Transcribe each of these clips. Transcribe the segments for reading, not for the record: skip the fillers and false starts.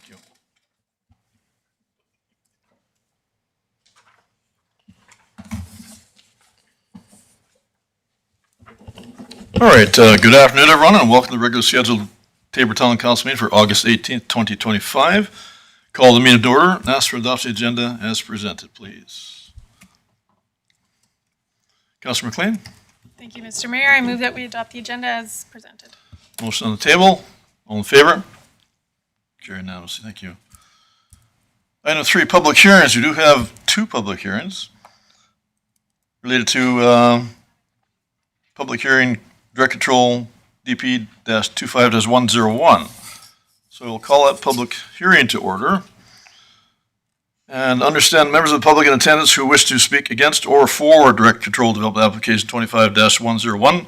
Thank you. All right, good afternoon, everyone, and welcome to the regular scheduled Tabor Town Council meeting for August 18th, 2025. Call the meeting to order and ask for adoption of the agenda as presented, please. Councilor McLean, Thank you, Mr. Mayor. I move that we adopt the agenda as presented. motion on the table. All in favor? Carried unanimously. Thank you. Item 3, public hearings. We do have 2 public hearings related to public hearing direct control DP-25-101. So we'll call that public hearing to order. And understand members of the public in attendance who wish to speak against or for direct control development application 25-101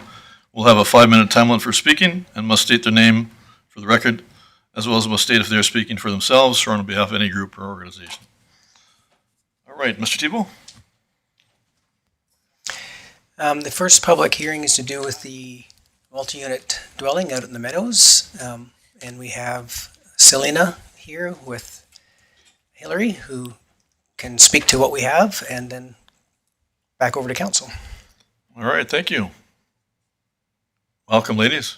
will have a 5-minute time limit for speaking and must state their name for the record, as well as must state if they are speaking for themselves or on behalf of any group or organization. All right, Mr. Tebow. The first public hearing is to do with the multi-unit dwelling out in the Meadows. And we have Selena here with Hillary, who can speak to what we have, and then back over to council. All right, thank you. Welcome, ladies.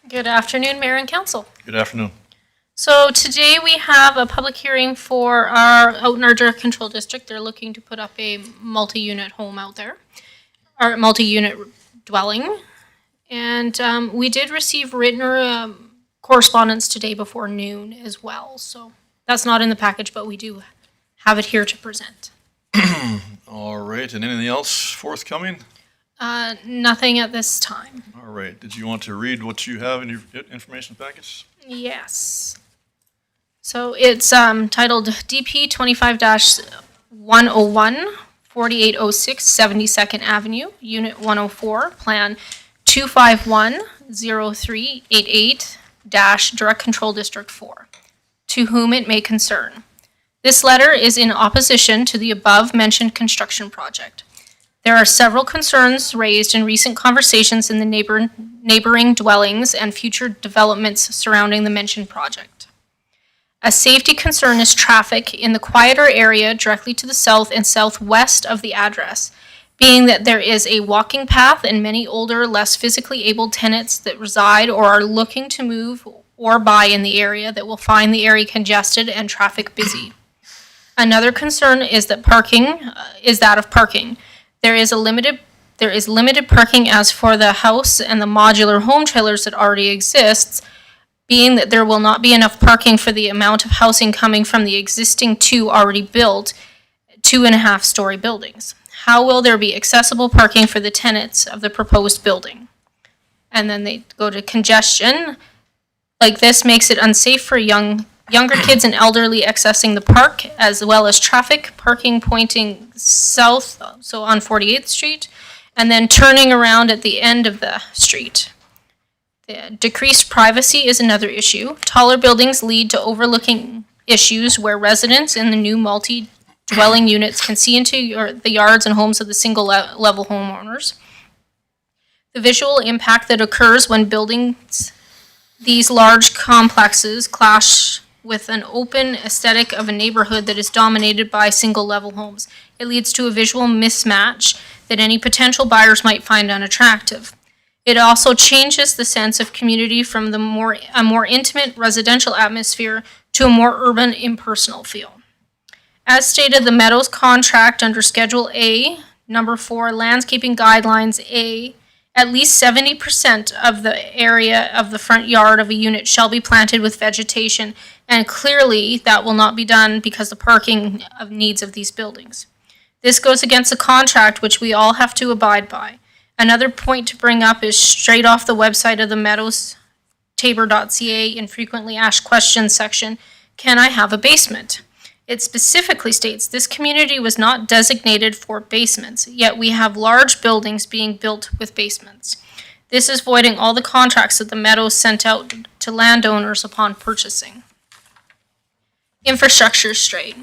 Good afternoon, Mayor and Council. Good afternoon. So today we have a public hearing for out in our direct control district. They're looking to put up a multi-unit home out there, or multi-unit dwelling. And we did receive written correspondence today before noon as well. So that's not in the package, but we do have it here to present. All right, and anything else forthcoming? Nothing at this time. All right, did you want to read what you have in your information package? Yes. So it's titled DP 25-101, 4806 72nd Avenue, Unit 104, Plan 2510388 Direct Control District 4, to whom it may concern. This letter is in opposition to the above-mentioned construction project. There are several concerns raised in recent conversations in the neighboring dwellings and future developments surrounding the mentioned project. A safety concern is traffic in the quieter area directly to the south and southwest of the address, being that there is a walking path and many older, less physically able tenants that reside or are looking to move or buy in the area that will find the area congested and traffic busy. Another concern is that that of parking. There is limited parking as for the house and the modular home trailers that already exists, being that there will not be enough parking for the amount of housing coming from the existing 2 already built 2.5-story buildings. How will there be accessible parking for the tenants of the proposed building? And then they go to congestion. Like this makes it unsafe for younger kids and elderly accessing the park, as well as traffic parking pointing south, so on 48th Street, and then turning around at the end of the street. The decreased privacy is another issue. Taller buildings lead to overlooking issues where residents in the new multi-dwelling units can see into the yards and homes of the single-level homeowners. The visual impact that occurs when buildings, these large complexes, clash with an open aesthetic of a neighborhood that is dominated by single-level homes. It leads to a visual mismatch that any potential buyers might find unattractive. It also changes the sense of community from a more intimate residential atmosphere to a more urban, impersonal feel. As stated, the Meadows contract under Schedule A, Number 4, Landscaping Guidelines A, at least 70% of the area of the front yard of a unit shall be planted with vegetation, and clearly that will not be done because of the parking needs of these buildings. This goes against the contract, which we all have to abide by. Another point to bring up is straight off the website of the Meadows, tabor.ca, in frequently asked questions section, can I have a basement? It specifically states this community was not designated for basements, yet we have large buildings being built with basements. This is voiding all the contracts that the Meadows sent out to landowners upon purchasing. Infrastructure straight.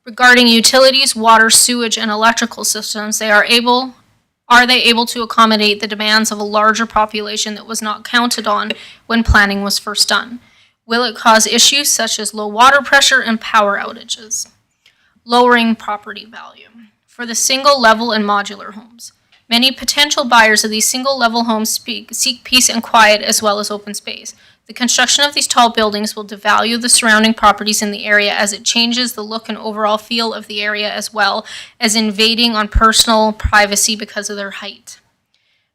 Regarding utilities, water, sewage, and electrical systems, are they able to accommodate the demands of a larger population that was not counted on when planning was first done? Will it cause issues such as low water pressure and power outages? Lowering property value. For the single-level and modular homes, many potential buyers of these single-level homes seek peace and quiet as well as open space. The construction of these tall buildings will devalue the surrounding properties in the area as it changes the look and overall feel of the area as well as invading on personal privacy because of their height.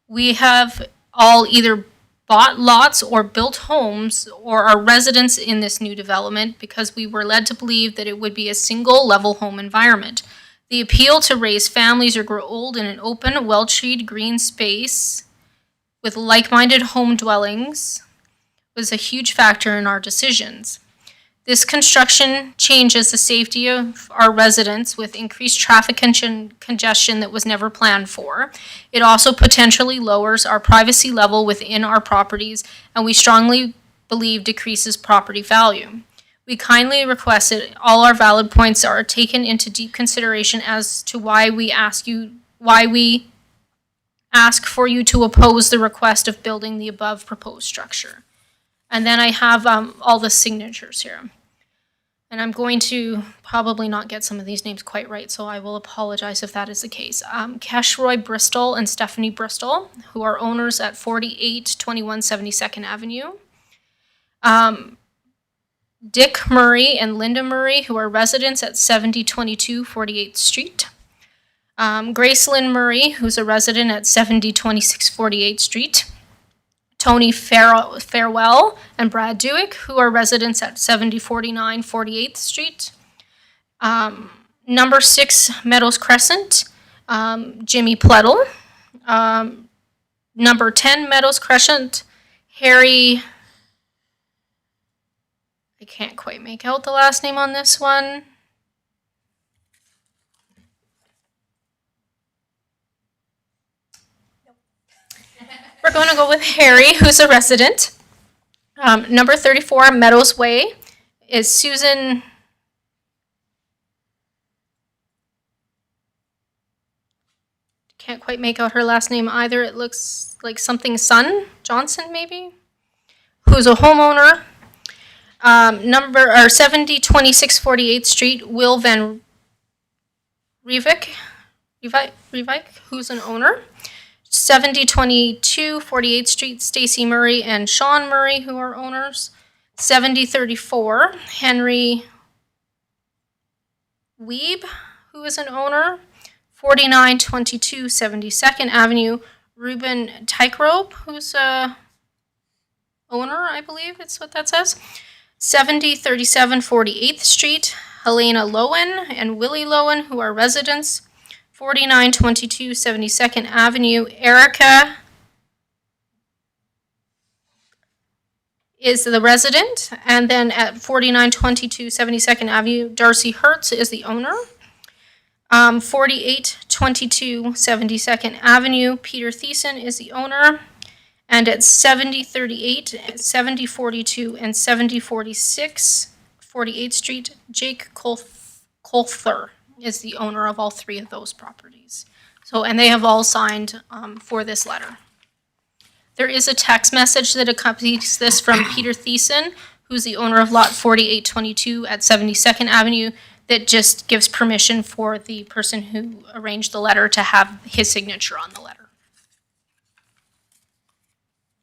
We have all either bought lots or built homes or are residents in this new development because we were led to believe that it would be a single-level home environment. The appeal to raise families or grow old in an open, well-treated green space with like-minded home dwellings was a huge factor in our decisions. This construction changes the safety of our residents with increased traffic congestion that was never planned for. It also potentially lowers our privacy level within our properties, and we strongly believe decreases property value. We kindly request that all our valid points are taken into deep consideration as to why we ask for you to oppose the request of building the above proposed structure. And then I have all the signatures here. And I'm going to probably not get some of these names quite right, so I will apologize if that is the case. Keshroy Bristol and Stephanie Bristol, who are owners at 4821 72nd Avenue. Dick Murray and Linda Murray, who are residents at 7022 48th Street. Gracelyn Murray, who's a resident at 7026 48th Street. Tony Farewell and Brad Dewick, who are residents at 7049 48th Street. Number 6 Meadows Crescent, Jimmy Plettle. Number 10 Meadows Crescent, Harry, I can't quite make out the last name on this one. We're going to go with Harry, who's a resident. Number 34, Meadows Way, is Susan. Can't quite make out her last name either. It looks like something Sun Johnson, maybe, who's a homeowner. 7026 48th Street, Will Van Riebeck, who's an owner. 7022 48th Street, Stacy Murray and Sean Murray, who are owners. 7034, Henry Weeb, who is an owner. 4922 72nd Avenue, Ruben Tykerope, who's a owner, I believe it's what that says. 7037 48th Street, Helena Lowen and Willie Lowen, who are residents. 4922 72nd Avenue, Erica is the resident. And then at 4922 72nd Avenue, Darcy Hertz is the owner. 4822 72nd Avenue, Peter Thiessen is the owner. And at 7038, 7042, and 7046 48th Street, Jake Colther is the owner of all three of those properties. So, and they have all signed for this letter. There is a text message that accompanies this from Peter Thiessen, who's the owner of lot 4822 at 72nd Avenue, that just gives permission for the person who arranged the letter to have his signature on the letter.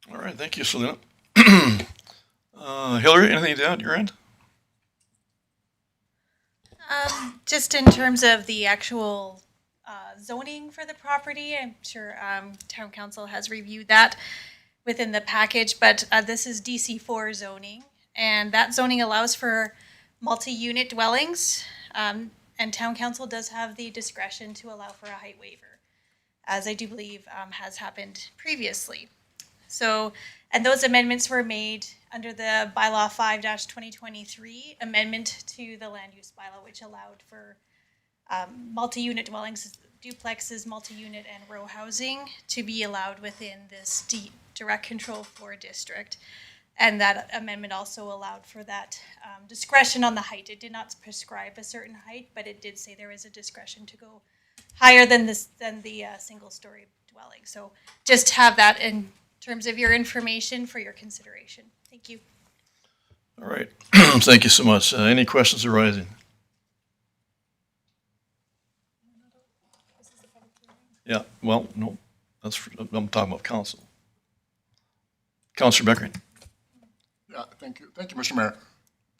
All right, thank you, Selena. Hillary, anything to add at your end? Just in terms of the actual zoning for the property, I'm sure town council has reviewed that within the package, but this is DC4 zoning, and that zoning allows for multi-unit dwellings, and town council does have the discretion to allow for a height waiver, as I do believe has happened previously. So, and those amendments were made under the bylaw 5-2023 amendment to the land use bylaw, which allowed for multi-unit dwellings, duplexes, multi-unit, and row housing to be allowed within this direct control 4 district. And that amendment also allowed for that discretion on the height. It did not prescribe a certain height, but it did say there is a discretion to go higher than the single-story dwelling. So just have that in terms of your information for your consideration. Thank you. All right, thank you so much. Any questions arising? Yeah, well, no, I'm talking about council. Councillor Beckering. Yeah, thank you. Thank you, Mr. Mayor.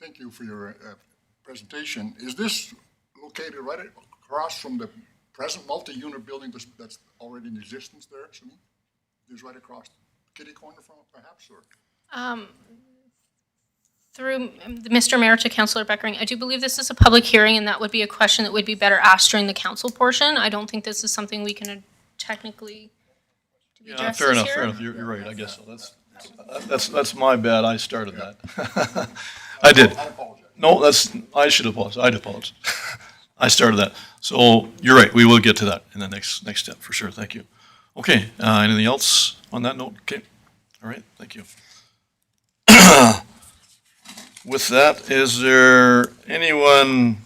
Thank you for your presentation. Is this located right across from the present multi-unit building that's already in existence there, Celine? Is right across kitty corner from it, perhaps, or? Through Mr. Mayor to Councillor Beckering, I do believe this is a public hearing, and that would be a question that would be better asked during the council portion. I don't think this is something we can technically do. Yeah, fair enough, fair enough. You're right, I guess so. That's my bad. I started that. I did. I apologize. No, I should apologize. I'd apologize. I started that. So you're right. We will get to that in the next step for sure. Thank you. Okay, anything else on that note? Okay. All right, thank you. With that, is there anyone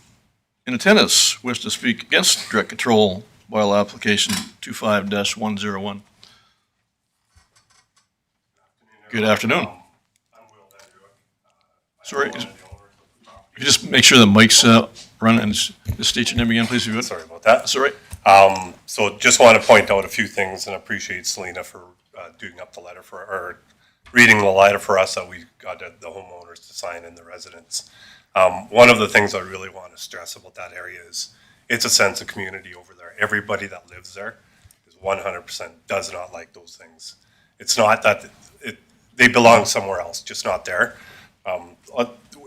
in attendance wish to speak against direct control bylaw application 25-101? Good afternoon. Sorry, could you just make sure the mic's running and just state your name again, please, if you would? Sorry about that. That's all right. So just want to point out a few things and appreciate Selena for doing up the letter or reading the letter for us that we got the homeowners to sign in the residents. One of the things I really want to stress about that area is it's a sense of community over there. Everybody that lives there is 100% does not like those things. It's not that they belong somewhere else, just not there.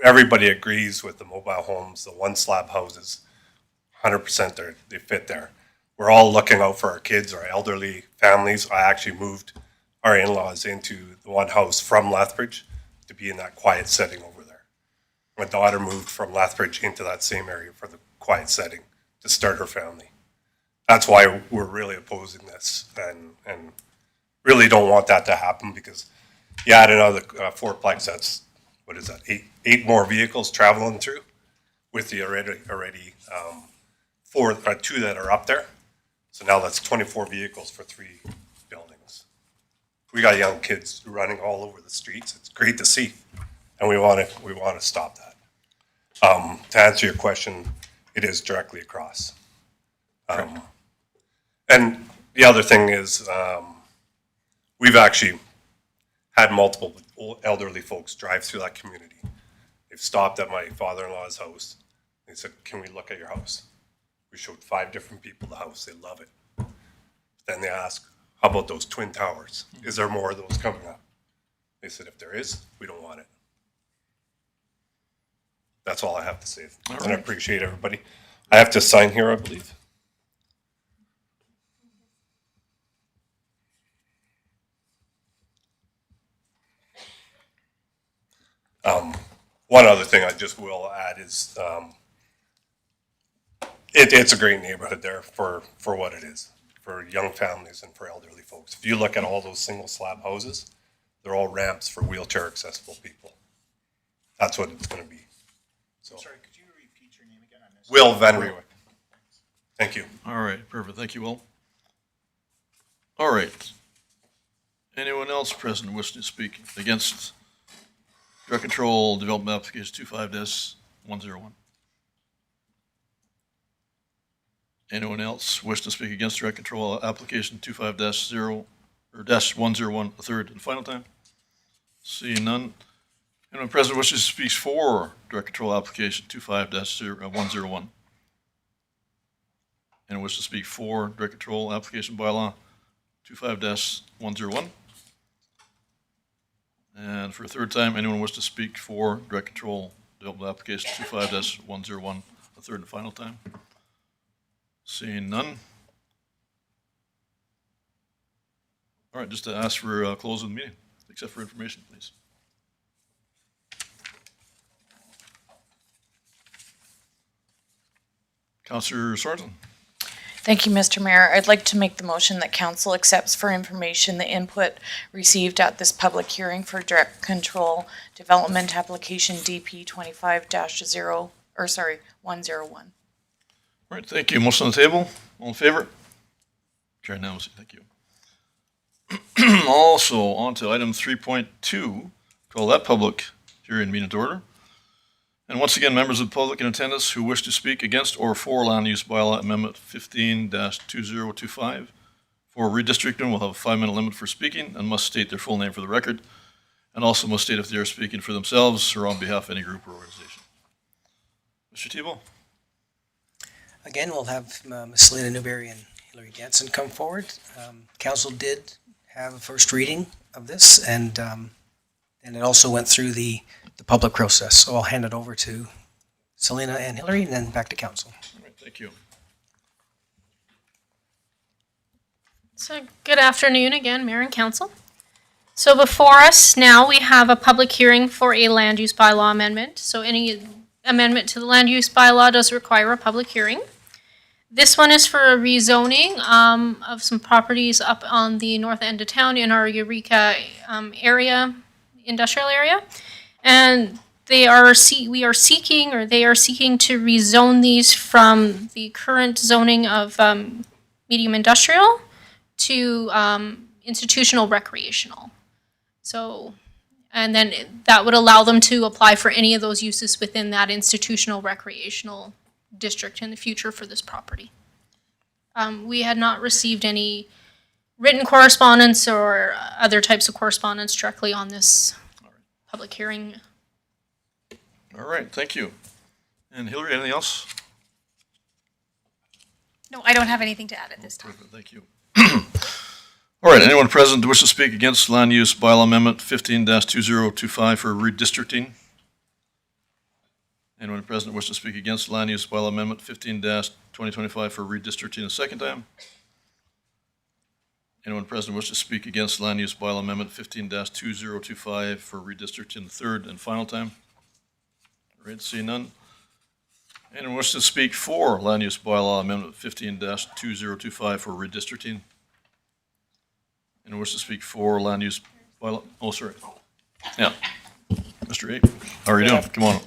Everybody agrees with the mobile homes, the one slab houses, 100% they fit there. We're all looking out for our kids, our elderly families. I actually moved our in-laws into the one house from Lethbridge to be in that quiet setting over there. My daughter moved from Lethbridge into that same area for the quiet setting to start her family. That's why we're really opposing this and really don't want that to happen, because you add another fourplex, that's, what is that, eight more vehicles traveling through with the already two that are up there. So now that's 24 vehicles for 3 buildings. We got young kids running all over the streets. It's great to see, and we want to stop that. To answer your question, it is directly across. And the other thing is, we've actually had multiple elderly folks drive through that community. They've stopped at my father-in-law's house. They said, "Can we look at your house?" We showed 5 different people the house. They love it. Then they ask, "How about those twin towers? Is there more of those coming up?" They said, "If there is, we don't want it." That's all I have to say. And I appreciate everybody. I have to sign here, I believe. One other thing I just will add is it's a great neighborhood there for what it is, for young families and for elderly folks. If you look at all those single slab houses, they're all ramps for wheelchair accessible people. That's what it's going to be. So, Sorry, could you repeat your name again? I missed it. Will Van Reewick. Thank you. All right, perfect. Thank you, Will. All right. Anyone else present wishing to speak against direct control development application 25-101? Anyone else wish to speak against direct control application 25-0 or -101 a third and final time? Seeing none. Anyone present wishes to speak for direct control application 25-101? Anyone wish to speak for direct control application bylaw 25-101? And for a third time, anyone wish to speak for direct control development application 25-101 a third and final time? Seeing none. All right, just to ask for close of the meeting, except for information, please. Councillor Sorensen. Thank you, Mr. Mayor. I'd like to make the motion that council accepts for information the input received at this public hearing for direct control development application DP 101. All right, thank you. Motion on the table. All in favor? Carried unanimously. Thank you. Also, on to item 3.2. Call that public hearing meeting to order. And once again, members of the public in attendance who wish to speak against or for land use bylaw amendment 15-2025 for redistricting will have a 5-minute limit for speaking and must state their full name for the record, and also must state if they are speaking for themselves or on behalf of any group or organization. Mr. Tebow? Again, we'll have Ms. Selena Newberry and Hillary Jansen come forward. Council did have a first reading of this, and it also went through the public process. So I'll hand it over to Selena and Hillary, and then back to council. All right, thank you. So good afternoon again, Mayor and Council. So before us now, we have a public hearing for a land use bylaw amendment. So any amendment to the land use bylaw does require a public hearing. This one is for a rezoning of some properties up on the north end of town in our Eureka area, industrial area. And they are they are seeking to rezone these from the current zoning of medium industrial to institutional recreational. So, and then that would allow them to apply for any of those uses within that institutional recreational district in the future for this property. We had not received any written correspondence or other types of correspondence directly on this public hearing. All right, thank you. And Hillary, anything else? No, I don't have anything to add at this time. Perfect, thank you. All right, anyone present who wishes to speak against land use bylaw amendment 15-2025 for redistricting? Anyone present who wishes to speak against land use bylaw amendment 15-2025 for redistricting a second time? Anyone present who wishes to speak against land use bylaw amendment 15-2025 for redistricting the third and final time? All right, see none. Anyone wish to speak for land use bylaw amendment 15-2025 for redistricting? Anyone wish to speak for land use bylaw? Oh, sorry. Yeah. Mr. A, how are you doing? Come on.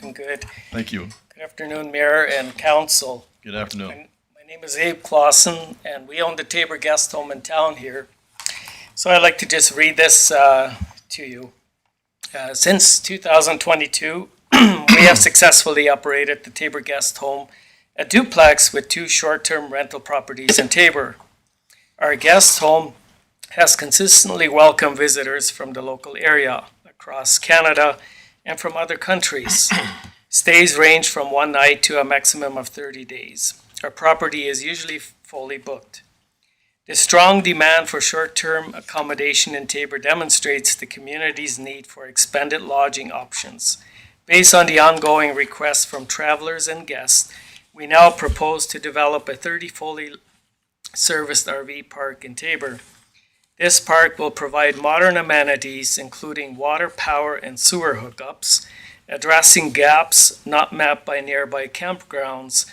I'm good. Thank you. Good afternoon, Mayor and Council. Good afternoon. My name is Abe Clausen, and we own the Tabor Guest Home in town here. So I'd like to just read this to you. Since 2022, we have successfully operated the Tabor Guest Home, a duplex with 2 short-term rental properties in Tabor. Our guest home has consistently welcomed visitors from the local area, across Canada, and from other countries. Stays range from 1 night to a maximum of 30 days. Our property is usually fully booked. The strong demand for short-term accommodation in Tabor demonstrates the community's need for expanded lodging options. Based on the ongoing requests from travelers and guests, we now propose to develop a 30 fully serviced RV park in Tabor. This park will provide modern amenities, including water, power, and sewer hookups, addressing gaps not mapped by nearby campgrounds,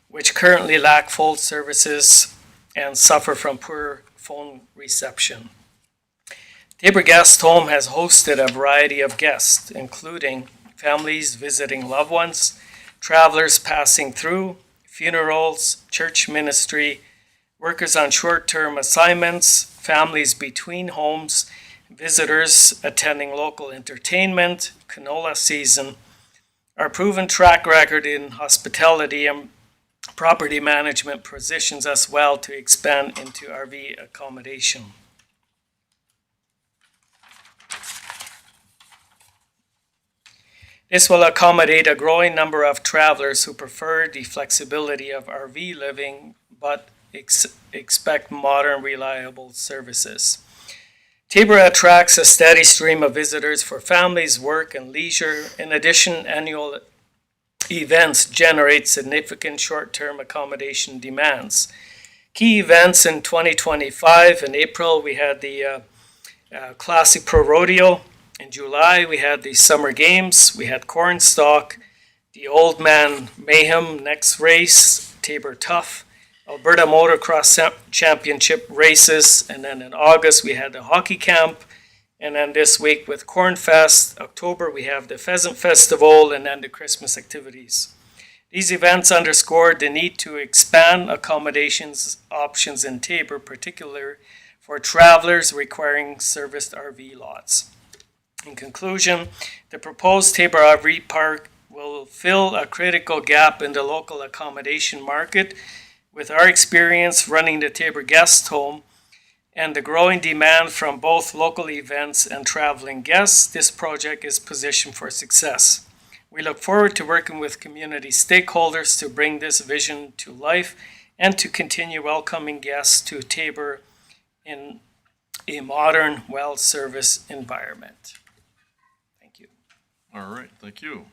which currently lack full services and suffer from poor phone reception. Tabor Guest Home has hosted a variety of guests, including families visiting loved ones, travelers passing through, funerals, church ministry, workers on short-term assignments, families between homes, visitors attending local entertainment, canola season. Our proven track record in hospitality and property management positions us well to expand into RV accommodation. This will accommodate a growing number of travelers who prefer the flexibility of RV living but expect modern, reliable services. Tabor attracts a steady stream of visitors for families, work, and leisure. In addition, annual events generate significant short-term accommodation demands. Key events in 2025, in April, we had the Classic Pro Rodeo. In July, we had the Summer Games. We had Cornstalk, the Old Man Mayhem next race, Tabor Tough, Alberta Motocross Championship races, and then in August we had the hockey camp, and then this week with Cornfest, October we have the Pheasant Festival, and then the Christmas activities. These events underscored the need to expand accommodations options in Tabor, particularly for travelers requiring serviced RV lots. In conclusion, the proposed Tabor RV Park will fill a critical gap in the local accommodation market. With our experience running the Tabor Guest Home and the growing demand from both local events and traveling guests, this project is positioned for success. We look forward to working with community stakeholders to bring this vision to life and to continue welcoming guests to Tabor in a modern, well-serviced environment. Thank you. All right, thank you.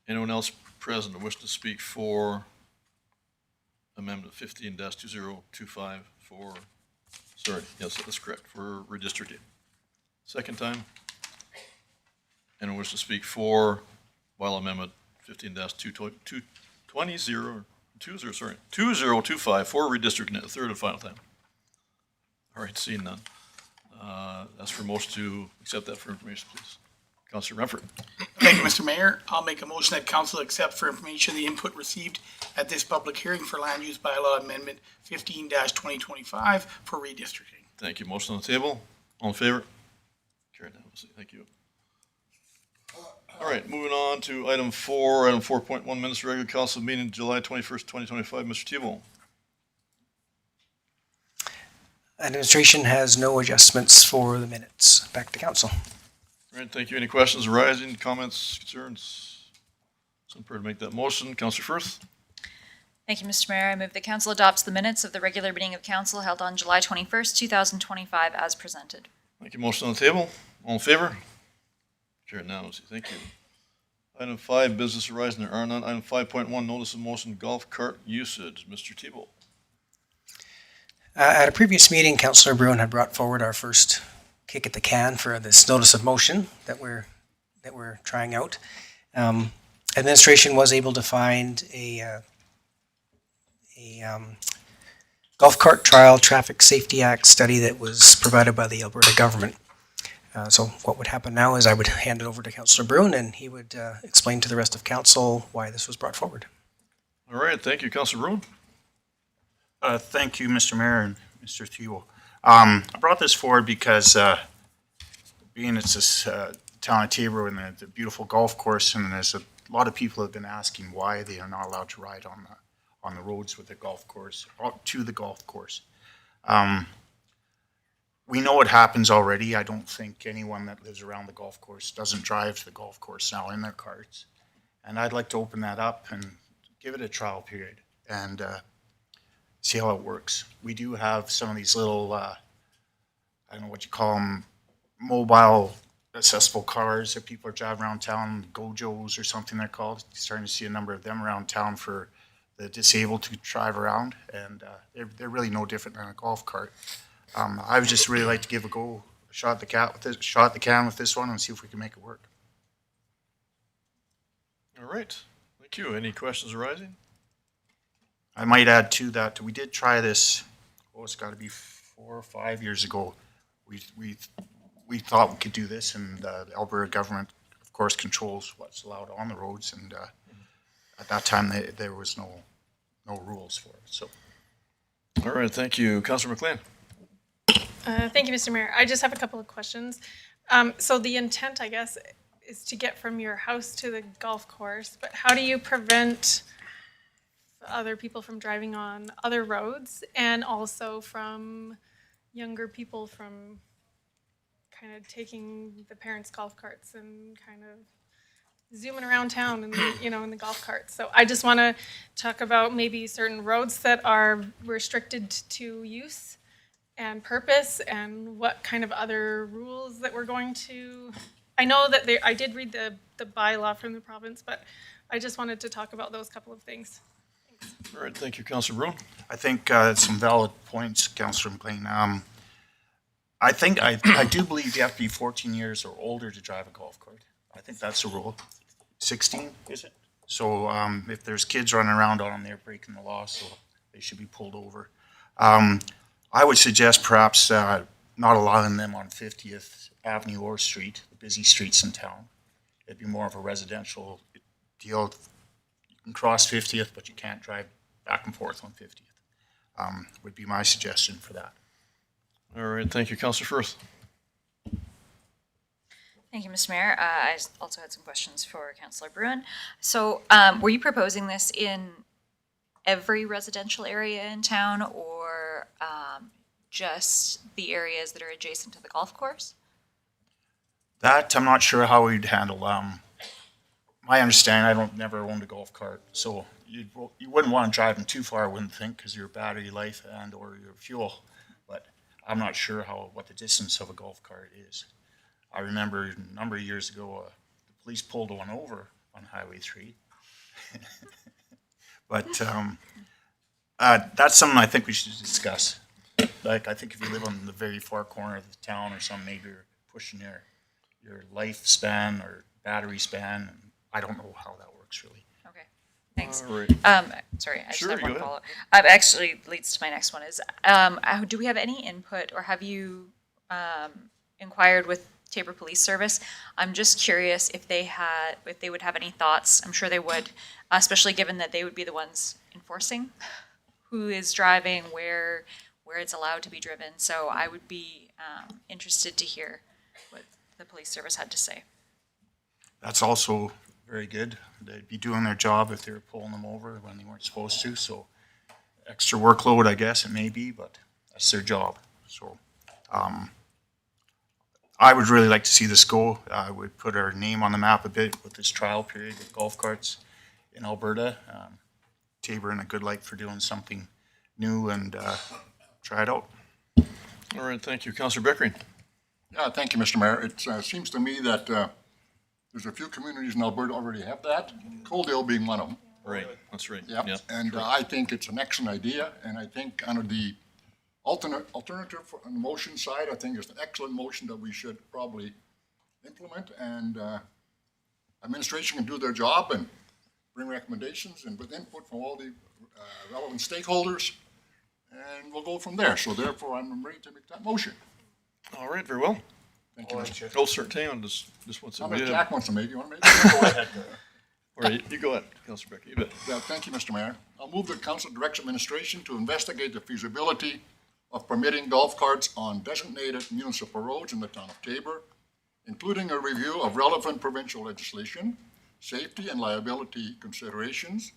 Anyone else present wish to speak for Amendment 15-2025 for, sorry, yes, that's correct, for redistricting? Second time? Anyone wish to speak for Bylaw Amendment 2025 for redistricting a third and final time? All right, seeing none. Ask for a motion to accept that for information, please. Councilor Renford. Thank you, Mr. Mayor. I'll make a motion that council accept for information the input received at this public hearing for land use bylaw amendment 15-2025 for redistricting. Thank you. Motion on the table. All in favor? Carried unanimously. Thank you. All right, moving on to item 4.1, minutes of regular council meeting, July 21st, 2025. Mr. Tebow. Administration has no adjustments for the minutes. Back to council. All right, thank you. Any questions arising, comments, concerns? Someone prepared to make that motion. Councilor Firth. Thank you, Mr. Mayor. I move the council adopts the minutes of the regular meeting of council held on July 21st, 2025 as presented. Thank you. Motion on the table. All in favor? Carried unanimously. Thank you. Item 5, business arising. There are none. Item 5.1, notice of motion, golf cart usage. Mr. Tebow. At a previous meeting, Councillor Bruin had brought forward our first kick at the can for this notice of motion that we're trying out. Administration was able to find a golf cart trial Traffic Safety Act study that was provided by the Alberta government. So what would happen now is I would hand it over to Councillor Bruin and he would explain to the rest of council why this was brought forward. All right, thank you. Councilor Bruin. Thank you, Mr. Mayor and Mr. Thiel. I brought this forward because being it's this town of Tabor and the beautiful golf course, and there's a lot of people have been asking why they are not allowed to ride on the roads with the golf course, to the golf course. We know it happens already. I don't think anyone that lives around the golf course doesn't drive to the golf course now in their carts. And I'd like to open that up and give it a trial period and see how it works. We do have some of these little, I don't know what you call them, mobile accessible cars that people are driving around town, Gojos or something they're called. Starting to see a number of them around town for the disabled to drive around, and they're really no different than a golf cart. I would just really like to give a shot at the can with this one and see if we can make it work. All right, thank you. Any questions arising? I might add to that, we did try this, it's got to be 4 or 5 years ago. We thought we could do this, and the Alberta government, of course, controls what's allowed on the roads, and at that time there was no rules for it. So, all right, thank you. Councilor McLean. Thank you, Mr. Mayor. I just have a couple of questions. So the intent, I guess, is to get from your house to the golf course, but how do you prevent other people from driving on other roads, and also from younger people from kind of taking the parents' golf carts and kind of zooming around town and, in the golf carts? So I just want to talk about maybe certain roads that are restricted to use and purpose, and what kind of other rules that we're going to. I know that I did read the bylaw from the province, but I just wanted to talk about those couple of things. All right, thank you, Councilor Bruin. I think some valid points, Councillor McLean. I think I do believe you have to be 14 years or older to drive a golf cart. I think that's a rule. 16, is it? So if there's kids running around on them, they're breaking the law, so they should be pulled over. I would suggest perhaps not allowing them on 50th Avenue or Street, the busy streets in town. It'd be more of a residential deal. You can cross 50th, but you can't drive back and forth on 50th. Would be my suggestion for that. All right, thank you, Counselor Firth. Thank you, Mr. Mayor. I also had some questions for Councillor Bruin. So, were you proposing this in every residential area in town, or just the areas that are adjacent to the golf course? That, I'm not sure how we'd handle. My understanding, never owned a golf cart, so you wouldn't want to drive them too far, I wouldn't think, because your battery life and or your fuel. But I'm not sure what the distance of a golf cart is. I remember a number of years ago, the police pulled one over on Highway 3. But that's something I think we should discuss. Like, I think if you live on the very far corner of the town or something, maybe you're pushing your lifespan or battery span. I don't know how that works really. Okay, thanks. All right. Sorry, I just Sure, have go one ahead. follow-up. Actually leads to my next one is, do we have any input, or have you inquired with Tabor Police Service? I'm just curious if they would have any thoughts. I'm sure they would, especially given that they would be the ones enforcing who is driving, where it's allowed to be driven. So I would be interested to hear what the police service had to say. That's also very good. They'd be doing their job if they were pulling them over when they weren't supposed to. So extra workload, I guess it may be, but that's their job. So I would really like to see this go. I would put our name on the map a bit with this trial period with golf carts in Alberta. Tabor in a good light for doing something new and try it out. All right, thank you. Counselor Beckering. Yeah, thank you, Mr. Mayor. It seems to me that there's a few communities in Alberta already have that, Coaldale being one of them. Right, that's right. Yep. Yep. And I think it's an excellent idea, and I think under the alternative on the motion side, I think it's an excellent motion that we should probably implement, and administration can do their job and bring recommendations and with input from all the relevant stakeholders, and we'll go from there. So therefore, I'm ready to make that motion. All right, very well. Thank you, Mr. Chair. Oh, sir, hang on, just wants to. How about Jack wants to make, you want to make it? Go ahead. All right, you go ahead, Counselor Beckering, you bet. Yeah, thank you, Mr. Mayor. I'll move the council directs administration to investigate the feasibility of permitting golf carts on designated municipal roads in the town of Tabor, including a review of relevant provincial legislation, safety and liability considerations,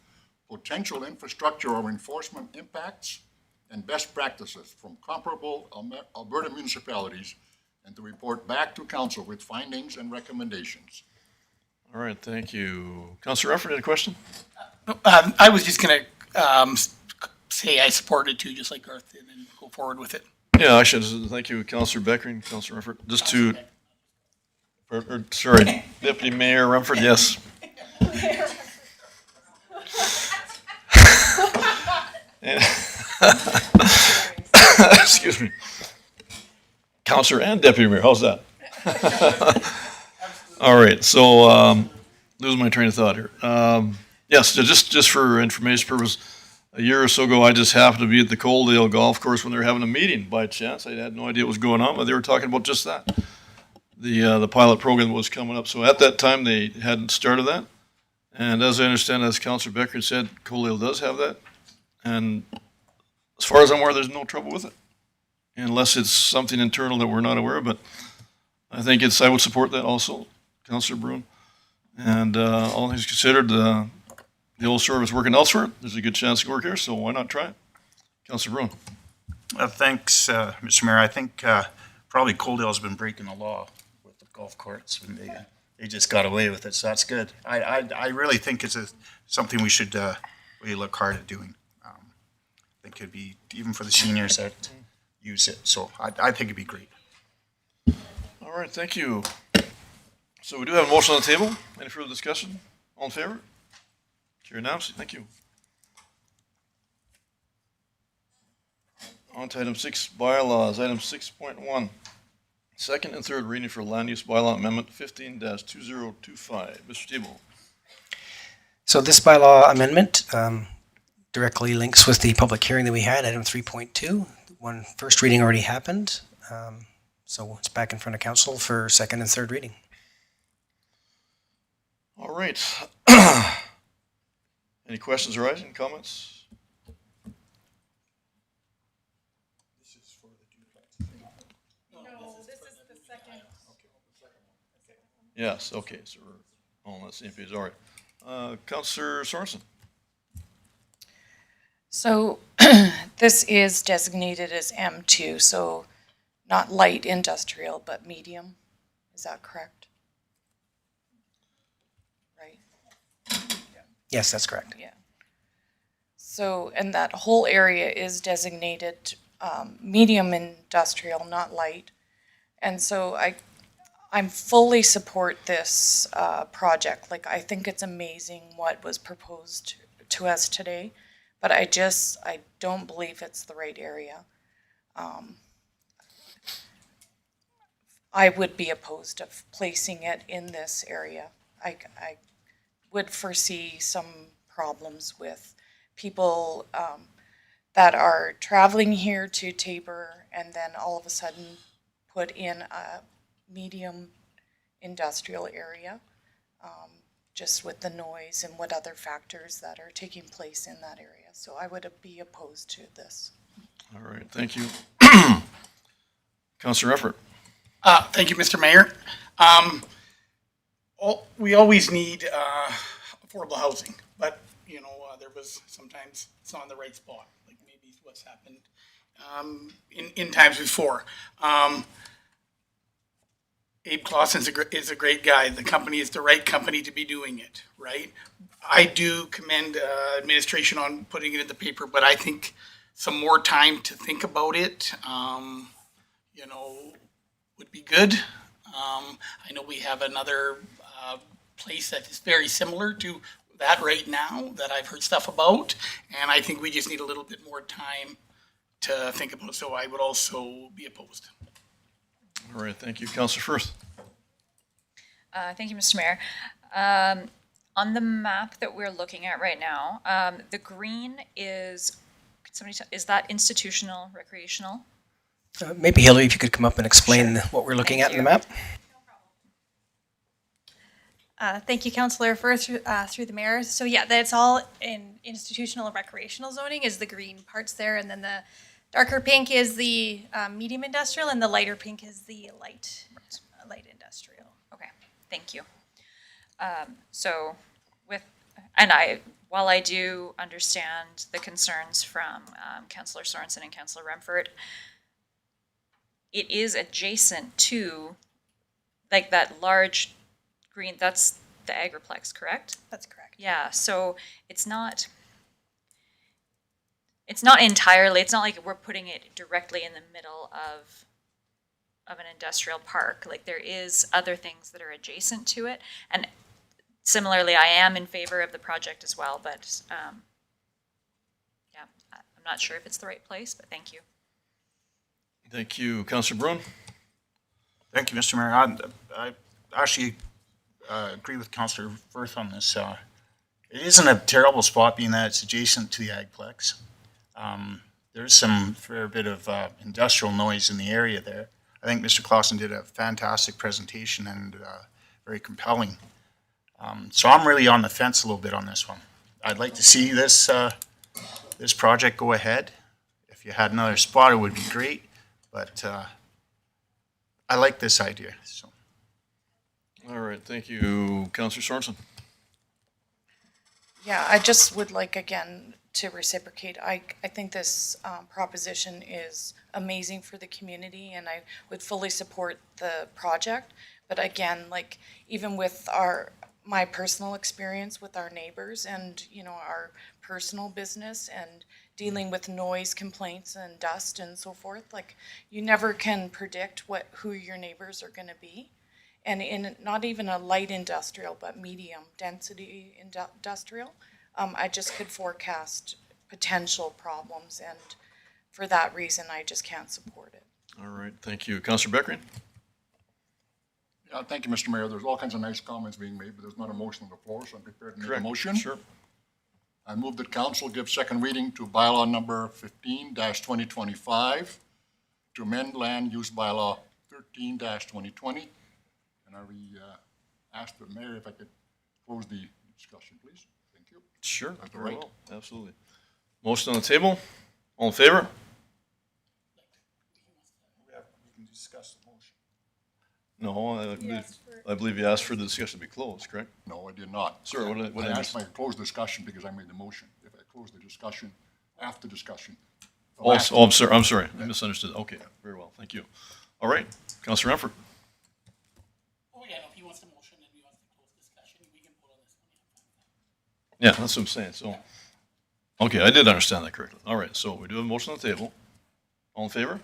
potential infrastructure or enforcement impacts, and best practices from comparable Alberta municipalities, and to report back to council with findings and recommendations. All right, thank you. Counselor Rufford, any question? I was just gonna say I support it too, just like Garth did, and go forward with it. Yeah, actually, thank you, Counselor Beckering, Counselor Rufford. Just to, sorry, Deputy Mayor Rumford, yes. Excuse me. Counselor and Deputy Mayor, how's that? All right, so, losing my train of thought here. Yes, just for information purpose, a year or so ago, I just happened to be at the Coaldale Golf Course when they were having a meeting by chance. I had no idea what was going on, but they were talking about just that. The pilot program was coming up. So at that time, they hadn't started that. And as I understand, as Counselor Becker said, Coaldale does have that. And as far as I'm aware, there's no trouble with it. Unless it's something internal that we're not aware of. But I think I would support that also, Counselor Bruin. And all things considered, the old service working elsewhere, there's a good chance it can work here, so why not try it? Counselor Bruin. Thanks, Mr. Mayor. I think probably Coaldale's been breaking the law with the golf carts, and they just got away with it, so that's good. I really think it's something we should really look hard at doing. I think it'd be, even for the seniors that use it, so I think it'd be great. All right, thank you. So we do have a motion on the table. Any further discussion? All in favor? Chair unanimously. Thank you. On to item 6, bylaws. Item 6.1. Second and third reading for land use bylaw amendment 15-2025. Mr. Tebow. So this bylaw amendment directly links with the public hearing that we had, item 3.2. One first reading already happened, so it's back in front of council for second and third reading. All right. Any questions arising, comments? Yes, okay, so we're all on the same page, all right. Counselor Sorensen? So this is designated as M2, so not light industrial, but medium. Is that correct? Right? Yes, that's correct. Yeah. So, and that whole area is designated medium industrial, not light. And so I'm fully support this project. Like, I think it's amazing what was proposed to us today, but I don't believe it's the right area. I would be opposed of placing it in this area. I would foresee some problems with people that are traveling here to Tabor and then all of a sudden put in a medium industrial area, just with the noise and what other factors that are taking place in that area. So I would be opposed to this. All right, thank you. Counselor Effort? Thank you, Mr. Mayor. We always need affordable housing, but, there was sometimes it's not in the right spot, like maybe what's happened in times before. Abe Clausen is a great guy. The company is the right company to be doing it, right? I do commend administration on putting it in the paper, but I think some more time to think about it, would be good. I know we have another place that is very similar to that right now that I've heard stuff about, and I think we just need a little bit more time to think about it, so I would also be opposed. All right, thank you. Counselor Firth? Thank you, Mr. Mayor. On the map that we're looking at right now, the green is, is that institutional, recreational? Maybe Hillary, if you could come up and explain what we're looking at in the map? Thank you, Councillor Firth, through the mayor. So yeah, that's all in institutional and recreational zoning is the green parts there, and then the darker pink is the medium industrial, and the lighter pink is the light industrial. Okay, thank you. So while I do understand the concerns from Councillor Sorensen and Councillor Remford, it is adjacent to like that large green, that's the Agriplex, correct? That's correct. Yeah, so it's not entirely, it's not like we're putting it directly in the middle of an industrial park. Like there is other things that are adjacent to it. And similarly, I am in favor of the project as well, but yeah, I'm not sure if it's the right place, but thank you. Thank you. Counselor Brune? Thank you, Mr. Mayor. I actually agree with Councillor Firth on this. It isn't a terrible spot being that it's adjacent to the Agplex. There's some fair bit of industrial noise in the area there. I think Mr. Clausen did a fantastic presentation and very compelling. So I'm really on the fence a little bit on this one. I'd like to see this this project go ahead. If you had another spot, it would be great, but I like this idea. So. All right, thank you. Counselor Sorensen? Yeah, I just would like, again, to reciprocate. I think this proposition is amazing for the community, and I would fully support the project. But again, like, even with my personal experience with our neighbors and, our personal business and dealing with noise complaints and dust and so forth, like, you never can predict who your neighbors are gonna be. And in not even a light industrial, but medium density industrial, I just could forecast potential problems, and for that reason, I just can't support it. All right, thank you. Counselor Beckering? Yeah, thank you, Mr. Mayor. There's all kinds of nice comments being made, but there's not a motion on the floor, so I'm prepared to make a motion. Sure. I move that council give second reading to bylaw number 15-2025 to amend land use bylaw 13-2020. And I ask the mayor if I could close the discussion, please. Thank you. Sure. That's very right. well. Absolutely. Motion on the table. All in favor? We can discuss the motion. No, I believe you asked for the discussion to be closed, correct? No, I did not. Sir, what did I I asked miss? if I closed discussion because I made the motion. If I close the discussion after discussion. the Oh, last- I'm sorry, I misunderstood. Okay, very well, thank you. All right, Counselor Renfro. Oh, yeah, no, if he wants to motion and he wants to close discussion, we can vote on this one. Yeah, that's what I'm saying, so. Okay, I did understand that correctly. All right, so we do have a motion on the table. All in favor?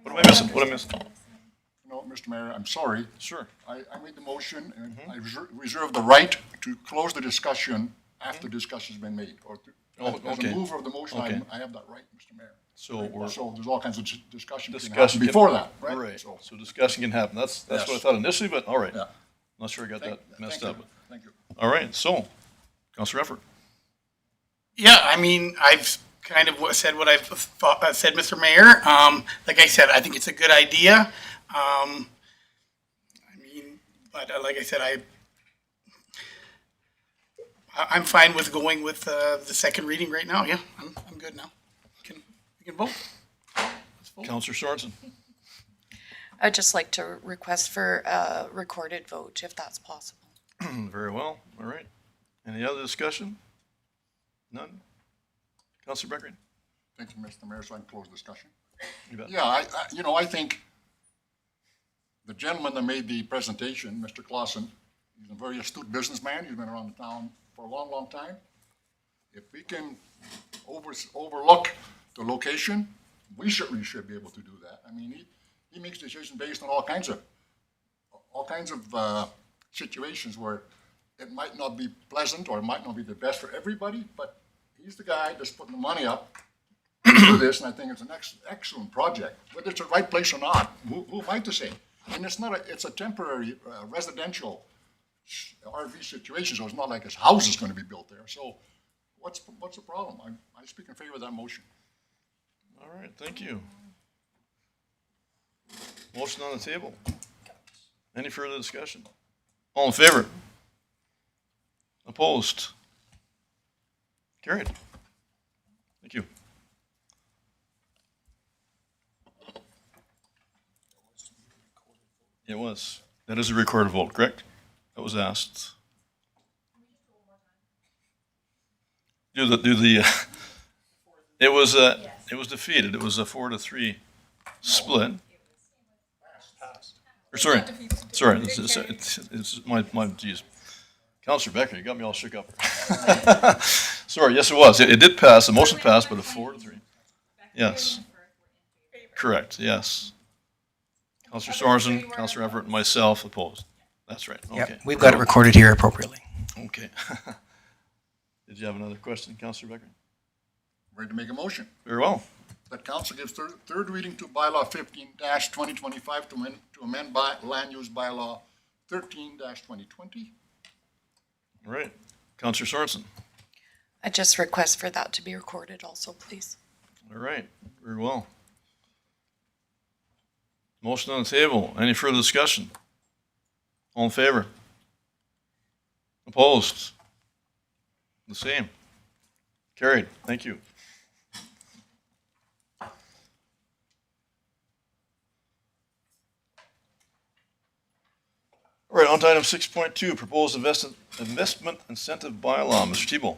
What am I missing? What am I missing? No, Mr. Mayor, I'm sorry. Sure. I made the motion and I reserve the right to close the discussion after discussion's been made. Or Oh, as okay. a mover of the motion, Okay. I have that right, Mr. Mayor. So we're, So there's all kinds of discussion that can discussion. happen before that, right? Right, So, so discussion can happen. That's what I Yes. thought initially, but all right. Yeah. Not sure I got thank that messed thank up. you. Thank you. All right, so, Counselor Renfro. Yeah, I mean, I've kind of said what I've said, Mr. Mayor. Like I said, I think it's a good idea. I mean, but like I said, I'm fine with going with the second reading right now. Yeah, I'm good now. We can vote. Let's vote. Counselor Sorensen. I'd just like to request for a recorded vote if that's possible. Very well, all right. Any other discussion? None? Counselor Beckering? Thank you, Mr. Mayor, so I can close discussion. You bet. Yeah, I think the gentleman that made the presentation, Mr. Clausen, he's a very astute businessman. He's been around the town for a long, long time. If we can overlook the location, we certainly should be able to do that. I mean, he makes decisions based on all kinds of situations where it might not be pleasant or it might not be the best for everybody, but he's the guy that's putting the money up to do this, and I think it's an excellent project. Whether it's the right place or not, who am I to say? And it's a temporary residential RV situation, so it's not like his house is going to be built there. So what's the problem? I speak in favor of that motion. All right, thank you. Motion on the table. Any further discussion? All in favor? Opposed? Carried. Thank you. It was. That is a recorded vote, correct? That was asked. It was defeated. It was a 4-3 split. Or sorry, it's my, geez. Counselor Becker, you got me all shook up. Sorry, yes, it was. It did pass. The motion passed, but a 4-3. Yes. Correct, yes. Counselor Sorensen, Counselor Everett, and myself opposed. That's right, okay. Yep, we've got it recorded here appropriately. Okay. Did you have another question, Counselor Becker? Ready to make a motion? Very well. That council gives third reading to bylaw 15-2025 to amend by land use bylaw 13-2020. All right. Counselor Sorensen. I just request for that to be recorded also, please. All right, very well. Motion on the table. Any further discussion? All in favor? Opposed? The same. Carried. Thank you. All right, on to item 6.2, proposed investment incentive bylaw. Mr. Tebow.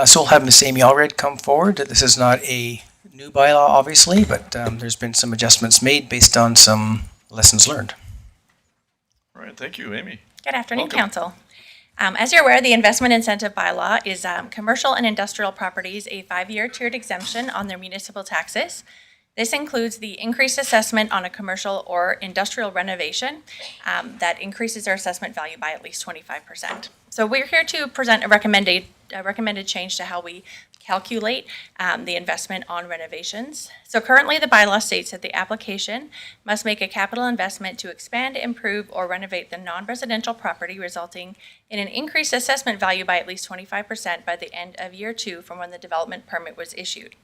So we'll have Ms. Amy Allred come forward. This is not a new bylaw, obviously, but there's been some adjustments made based on some lessons learned. All right, thank you, Amy. Good afternoon, Welcome. Council. As you're aware, the investment incentive bylaw is commercial and industrial properties a 5-year tiered exemption on their municipal taxes. This includes the increased assessment on a commercial or industrial renovation that increases their assessment value by at least 25%. So we're here to present a recommended change to how we calculate the investment on renovations. So currently, the bylaw states that the application must make a capital investment to expand, improve, or renovate the non-residential property, resulting in an increased assessment value by at least 25% by the end of year 2 from when the development permit was issued.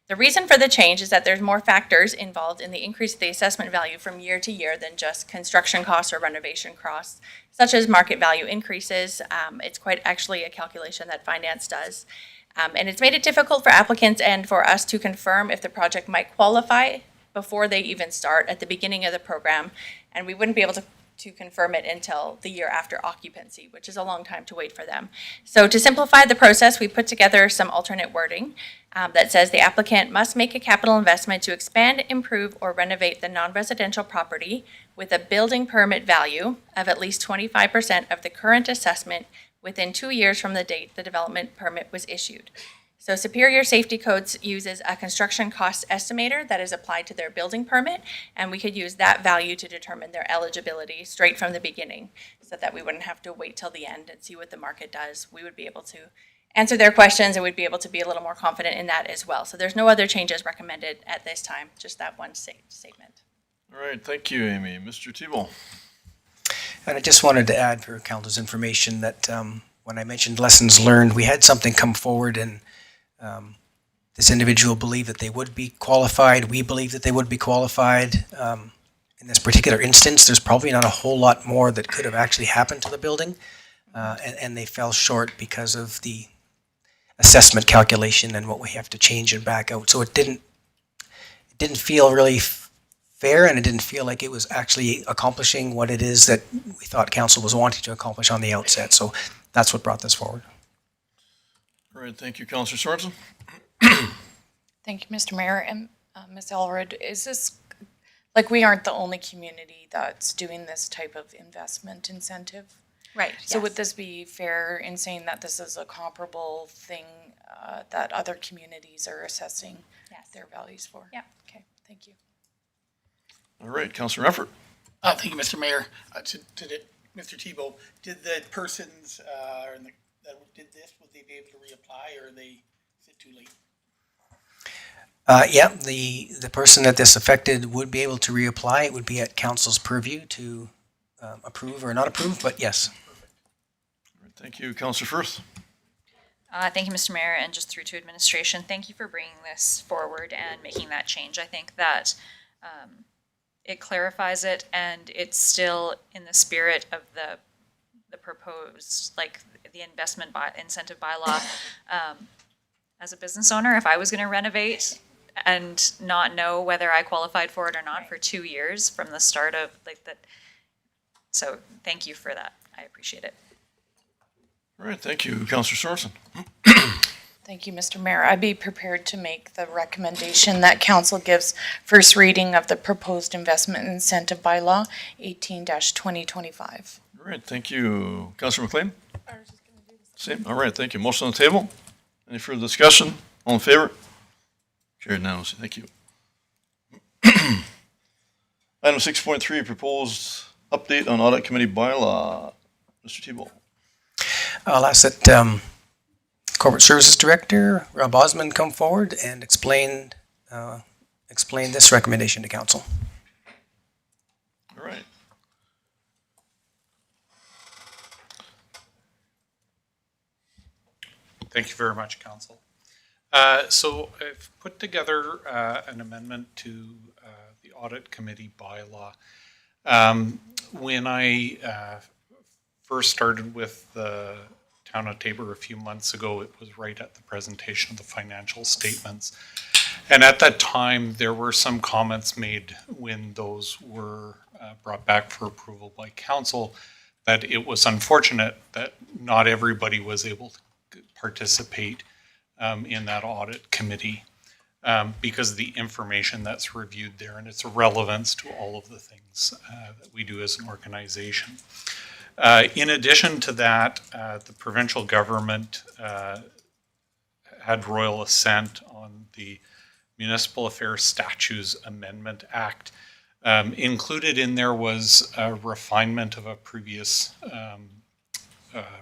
The reason for the change is that there's more factors involved in the increase of the assessment value from year to year than just construction costs or renovation costs, such as market value increases. It's quite actually a calculation that finance does. And it's made it difficult for applicants and for us to confirm if the project might qualify before they even start at the beginning of the program, and we wouldn't be able to confirm it until the year after occupancy, which is a long time to wait for them. So to simplify the process, we put together some alternate wording that says the applicant must make a capital investment to expand, improve, or renovate the non-residential property with a building permit value of at least 25% of the current assessment within 2 years from the date the development permit was issued. So Superior Safety Codes uses a construction cost estimator that is applied to their building permit, and we could use that value to determine their eligibility straight from the beginning, so that we wouldn't have to wait till the end and see what the market does. We would be able to answer their questions, and we'd be able to be a little more confident in that as well. So there's no other changes recommended at this time, just that one statement. All right, thank you, Amy. Mr. Tebow. And I just wanted to add for council's information that when I mentioned lessons learned, we had something come forward, and this individual believed that they would be qualified. We believe that they would be qualified. In this particular instance, there's probably not a whole lot more that could have actually happened to the building, and they fell short because of the assessment calculation and what we have to change and back out. So it didn't feel really fair, and it didn't feel like it was actually accomplishing what it is that we thought council was wanting to accomplish on the outset. So that's what brought this forward. All right, thank you, Councillor Sorensen. Thank you, Mr. Mayor. And Ms. Elrod, is this, like, we aren't the only community that's doing this type of investment incentive? Right. So would this be fair in saying that this is a comparable thing that other communities are assessing their values for? Yeah. Okay, thank you. All right, Councillor Effort. Thank you, Mr. Mayor. Mr. Tebow, did the persons that did this, would they be able to reapply, or is it too late? Yeah, the person that this affected would be able to reapply. It would be at council's purview to approve or not approve, but yes. All right, thank you, Councillor Firth. Thank you, Mr. Mayor, and just through to administration, thank you for bringing this forward and making that change. I think that it clarifies it, and it's still in the spirit of the proposed, like the investment incentive bylaw. As a business owner, if I was going to renovate and not know whether I qualified for it or not for 2 years from the start of like that. So thank you for that. I appreciate it. All right, thank you, Councillor Sorensen. Thank you, Mr. Mayor. I'd be prepared to make the recommendation that council gives first reading of the proposed investment incentive bylaw 18-2025. All right, thank you. Councillor McLean? Same, all right, thank you. Motion on the table. Any further discussion? All in favor? Carried unanimously, thank you. Item 6.3, proposed update on audit committee bylaw. Mr. Tebow. I'll ask that Corporate Services Director Rob Osmond come forward and explain this recommendation to council. All right. Thank you very much, Council. So I've put together an amendment to the Audit Committee bylaw. When I first started with the Town of Taber a few months ago, it was right at the presentation of the financial statements. And at that time, there were some comments made when those were brought back for approval by council that it was unfortunate that not everybody was able to participate in that audit committee because of the information that's reviewed there and its relevance to all of the things that we do as an organization. In addition to that, the provincial government had royal assent on the Municipal Affairs Statutes Amendment Act. Included in there was a refinement of a previous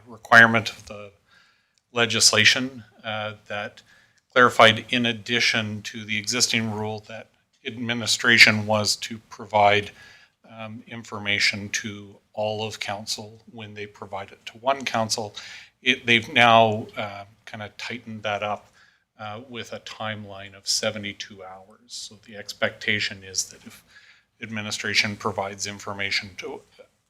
requirement of the legislation that clarified, in addition to the existing rule, that administration was to provide information to all of council when they provide it to one council. They've now kind of tightened that up with a timeline of 72 hours. So the expectation is that if administration provides information to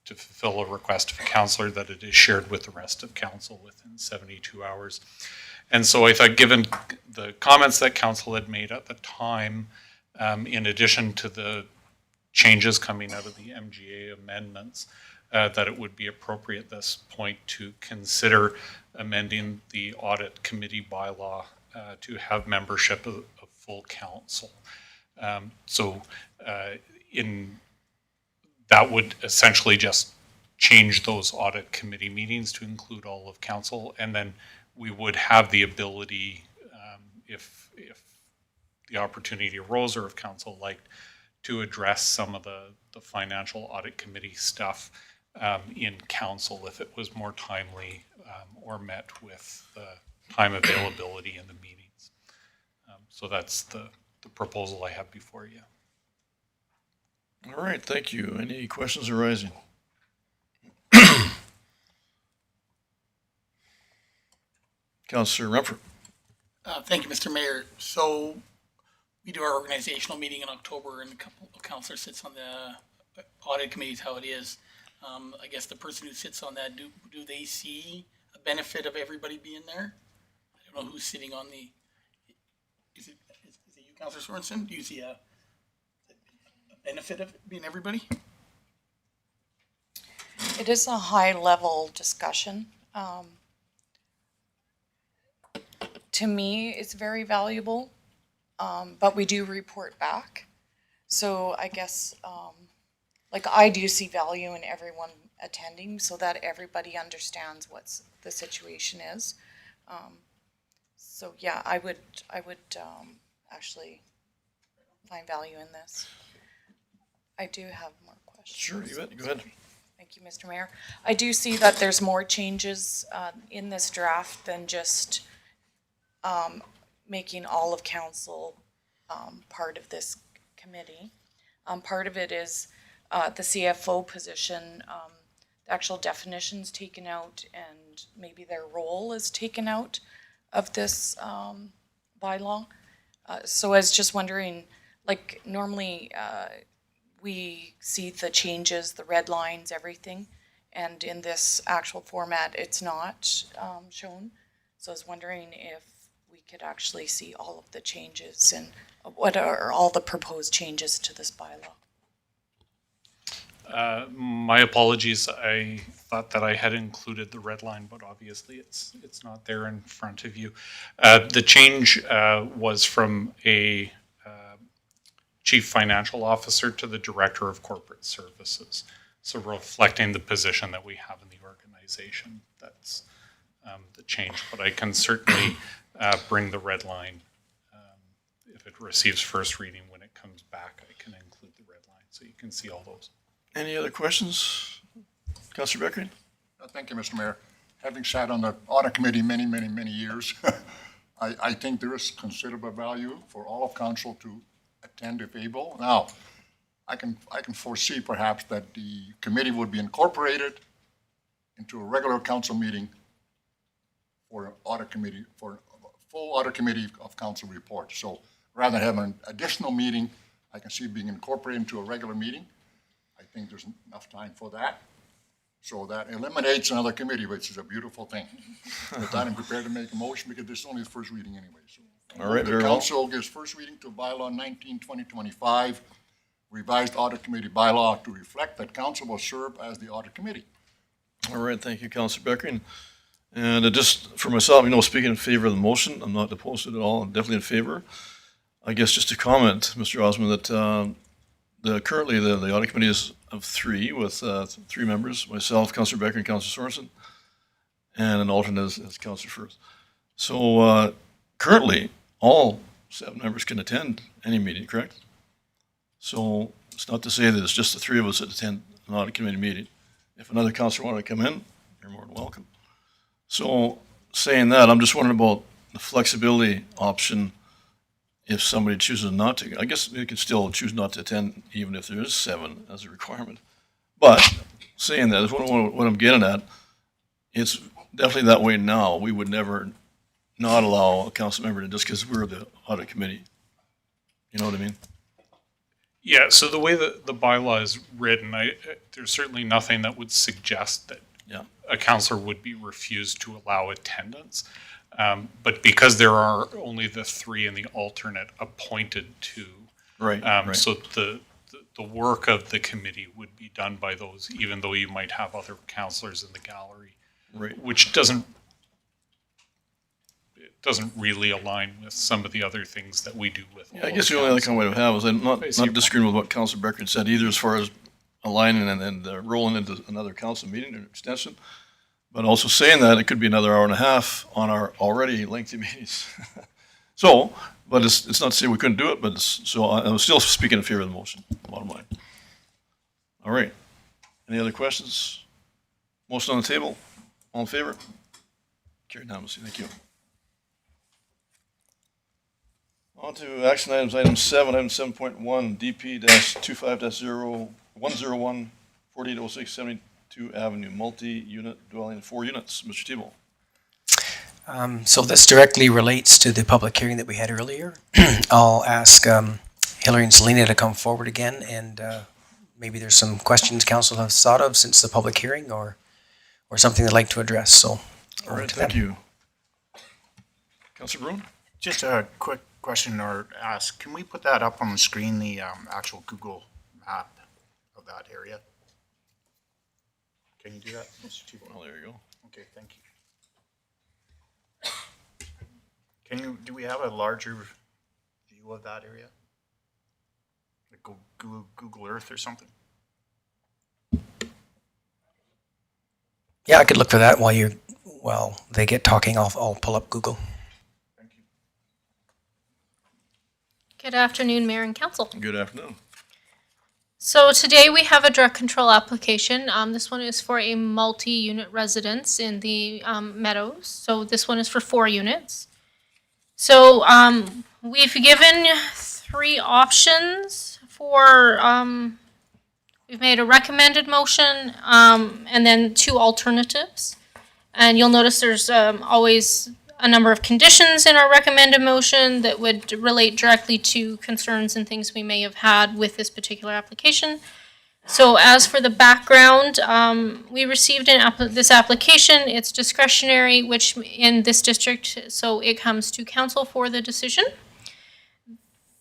fulfill a request of a councillor, that it is shared with the rest of council within 72 hours. And so I thought, given the comments that council had made at the time, in addition to the changes coming out of the MGA amendments, that it would be appropriate at this point to consider amending the audit committee bylaw to have membership of full council. That would essentially just change those audit committee meetings to include all of council, and then we would have the ability, if the opportunity arose or if council liked, to address some of the financial audit committee stuff in council if it was more timely or met with the time availability in the meetings. So that's the proposal I have before you. All right, thank you. Any questions arising? Councillor Rumford. Thank you, Mr. Mayor. So we do our organizational meeting in October, and a couple of councilors sits on the audit committee is how it is. I guess the person who sits on that, do they see a benefit of everybody being there? I don't know who's sitting on the, is it you, Councilor Sorensen? Do you see a benefit of it being everybody? It is a high-level discussion. To me, it's very valuable, but we do report back. So I guess, like, I do see value in everyone attending so that everybody understands what's the situation is. So yeah, I would actually find value in this. I do have more questions. Sure, you bet. Go ahead. Thank you, Mr. Mayor. I do see that there's more changes in this draft than just making all of council part of this committee. Part of it is the CFO position, the actual definitions taken out, and maybe their role is taken out of this bylaw. So I was just wondering, like, normally we see the changes, the red lines, everything, and in this actual format, it's not shown. So I was wondering if we could actually see all of the changes and what are all the proposed changes to this bylaw. My apologies. I thought that I had included the red line, but obviously it's not there in front of you. The change was from a chief financial officer to the director of corporate services. So reflecting the position that we have in the organization, that's the change. But I can certainly bring the red line. If it receives first reading, when it comes back, I can include the red line so you can see all those. Any other questions? Councillor Beckery? Thank you, Mr. Mayor. Having sat on the audit committee many, many, many years, I think there is considerable value for all of council to attend if able. Now, I can foresee perhaps that the committee would be incorporated into a regular council meeting for an audit committee, for a full audit committee of council reports. So rather than have an additional meeting, I can see it being incorporated into a regular meeting. I think there's enough time for that. So that eliminates another committee, which is a beautiful thing. With that, I'm prepared to make a motion because this is only the first reading anyway. So All right, the very well. council gives first reading to bylaw 19/2025, revised audit committee bylaw to reflect that council will serve as the audit committee. All right, thank you, Councillor Beckery. And just for myself, speaking in favor of the motion, I'm not opposed to it at all, I'm definitely in favor. I guess just to comment, Mr. Osmond, that currently the audit committee is of three, with three members, myself, Councillor Beckery, and Councillor Sorensen, and an alternate as Councillor Firth. So currently, all 7 members can attend any meeting, correct? So it's not to say that it's just the 3 of us that attend an audit committee meeting. If another councillor wanted to come in, you're more than welcome. So saying that, I'm just wondering about the flexibility option if somebody chooses not to. I guess they could still choose not to attend even if there is 7 as a requirement. But saying that is what I'm getting at. It's definitely that way now. We would never not allow a council member to, just because we're the audit committee. You know what I mean? Yeah, so the way that the bylaw is written, there's certainly nothing that would suggest that a councillor would be refused to allow attendance. But because there are only the 3 and the alternate appointed to Right, right. So the work of the committee would be done by those, even though you might have other counselors in the gallery. Right. Which doesn't really align with some of the other things that we do with. Yeah, I guess the only other comment I would have is I'm not disagreeing with what Councilor Beckert said either, as far as aligning and rolling into another council meeting or extension. But also saying that it could be another hour and a half on our already lengthy meetings. So, but it's not to say we couldn't do it, but I'm still speaking in favor of the motion, bottom line. All right. Any other questions? Motion on the table? All in favor? Carried unanimously. Thank you. On to action items, item 7.1, DP-25-0101, 4806 72 Avenue, multi-unit dwelling, 4 units. Mr. Tebow. So this directly relates to the public hearing that we had earlier. I'll ask Hillary and Selena to come forward again, and maybe there's some questions council has thought of since the public hearing, or something they'd like to address. So, all right, thank you. Councilor Bruin? Just a quick question or ask, can we put that up on the screen, the actual Google map of that area? Can you do that, Mr. Tebow? Oh, there you go. Okay, thank you. Do we have a larger view of that area? Like Google Earth or something? Yeah, I could look for that while they get talking. I'll pull up Google. Thank you. Good afternoon, Mayor and Council. Good afternoon. So today we have a direct control application. This one is for a multi-unit residence in the Meadows. So this one is for 4 units. So we've given 3 options for, we've made a recommended motion and then 2 alternatives. And you'll notice there's always a number of conditions in our recommended motion that would relate directly to concerns and things we may have had with this particular application. So as for the background, we received this application. It's discretionary, which in this district, so it comes to council for the decision.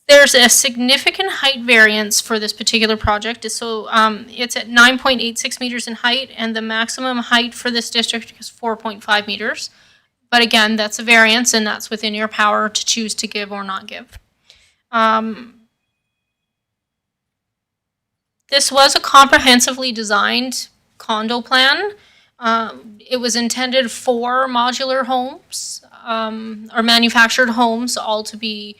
There's a significant height variance for this particular project. So it's at 9.86 meters in height, and the maximum height for this district is 4.5 meters. But again, that's a variance, and that's within your power to choose to give or not give. This was a comprehensively designed condo plan. It was intended for modular homes or manufactured homes, all to be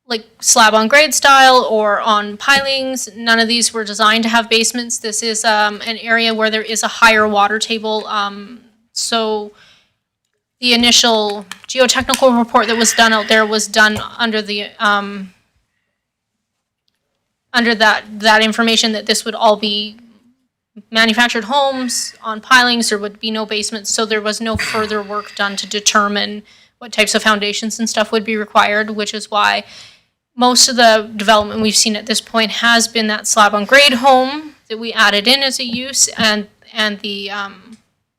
like slab on grade style or on pilings. None of these were designed to have basements. This is an area where there is a higher water table. So the initial geotechnical report that was done out there was done under the under that information that this would all be manufactured homes on pilings. There would be no basements, so there was no further work done to determine what types of foundations and stuff would be required, which is why most of the development we've seen at this point has been that slab on grade home that we added in as a use, and the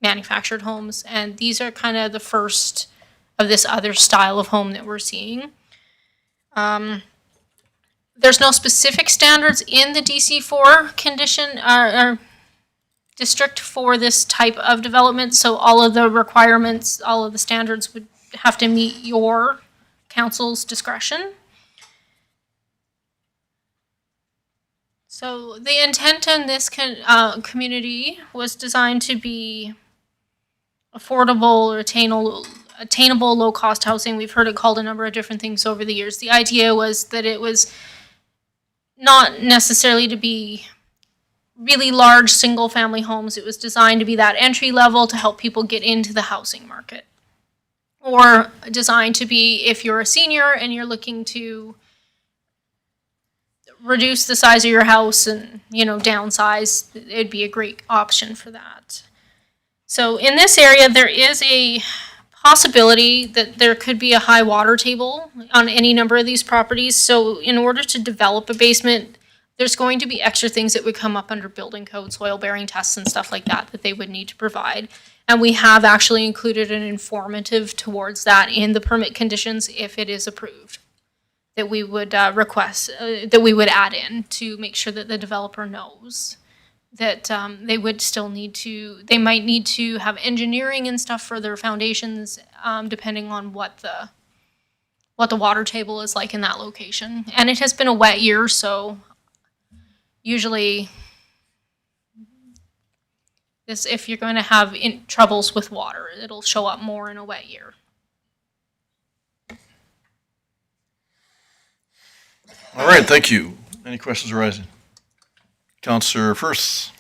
manufactured homes. And these are kind of the first of this other style of home that we're seeing. There's no specific standards in the DC4 condition or district for this type of development, so all of the requirements, all of the standards would have to meet your council's discretion. So the intent in this community was designed to be affordable or attainable low-cost housing. We've heard it called a number of different things over the years. The idea was that it was not necessarily to be really large single-family homes. It was designed to be that entry level to help people get into the housing market. Or designed to be, if you're a senior and you're looking to reduce the size of your house and, downsize, it'd be a great option for that. So in this area, there is a possibility that there could be a high water table on any number of these properties. So in order to develop a basement, there's going to be extra things that would come up under building code, soil bearing tests and stuff like that they would need to provide. And we have actually included an informative towards that in the permit conditions if it is approved. that we would request, that we would add in to make sure that the developer knows that they would still need to, they might need to have engineering and stuff for their foundations, depending on what the water table is like in that location. And it has been a wet year, so usually this, if you're going to have troubles with water, it'll show up more in a wet year. All right, thank you. Any questions arising? Councillor Firth.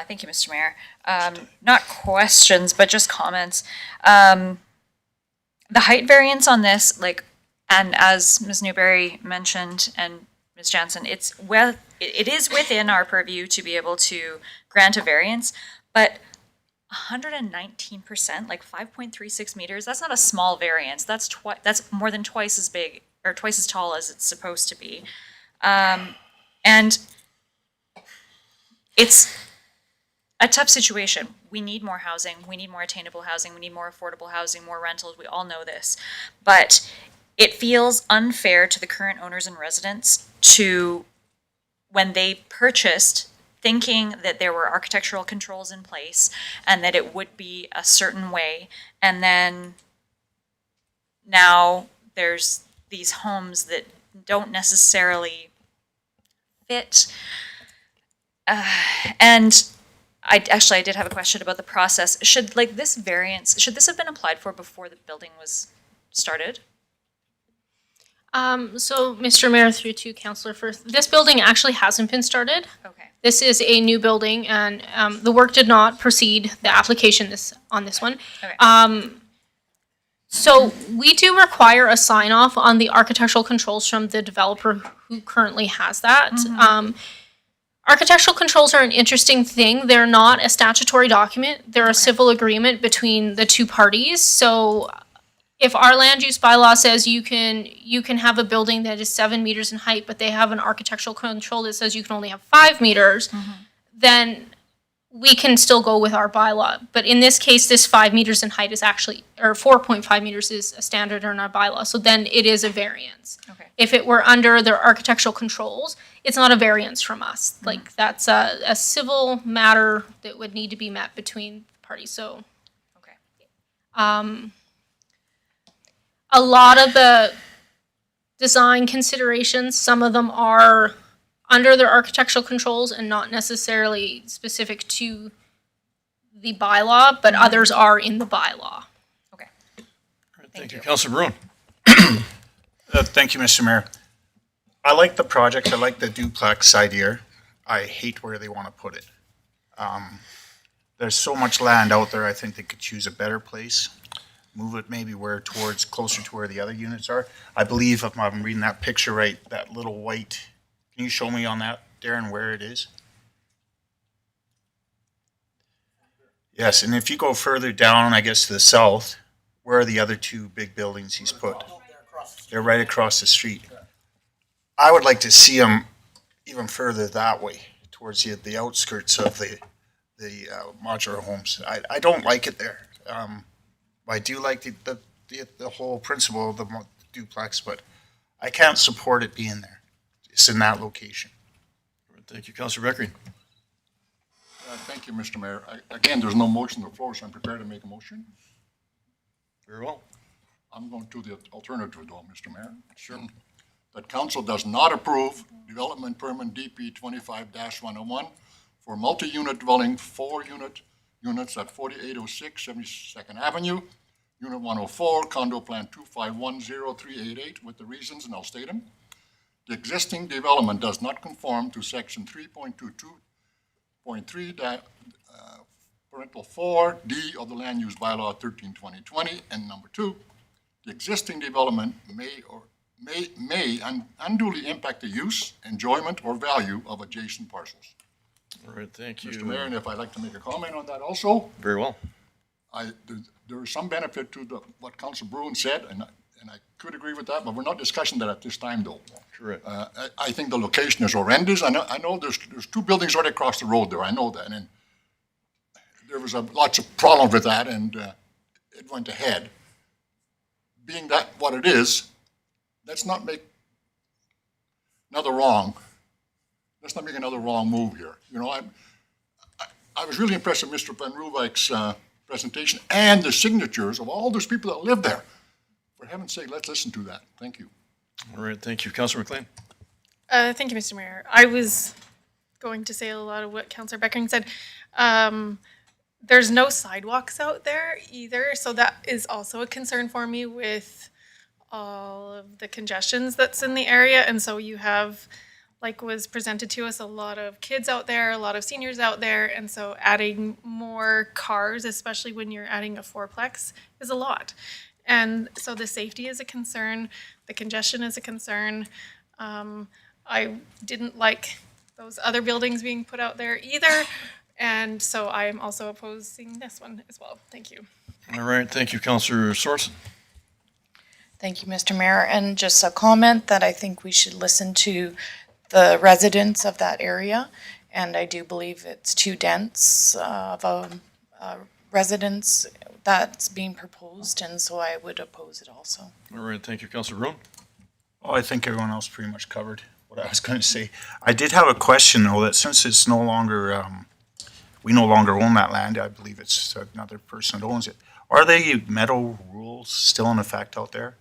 Thank you, Mr. Mayor. Not questions, but just comments. The height variance on this, like, and as Ms. Newberry mentioned and Ms. Jansen, it is within our purview to be able to grant a variance, but 119%, like 5.36 meters, that's not a small variance. That's more than twice as big or twice as tall as it's supposed to be. And it's a tough situation. We need more housing. We need more attainable housing. We need more affordable housing, more rentals. We all know this. But it feels unfair to the current owners and residents to, when they purchased, thinking that there were architectural controls in place and that it would be a certain way. And then now there's these homes that don't necessarily fit. And I did have a question about the process. Should this have been applied for before the building was started? So, Mr. Mayor, through to Councillor Firth, this building actually hasn't been started. Okay. This is a new building, and the work did not precede the application on this one. Okay. So we do require a sign off on the architectural controls from the developer who currently has that. Architectural controls are an interesting thing. They're not a statutory document. They're a civil agreement between the two parties. So if our land use bylaw says you can have a building that is 7 meters in height, but they have an architectural control that says you can only have 5 meters, then we can still go with our bylaw. But in this case, this 5 meters in height is actually, or 4.5 meters is a standard in our bylaw. So then it is a variance. Okay. If it were under their architectural controls, it's not a variance from us. Like, that's a civil matter that would need to be met between parties. So, Okay. A lot of the design considerations, some of them are under their architectural controls and not necessarily specific to the bylaw, but others are in the bylaw. Okay. Thank you. Councillor Bruin. Thank you, Mr. Mayor. I like the project. I like the duplex idea. I hate where they want to put it. There's so much land out there. I think they could choose a better place. Move it maybe closer to where the other units are. I believe, if I'm reading that picture right, that little white, can you show me on that, Darren, where it is? Yes, and if you go further down, I guess to the south, where are the other two big buildings he's put? They're right across the street. I would like to see them even further that way, towards the outskirts of the modular homes. I don't like it there. I do like the whole principle of the duplex, but I can't support it being there. It's in that location. Thank you. Councillor Beckery. Thank you, Mr. Mayor. Again, there's no motion on the floor, so I'm prepared to make a motion. Very well. I'm going to the alternative though, Mr. Mayor. Sure. That council does not approve development permit DP 25-101 for multi-unit dwelling, 4 units at 4806 72nd Avenue, Unit 104, Condo Plan 2510388, with the reasons, and I'll state them. The existing development does not conform to section 3.22.3, parental 4D of the Land Use Bylaw 13/2020, and number 2, the existing development may unduly impact the use, enjoyment, or value of adjacent parcels. All right, thank you. Mr. Mayor, and if I'd like to make a comment on that also, Very well. there is some benefit to what Councilor Bruin said, and I could agree with that, but we're not discussing that at this time, though. Correct. I think the location is horrendous. I know there's 2 buildings right across the road there. I know that, and there was lots of problems with that, and it went ahead. Being that what it is, let's not make another wrong, let's not make another wrong move here. You know, I was really impressed with Mr. Van Ruwijk's presentation and the signatures of all those people that live there. For heaven's sake, let's listen to that. Thank you. All right, thank you. Councilor McLean. Thank you, Mr. Mayor. I was going to say a lot of what Councilor Beckering said. There's no sidewalks out there either, so that is also a concern for me with all of the congestions that's in the area. And so you have, like was presented to us, a lot of kids out there, a lot of seniors out there. And so adding more cars, especially when you're adding a fourplex, is a lot. And so the safety is a concern, the congestion is a concern. I didn't like those other buildings being put out there either. And so I am also opposing this one as well. Thank you. All right, thank you, Councilor Sorensen. Thank you, Mr. Mayor. And just a comment that I think we should listen to the residents of that area. And I do believe it's too dense of a residence that's being proposed, and so I would oppose it also. All right, thank you, Councilor Rowan. Oh, I think everyone else pretty much covered what I was going to say. I did have a question though, that since it's no longer, we no longer own that land, I believe it's another person that owns it. Are the meadow rules still in effect out there?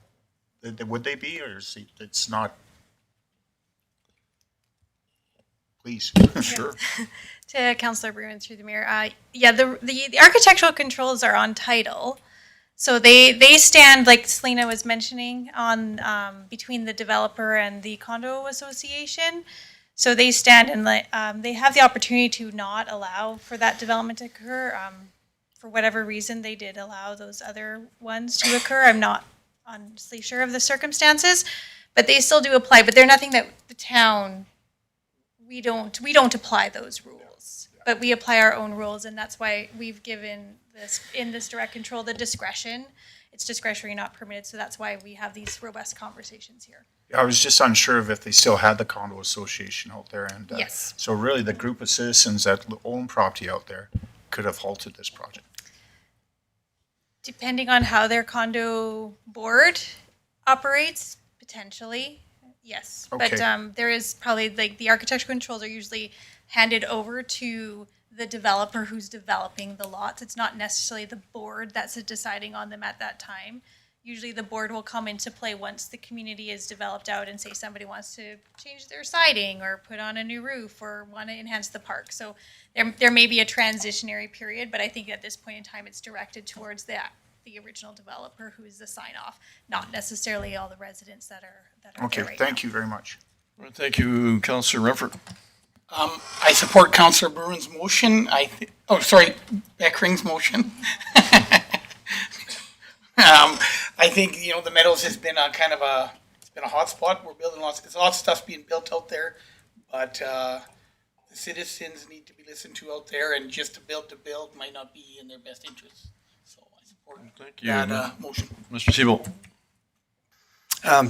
Would they be, or is it's not? Please. Sure. To Councilor Bruin through the mayor, yeah, the architectural controls are on title. So they stand, like Selena was mentioning, on between the developer and the condo association. So they stand and they have the opportunity to not allow for that development to occur. For whatever reason, they did allow those other ones to occur. I'm not honestly sure of the circumstances, but they still do apply. But they're nothing that the town, we don't apply those rules, but we apply our own rules, and that's why we've given this, in this direct control, the discretion. It's discretionary, not permitted, so that's why we have these robust conversations here. I was just unsure of if they still had the condo association out there, and Yes. so really the group of citizens that own property out there could have halted this project. Depending on how their condo board operates, potentially, yes. Okay. But there is probably, like, the architectural controls are usually handed over to the developer who's developing the lots. It's not necessarily the board that's deciding on them at that time. Usually the board will come into play once the community is developed out and say somebody wants to change their siding or put on a new roof or want to enhance the park. So there may be a transitionary period, but I think at this point in time, it's directed towards the original developer who is the sign off, not necessarily all the residents that are Okay, there right now. thank you very much. All right, thank you, Councilor Renford. I support Councillor Bruin's motion. Beckering's motion. I think, the Meadows has been it's been a hot spot. We're building lots of stuff's being built out there, but the citizens need to be listened to out there, and just to build might not be in their best interest. So I support Thank you. that motion. Mr. Tebow.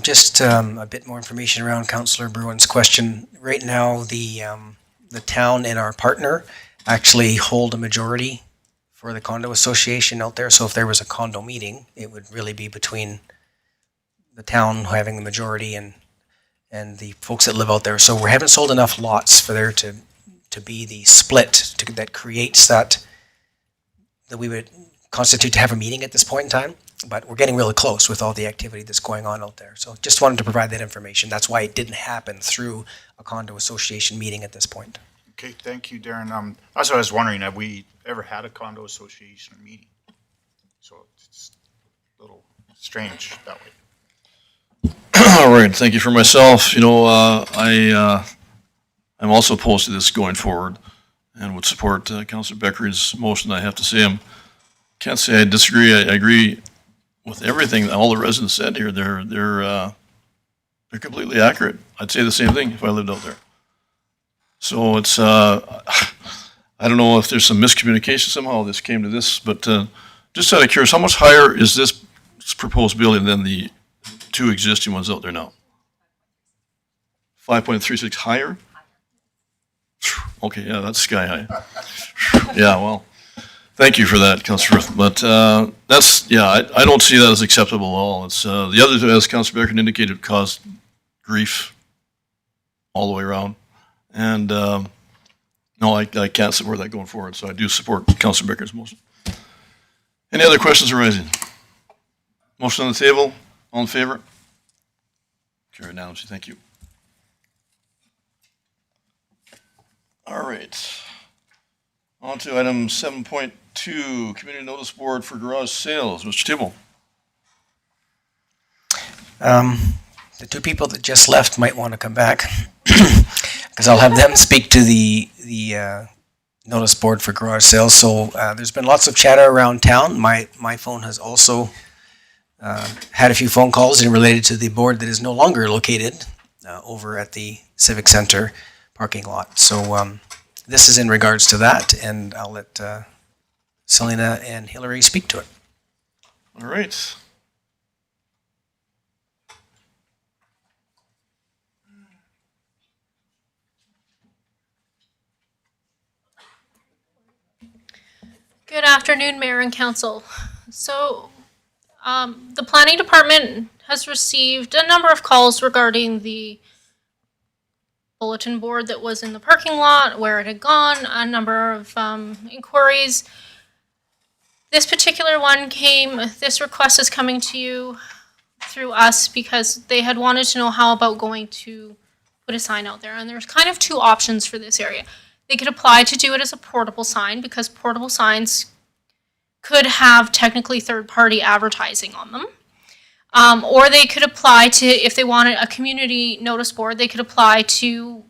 Just a bit more information around Councillor Bruin's question. Right now, the town and our partner actually hold a majority for the condo association out there. So if there was a condo meeting, it would really be between the town having the majority and the folks that live out there. So we haven't sold enough lots for there to be the split that creates that we would constitute to have a meeting at this point in time. But we're getting really close with all the activity that's going on out there. So just wanted to provide that information. That's why it didn't happen through a condo association meeting at this point. Okay, thank you, Darren. That's what I was wondering, have we ever had a condo association meeting? So it's a little strange that way. All right, thank you for myself. I'm also opposed to this going forward and would support Councilor Beckering's motion. I have to say, can't say I disagree. I agree with everything that all the residents said here. They're completely accurate. I'd say the same thing if I lived out there. So it's, I don't know if there's some miscommunication somehow this came to this, but just out of curiosity, how much higher is this proposed building than the two existing ones out there now? 5.36 higher? Okay, yeah, that's sky high. Yeah, well, Thank you for that, Councillor Ruth. But that's, yeah, I don't see that as acceptable at all. It's the other two, as Councillor Becker indicated, caused grief all the way around. And no, I can't support that going forward. So I do support Councillor Becker's motion. Any other questions arising? Motion on the table. All in favor? Carried unanimously. Thank you. All right. On to item 7.2, community notice board for garage sales. Mr. Tibble. The two people that just left might want to come back because I'll have them speak to the notice board for garage sales. So there's been lots of chatter around town. My phone has also had a few phone calls and related to the board that is no longer located over at the Civic Center parking lot. So this is in regards to that, and I'll let Selena and Hillary speak to it. All right. Good afternoon, Mayor and Council. So, the Planning Department has received a number of calls regarding the bulletin board that was in the parking lot, where it had gone, a number of inquiries. This particular one this request is coming to you through us because they had wanted to know how about going to put a sign out there. And there's kind of two options for this area. They could apply to do it as a portable sign because portable signs could have technically third-party advertising on them. Or they could apply to, if they wanted a community notice board, they could apply to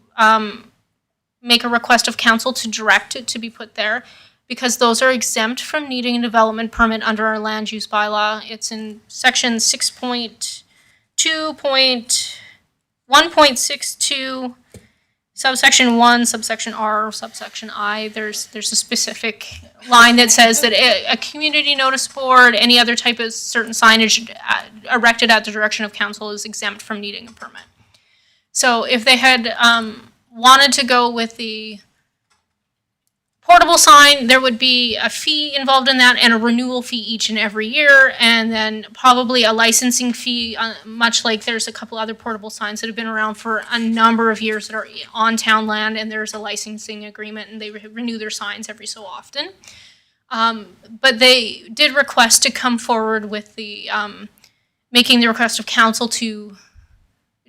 make a request of council to direct it to be put there because those are exempt from needing a development permit under our land use bylaw. It's in section 6.2.1.62, subsection 1, subsection R, subsection I. There's a specific line that says that a community notice board, any other type of certain signage erected at the direction of council is exempt from needing a permit. So if they had wanted to go with the portable sign, there would be a fee involved in that and a renewal fee each and every year, and then probably a licensing fee, much like there's a couple other portable signs that have been around for a number of years that are on town land, and there's a licensing agreement, and they renew their signs every so often. But they did request to come forward with the, making the request of council to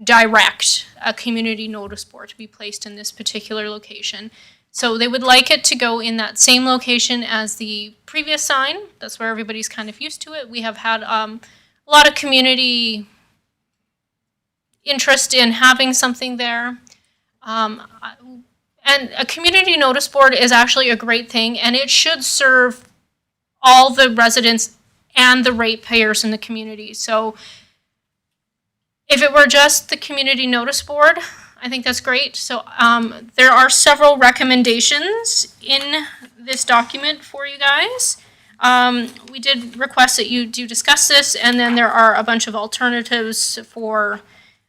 direct a community notice board to be placed in this particular location. So they would like it to go in that same location as the previous sign. That's where everybody's kind of used to it. We have had a lot of community interest in having something there. And a community notice board is actually a great thing, and it should serve all the residents and the ratepayers in the community. So if it were just the community notice board, I think that's great. So there are several recommendations in this document for you guys. We did request that you do discuss this, and then there are a bunch of alternatives for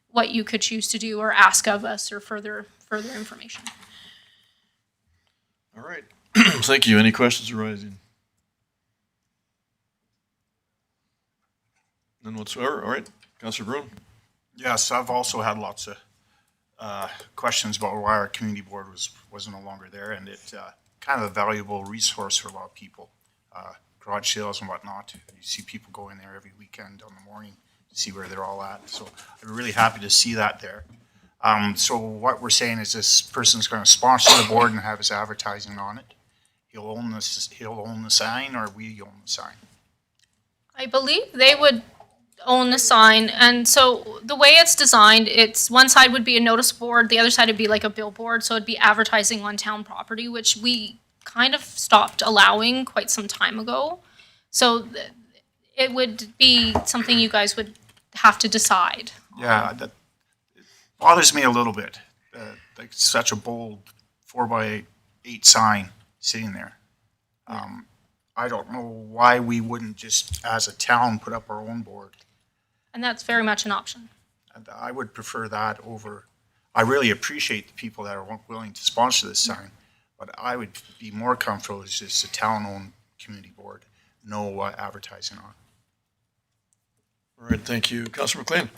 what you could choose to do or ask of us or further information. All right. Thank you. Any questions arising? None whatsoever. All right. Councillor Broom. Yes, I've also had lots of questions about why our community board was no longer there, and it kind of a valuable resource for a lot of people. Garage sales and whatnot. You see people going there every weekend on the morning to see where they're all at. So I'm really happy to see that there. So what we're saying is this person's going to sponsor the board and have his advertising on it. He'll own the sign, or we own the sign. I believe they would own the sign, and so the way it's designed, it's one side would be a notice board, the other side would be like a billboard, so it'd be advertising on town property, which we kind of stopped allowing quite some time ago. So it would be something you guys would have to decide. Yeah, that it bothers me a little bit. Like such a bold 4x8 sign sitting there. I don't know why we wouldn't just, as a town, put up our own board. And that's very much an option. And I would prefer that over, I really appreciate the people that are willing to sponsor this sign, but I would be more comfortable as just a town-owned community board. No advertising on. All right, thank you. Councillor McLean.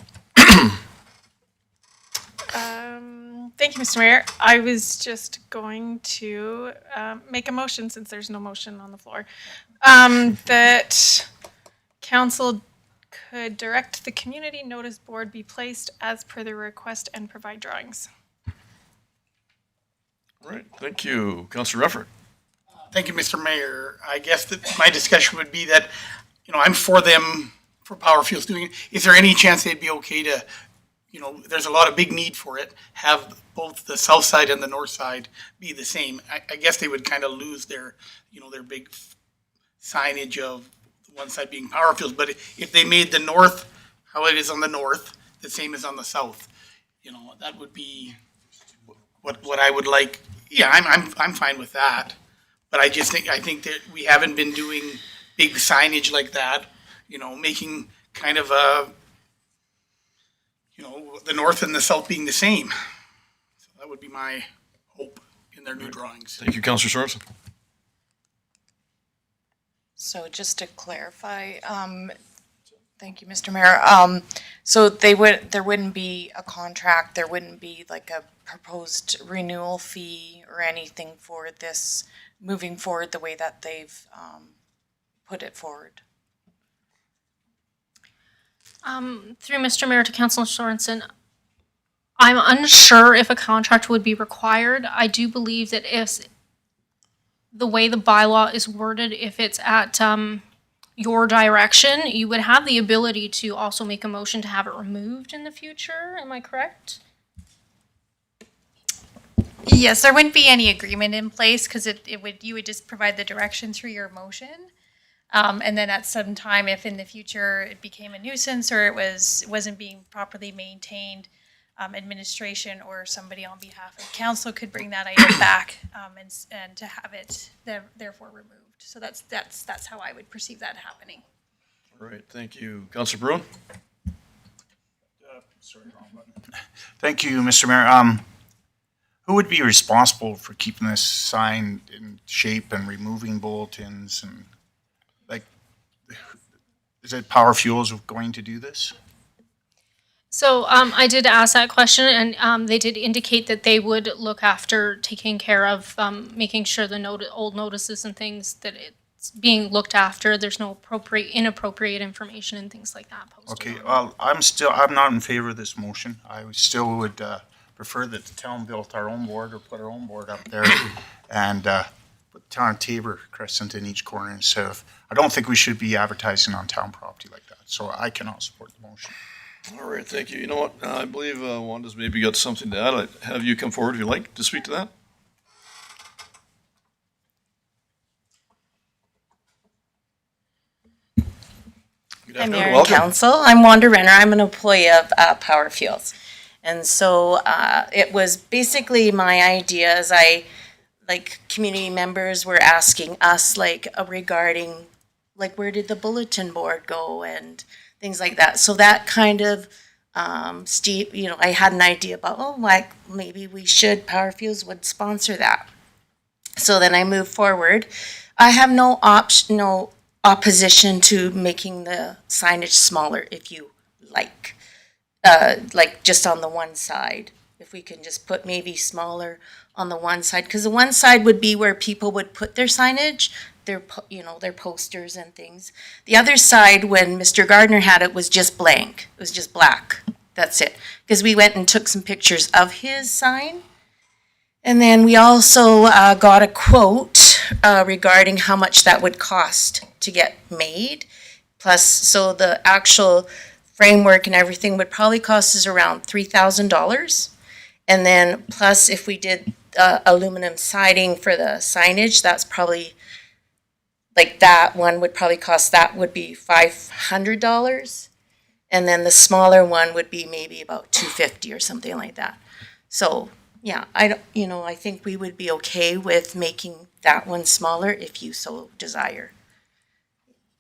Thank you, Mr. Mayor. I was just going to make a motion, since there's no motion on the floor, that council could direct the community notice board be placed as per the request and provide drawings. All right, thank you. Councillor Rufford. Thank you, Mr. Mayor. I guess that my discussion would be that, I'm for them, for Power Fuels doing it. Is there any chance they'd be okay to, there's a lot of big need for it, have both the south side and the north side be the same? I guess they would kind of lose their, their big signage of one side being Power Fuels. But if they made the north, how it is on the north, the same as on the south, that would be what I would like. Yeah, I'm fine with that. But I think that we haven't been doing big signage like that, making kind of a, the north and the south being the same. So that would be my hope in their new drawings. Thank you, Councillor Sorensen. So just to clarify, thank you, Mr. Mayor. So there wouldn't be a contract, there wouldn't be like a proposed renewal fee or anything for this moving forward the way that they've put it forward. Through Mr. Mayor to Councilor Sorensen, I'm unsure if a contract would be required. I do believe that if the way the bylaw is worded, if it's at your direction, you would have the ability to also make a motion to have it removed in the future. Am I correct? Yes, there wouldn't be any agreement in place because you would just provide the direction through your motion. And then at some time, if in the future it became a nuisance or it wasn't being properly maintained, administration or somebody on behalf of council could bring that item back and to have it therefore removed. So that's how I would perceive that happening. All right, thank you. Councillor Bruin. Sorry, wrong button. Thank you, Mr. Mayor. Who would be responsible for keeping this sign in shape and removing bulletins and is it Power Fuels going to do this? So I did ask that question, and they did indicate that they would look after taking care of making sure the old notices and things that it's being looked after. There's no inappropriate information and things like that posted. Okay, well, I'm not in favor of this motion. I still would prefer that the town built our own board or put our own board up there and put Town of Tabor Crescent in each corner instead of, I don't think we should be advertising on town property like that. So I cannot support the motion. All right, thank you. You know what? I believe Wanda's maybe got something to add. I'd have you come forward if you'd like to speak to that. Good Hi, afternoon. Mayor and Welcome. Council. I'm Wanda Renner. I'm an employee of Power Fuels. And so it was basically my idea as community members were asking us regarding where did the bulletin board go and things like that. So that kind of, Steve, I had an idea about, maybe we should, Power Fuels would sponsor that. So then I moved forward. I have no opposition to making the signage smaller if you like just on the one side. If we can just put maybe smaller on the one side, because the one side would be where people would put their signage, their posters and things. The other side, when Mr. Gardner had it, was just blank. It was just black. That's it. Because we went and took some pictures of his sign. And then we also got a quote regarding how much that would cost to get made. Plus, so the actual framework and everything would probably cost us around $3,000. And then plus if we did aluminum siding for the signage, that's probably, that one would probably cost, that would be $500. And then the smaller one would be maybe about $250 or something like that. So yeah, I think we would be okay with making that one smaller if you so desire.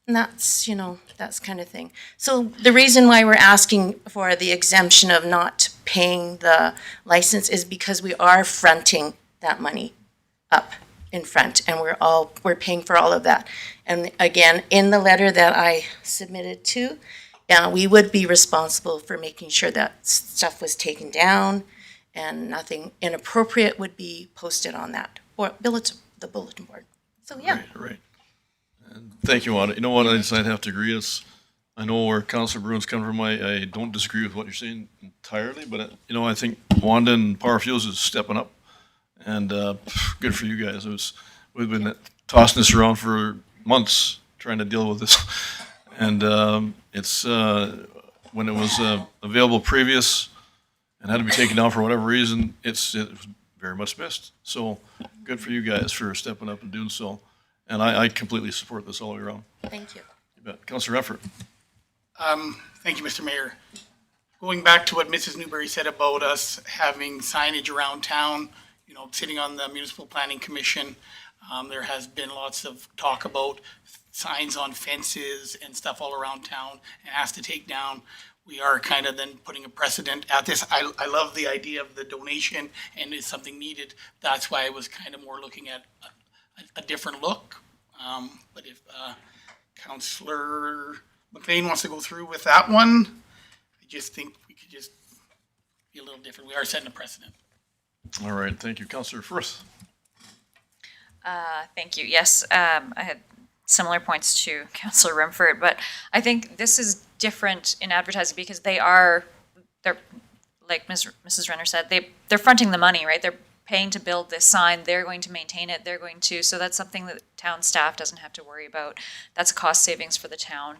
And that's, that's kind of thing. So the reason why we're asking for the exemption of not paying the license is because we are fronting that money up. in front, and we're paying for all of that. And again, in the letter that I submitted to, we would be responsible for making sure that stuff was taken down and nothing inappropriate would be posted on that or the bulletin board. So, yeah. Right. And thank you, Wanda. You know what, I'd have to agree. I know where Councilor Bruin's coming from. I don't disagree with what you're saying entirely, but, I think Wanda and Power Fuels is stepping up. And good for you guys. We've been tossing this around for months trying to deal with this. And it's when it was available previous and had to be taken down for whatever reason, it was very much missed. So good for you guys for stepping up and doing so. And I completely support this all the way around. Thank you. You bet. Councilor Redford. Thank you, Mr. Mayor. Going back to what Mrs. Newberry said about us having signage around town, sitting on the Municipal Planning Commission, there has been lots of talk about signs on fences and stuff all around town and has to take down. We are kind of then putting a precedent at this. I love the idea of the donation and it's something needed. That's why I was kind of more looking at a different look. But if Councillor McLean wants to go through with that one, I just think we could just be a little different. We are setting a precedent. All right. Thank you. Councilor Firth. Thank you. Yes, I had similar points to Councillor Rumford, but I think this is different in advertising because they're like Mrs. Renner said, they're fronting the money, right? They're paying to build this sign. They're going to maintain it. So that's something that town staff doesn't have to worry about. That's a cost savings for the town.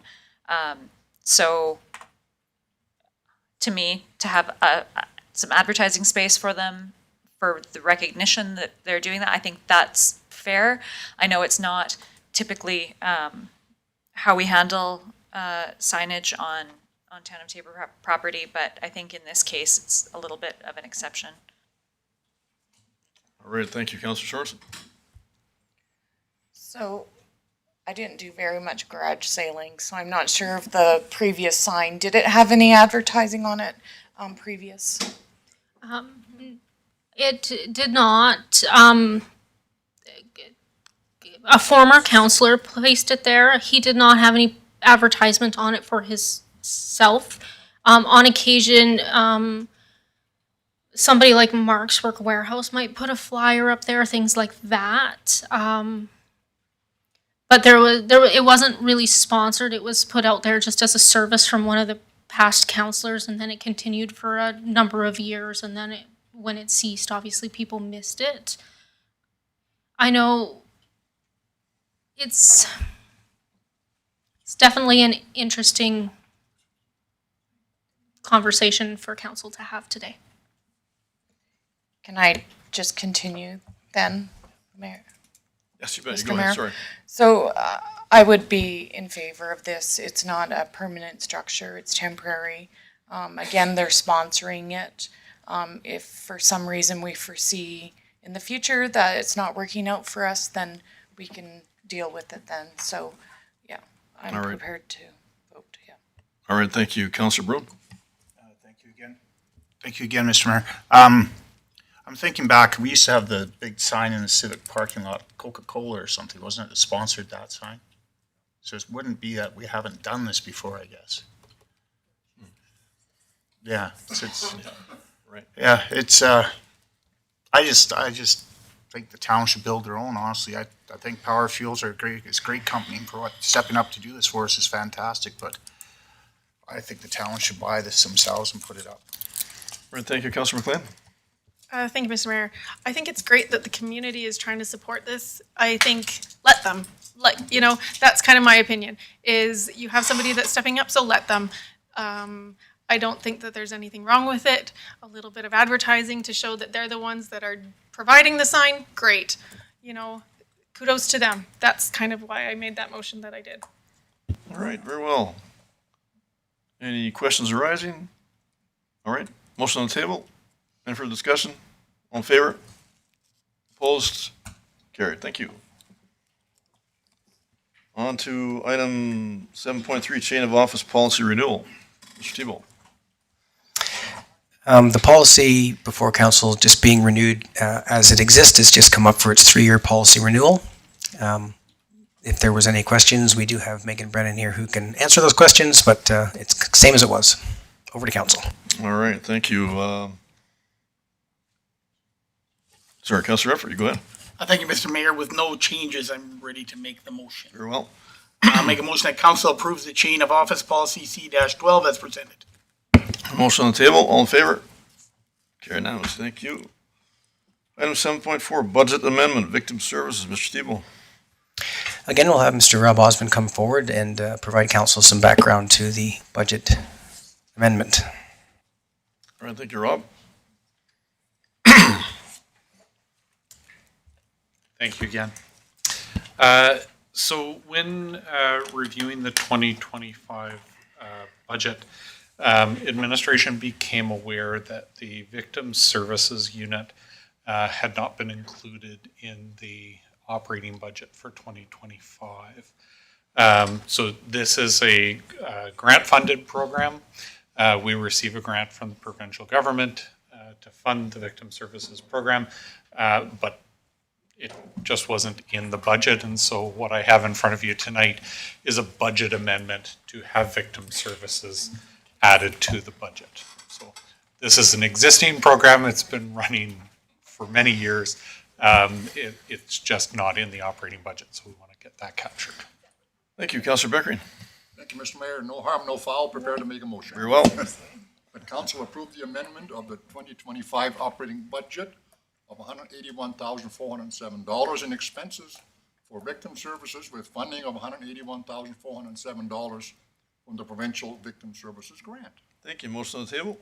So to me, to have some advertising space for them, for the recognition that they're doing that, I think that's fair. I know it's not typically how we handle signage on Town of Taber property, but I think in this case, it's a little bit of an exception. All right. Thank you, Councilor Sorensen. So I didn't do very much garage sailing, so I'm not sure if the previous sign, did it have any advertising on it previous? It did not. A former counselor placed it there. He did not have any advertisement on it for himself. On occasion, somebody like Mark's Work Warehouse might put a flyer up there, things like that. But it wasn't really sponsored. It was put out there just as a service from one of the past counselors, and then it continued for a number of years, and then when it ceased, obviously people missed it. I know it's definitely an interesting conversation for council to have today. Can I just continue then, Mayor? Yes, you bet. Mr. Go ahead. Mayor? Sorry. So I would be in favor of this. It's not a permanent structure, it's temporary. Again, they're sponsoring it. If for some reason we foresee in the future that it's not working out for us, then we can deal with it then. So, yeah, I'm All right. prepared to vote, yeah. All right. Thank you, Councilor Bruin. Thank you again. Thank you again, Mr. Mayor. I'm thinking back, we used to have the big sign in the civic parking lot, Coca-Cola or something, wasn't it, that sponsored that sign? So it wouldn't be that we haven't done this before, I guess. Yeah, it's Right. yeah, it's, I just think the town should build their own, honestly. I think Power Fuels are it's a great company for what, stepping up to do this for us is fantastic, but I think the town should buy this themselves and put it up. All right. Thank you, Councilor McLean. Thank you, Mr. Mayor. I think it's great that the community is trying to support this. I think let them, that's kind of my opinion, is you have somebody that's stepping up, so let them. I don't think that there's anything wrong with it. A little bit of advertising to show that they're the ones that are providing the sign, great. Kudos to them. That's kind of why I made that motion that I did. All right. Very well. Any questions arising? All right. Motion on the table. Any further discussion? All in favor? Opposed? Carried. Thank you. On to item 7.3, chain of office policy renewal. Mr. Tebow. The policy before council just being renewed as it exists has just come up for its 3-year policy renewal. If there was any questions, we do have Megan Brennan here who can answer those questions, but it's same as it was. Over to council. All right, thank you. Sorry, Councilor Effort, you go ahead. Thank you, Mr. Mayor. With no changes, I'm ready to make the motion. Very well. I'll make a motion that council approves the chain of office policy C-12 as presented. Motion on the table, all in favor? Carried unanimously, thank you. Item 7.4, budget amendment, victim services, Mr. Tebow. Again, we'll have Mr. Rob Osmond come forward and provide council some background to the budget amendment. All right, thank you, Rob. Thank you again. So when reviewing the 2025 budget, administration became aware that the victim services unit had not been included in the operating budget for 2025. So this is a grant-funded program. We receive a grant from the provincial government to fund the victim services program, but it just wasn't in the budget. And so what I have in front of you tonight is a budget amendment to have victim services added to the budget. So this is an existing program. It's been running for many years. It's just not in the operating budget, so we want to get that captured. Thank you, Councilor Beckering. Thank you, Mr. Mayor. No harm, no foul. Prepare to make a motion. Very well. That council approve the amendment of the 2025 operating budget of $181,407 in expenses for victim services with funding of $181,407 from the Provincial Victim Services Grant. Thank you. Motion on the table.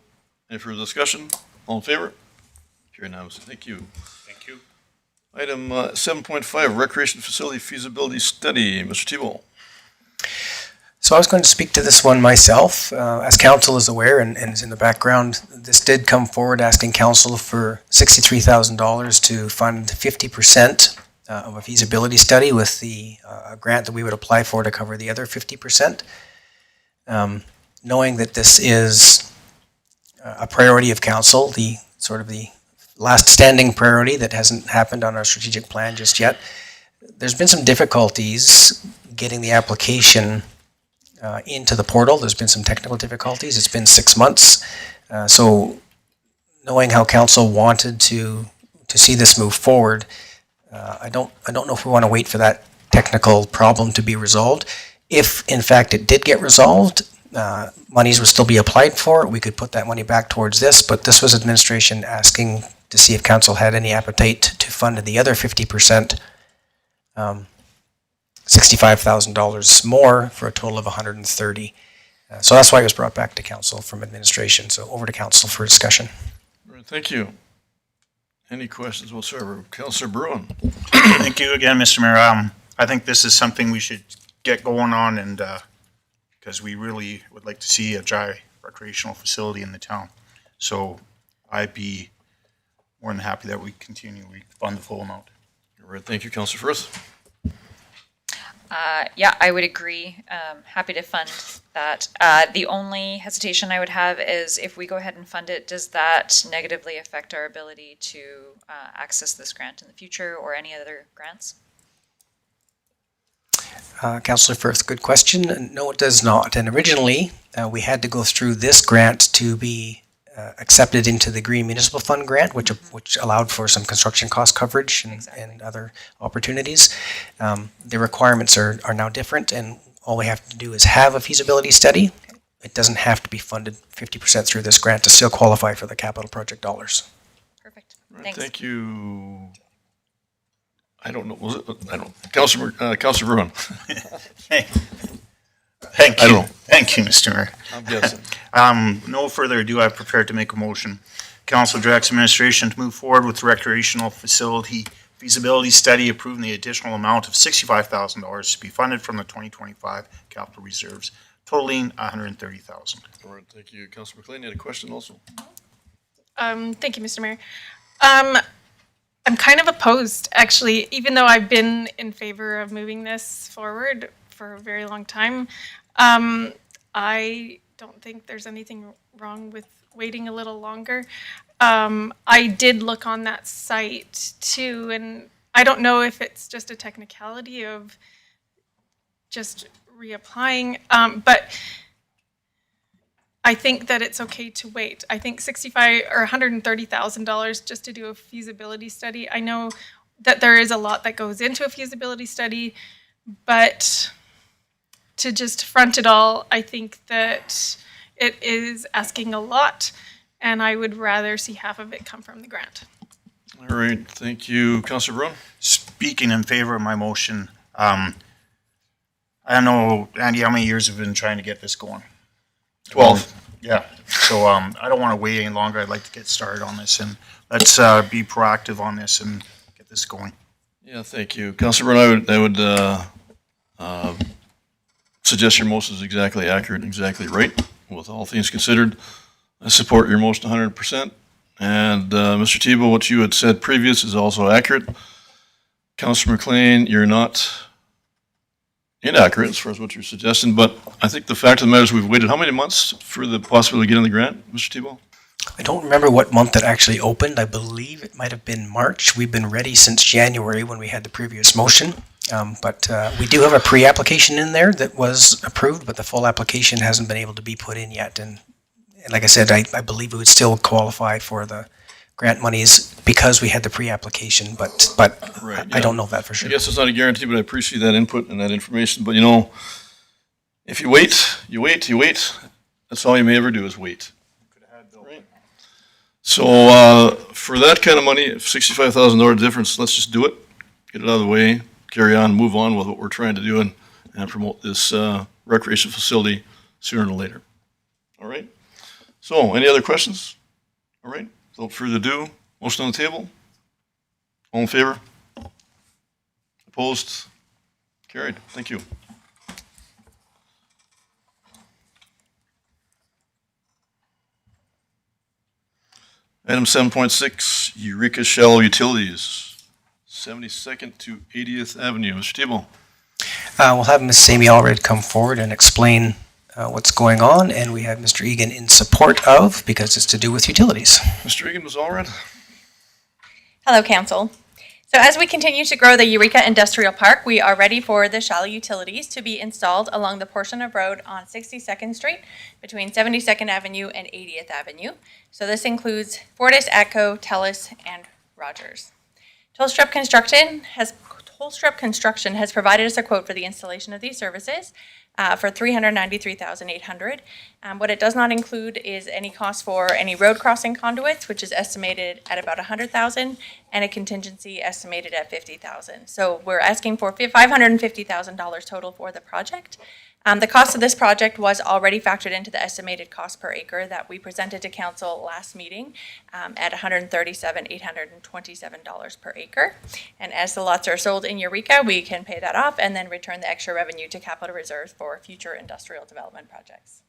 Any further discussion? All in favor? Carried unanimously. Thank you. Thank you. Item 7.5, recreation facility feasibility study. Mr. Tebow. So I was going to speak to this one myself. As council is aware and is in the background, this did come forward asking council for $63,000 to fund 50% of a feasibility study with the grant that we would apply for to cover the other 50%. Knowing that this is a priority of council, the sort of the last standing priority that hasn't happened on our strategic plan just yet, there's been some difficulties getting the application into the portal. There's been some technical difficulties. It's been 6 months. So knowing how council wanted to see this move forward, I don't know if we want to wait for that technical problem to be resolved. If in fact it did get resolved, monies would still be applied for. We could put that money back towards this, but this was administration asking to see if council had any appetite to fund the other 50%, $65,000 more for a total of $130,000. So that's why it was brought back to council from administration. So over to council for discussion. All right, thank you. Any questions whatsoever? Councilor Bruin. Thank you again, Mr. Mayor. I think this is something we should get going on, and because we really would like to see a dry recreational facility in the town. So I'd be more than happy that we continue. We fund the full amount. All right, thank you, Councilor Firth. Yeah, I would agree. Happy to fund that. The only hesitation I would have is if we go ahead and fund it, does that negatively affect our ability to access this grant in the future or any other grants? Councillor Firth, good question. No, it does not. And originally, we had to go through this grant to be accepted into the Green Municipal Fund grant, which allowed for some construction cost coverage and other opportunities. The requirements are now different, and all we have to do is have a feasibility study. It doesn't have to be funded 50% through this grant to still qualify for the capital project dollars. Perfect. Right, Thanks. thank you. I don't know. Was it? I don't. Councilor Bruin. Thank you. I don't know. Thank you, Mr. Mayor. I'm guessing. No further ado, I'm prepared to make a motion. Council directs administration to move forward with the recreational facility feasibility study approving the additional amount of $65,000 to be funded from the 2025 capital reserves, totaling $130,000. All right, thank you. Councilor McLean, you had a question also? Thank you, Mr. Mayor. I'm kind of opposed, actually, even though I've been in favor of moving this forward for a very long time. I don't think there's anything wrong with waiting a little longer. I did look on that site too, and I don't know if it's just a technicality of just reapplying, but I think that it's okay to wait. I think $65 or $130,000 just to do a feasibility study. I know that there is a lot that goes into a feasibility study, but to just front it all, I think that it is asking a lot, and I would rather see half of it come from the grant. All right, thank you. Councillor Bruin? Speaking in favor of my motion, I don't know, Andy, how many years have we been trying to get this going? 12. Yeah, so I don't want to wait any longer. I'd like to get started on this, and let's be proactive on this and get this going. Yeah, thank you. Councillor Bruin, I would suggest your motion is exactly accurate and exactly right, with all things considered. I support your motion 100%. And Mr. Tebow, what you had said previous is also accurate. Councillor McLean, you're not inaccurate as far as what you're suggesting, but I think the fact of the matter is we've waited how many months for the possibility of getting the grant, Mr. Tebow? I don't remember what month it actually opened. I believe it might have been March. We've been ready since January when we had the previous motion. But we do have a pre-application in there that was approved, but the full application hasn't been able to be put in yet. And like I said, I believe we would still qualify for the grant monies because we had the pre-application, but Right, I yeah. don't know that for I sure. guess it's not a guarantee, but I appreciate that input and that information. But you know, if you wait, you wait, you wait, that's all you may ever do is wait. Right? So for that kind of money, $65,000 difference, let's just do it, get it out of the way, carry on, move on with what we're trying to do and promote this recreation facility sooner than later. All right? So any other questions? All right, without further ado, motion on the table. All in favor? Opposed? Carried. Thank you. Item 7.6, Eureka Shallow Utilities, 72nd to 80th Avenue. Mr. Tebow. We'll have Ms. Sammy Allred come forward and explain what's going on, and we have Mr. Egan in support of, because it's to do with utilities. Mr. Egan was all right. Hello, Council. So as we continue to grow the Eureka Industrial Park, we are ready for the shallow utilities to be installed along the portion of road on 62nd Street between 72nd Avenue and 80th Avenue. So this includes Fortis, ATCO, TELUS, and Rogers. Tollstrip Construction has provided us a quote for the installation of these services for $393,800. What it does not include is any cost for any road crossing conduits, which is estimated at about $100,000, and a contingency estimated at $50,000. So we're asking for $550,000 total for the project. The cost of this project was already factored into the estimated cost per acre that we presented to council last meeting at $137,827 per acre. And as the lots are sold in Eureka, we can pay that off and then return the extra revenue to capital reserves for future industrial development projects.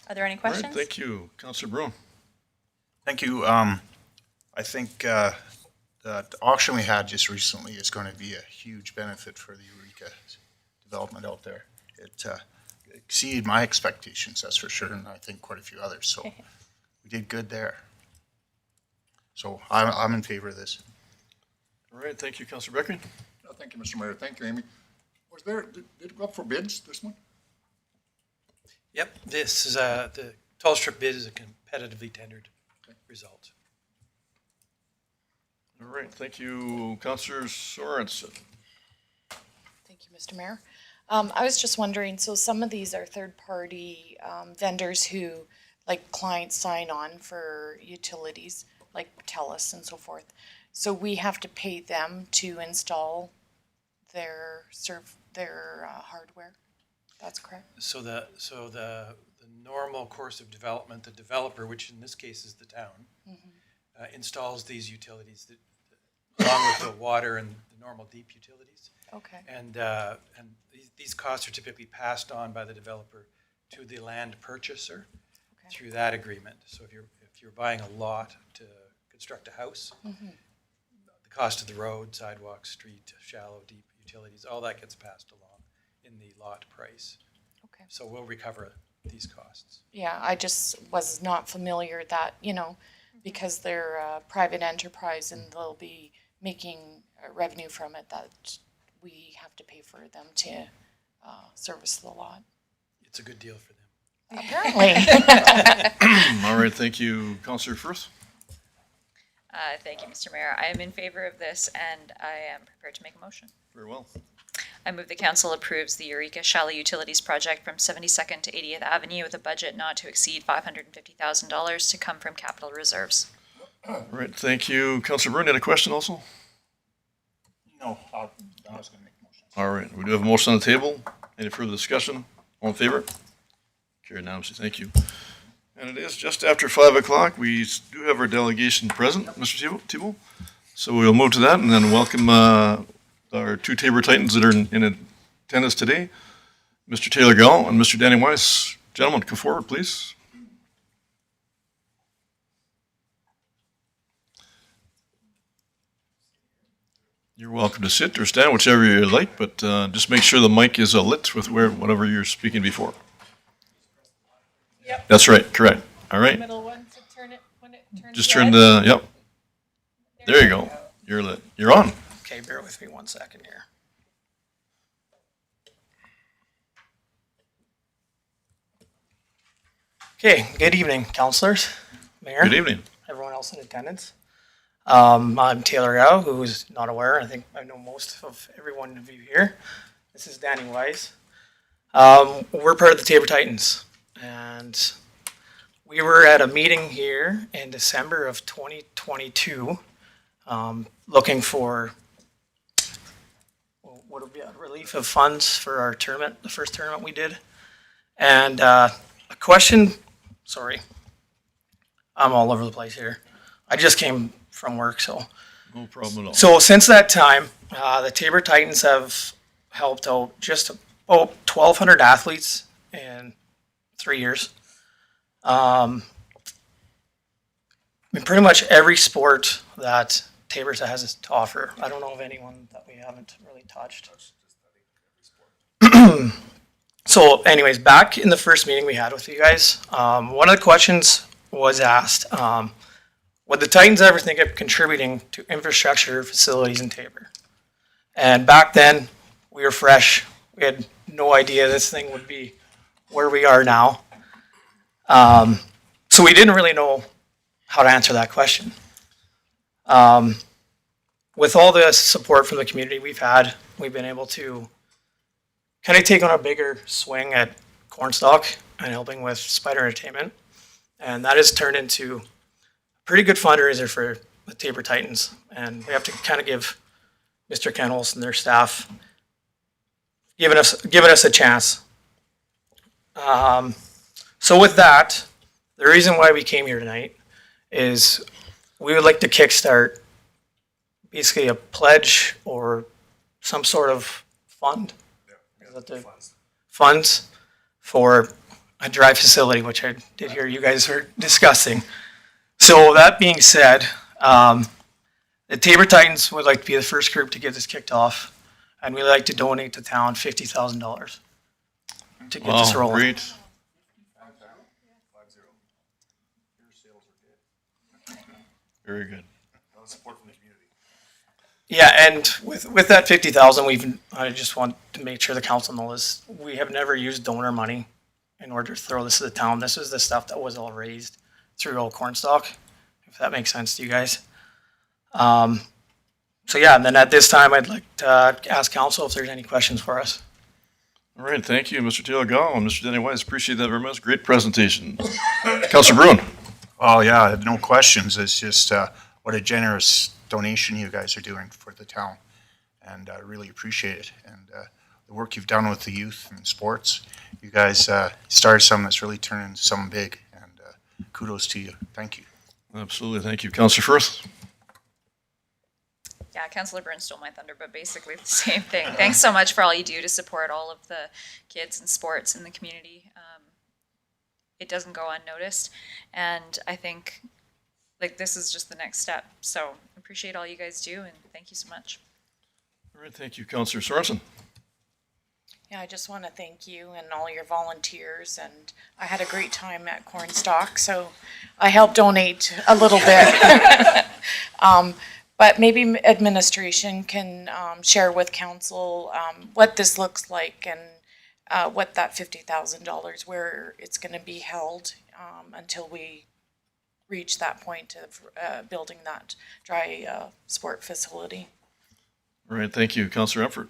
Are there any All questions? right, thank you. Councillor Bruin. Thank you. I think the auction we had just recently is going to be a huge benefit for the Eureka development out there. It exceeded my expectations, that's for sure, and I think quite a few others. So we did good there. So I'm in favor of this. All right, thank you, Councillor Beckering. Thank you, Mr. Mayor. Thank you, Amy. Did it go up for bids, this one? Yep, this is the Tollstrip bid is a competitively tendered result. All right, thank you, Councillor Sorensen. Thank you, Mr. Mayor. I was just wondering, so some of these are third-party vendors who, like clients sign on for utilities, like TELUS and so forth. So we have to pay them to install their hardware. That's correct. So the normal course of development, the developer, which in this case is the town, installs these utilities along with the water and the normal deep utilities. Okay. And these costs are typically passed on by the developer to the land purchaser through that agreement. So if you're buying a lot to construct a house, the cost of the road, sidewalk, street, shallow, deep utilities, all that gets passed along in the lot price. Okay. So we'll recover these costs. Yeah, I just was not familiar that, you know, because they're a private enterprise and they'll be making revenue from it, that we have to pay for them to service the lot. It's a good deal for them. Apparently. All right, thank you, Councillor Firth. Thank you, Mr. Mayor. I am in favor of this, and I am prepared to make a motion. Very well. I move the council approves the Eureka Shalley Utilities project from 72nd to 80th Avenue with a budget not to exceed $550,000 to come from capital reserves. All right, thank you. Councillor Byrne, you had a question also? No, I was gonna make motions. All right, we do have a motion on the table. Any further discussion? All in favor? Carried unanimously, thank you. And it is just after 5 o'clock. We do have our delegation present, Mr. Thibault. So we'll move to that and then welcome our two Tabor Titans that are in attendance today, Mr. Taylor Gall and Mr. Danny Weiss. Gentlemen, come forward, please. You're welcome to sit or stand, whichever you like, but just make sure the mic is lit with whatever you're speaking before. Yep. That's right, correct. All right. Middle one to turn it when it turns Just red. turn the, yep. There you go. You're lit. You're on. Okay, bear with me 1 second here. Okay, good evening, councilors, mayor. Good evening. Everyone else in attendance. I'm Taylor Gao, who is not aware. I think I know most of everyone of you here. This is Danny Weiss. We're part of the Tabor Titans, and we were at a meeting here in December of 2022, looking for what would be a relief of funds for our tournament, the first tournament we did. And a question, sorry, I'm all over the place here. I just came from work, so. No problem at all. So since that time, the Tabor Titans have helped out just about 1,200 athletes in 3 years. In pretty much every sport that Tabor has to offer. I don't know of anyone that we haven't really touched. So anyways, back in the first meeting we had with you guys, one of the questions was asked, would the Titans ever think of contributing to infrastructure facilities in Tabor? And back then, we were fresh. We had no idea this thing would be where we are now. So we didn't really know how to answer that question. With all the support from the community we've had, we've been able to kind of take on a bigger swing at Cornstalk and helping with Spider Entertainment. And that has turned into a pretty good fundraiser for the Tabor Titans. And we have to kind of give Mr. Ken Olson and their staff giving us a chance. So with that, the reason why we came here tonight is we would like to kickstart basically a pledge or some sort of fund. Is that the funds for a dry facility, which I did hear you guys were discussing. So that being said, the Tabor Titans would like to be the first group to get this kicked off, and we'd like to donate to town $50,000 to get this rolling. Great. Very good. Support from the community. Yeah, and with that 50,000, I just want to make sure the council knows we have never used donor money in order to throw this to the town. This is the stuff that was all raised through Old Cornstalk, if that makes sense to you guys. So yeah, and then at this time, I'd like to ask council if there's any questions for us. All right, thank you, Mr. Taylor Gall and Mr. Danny Weiss. Appreciate that very much. Great presentation. Councilor Bruin. Oh, yeah, no questions. It's just what a generous donation you guys are doing for the town. And I really appreciate it. And the work you've done with the youth and sports, you guys started something that's really turning into something big. And kudos to you. Thank you. Absolutely, thank you. Councilor Firth. Yeah, Councillor Byrne stole my thunder, but basically the same thing. Thanks so much for all you do to support all of the kids and sports in the community. It doesn't go unnoticed, and I think like this is just the next step. So appreciate all you guys do, and thank you so much. All right, thank you, Councilor Sorensen. Yeah, I just want to thank you and all your volunteers, and I had a great time at Cornstalk, so I helped donate a little bit. But maybe administration can share with council what this looks like and what that $50,000, where it's going to be held until we reach that point of building that dry sport facility. All right, thank you. Councillor Empford.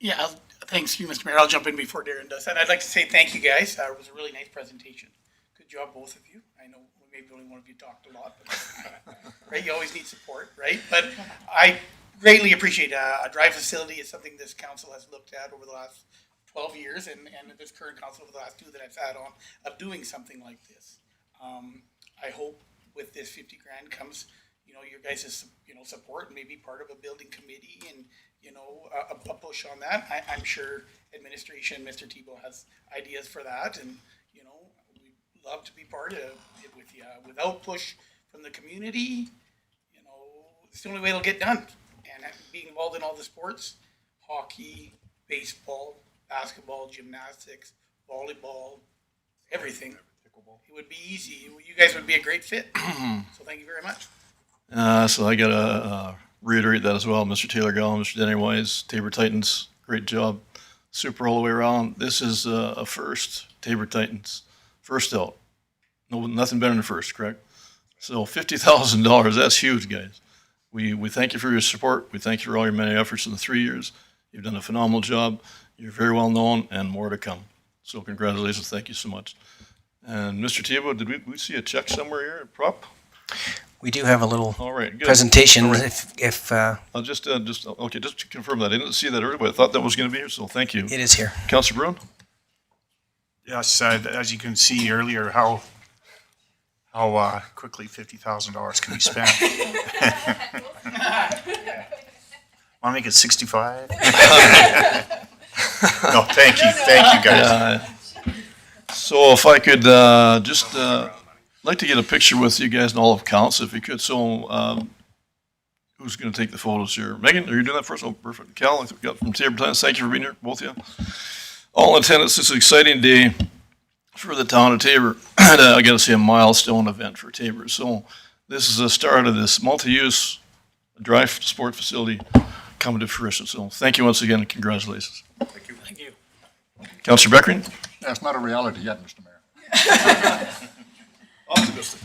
Yeah, thanks you, Mr. Mayor. I'll jump in before Darren does. And I'd like to say thank you, guys. It was a really nice presentation. Good job, both of you. I know maybe only one of you talked a lot, but right, you always need support, right? But I greatly appreciate a dry facility is something this council has looked at over the last 12 years, and this current council over the last 2 that I've sat on, of doing something like this. I hope with this 50 grand comes, your guys' support and maybe part of a building committee and, a push on that. I'm sure administration, Mr. Tebow has ideas for that, and, we'd love to be part of it with you. Without push from the community, it's the only way it'll get done. And being involved in all the sports, hockey, baseball, basketball, gymnastics, volleyball, everything. It would be easy. You guys would be a great fit. So thank you very much. So I gotta reiterate that as well. Mr. Taylor Gallon, Mr. Denny Wise, Tabor Titans, great job. Super all the way around. This is a first, Tabor Titans, first out. No, nothing better than first, correct? So $50,000, that's huge, guys. We thank you for your support. We thank you for all your many efforts in the 3 years. You've done a phenomenal job. You're very well known, and more to come. So congratulations, thank you so much. And Mr. Tebow, did we see a check somewhere here, prop? We do have a little All right, good. presentation. All right. If I'll just to confirm that. I didn't see that earlier, but I thought that was going to be here, so thank you. it is here. Councilor Bruin? Yes, as you can see earlier, how quickly $50,000 can be spent. Want to make it 65? No, thank you guys. So if I could just like to get a picture with you guys and all of council, if you could. So who's going to take the photos here? Megan, are you doing that first? Oh, perfect. Cal, we got from Tabor Titans. Thank you for being here, both of you. All in attendance, this is an exciting day for the town of Tabor. And I got to say, a milestone event for Tabor. So this is the start of this multi-use dry sport facility coming to fruition. So thank you once again and congratulations. Thank you. Councilor Beckering? That's not a reality yet, Mr. Mayor. Optimistic.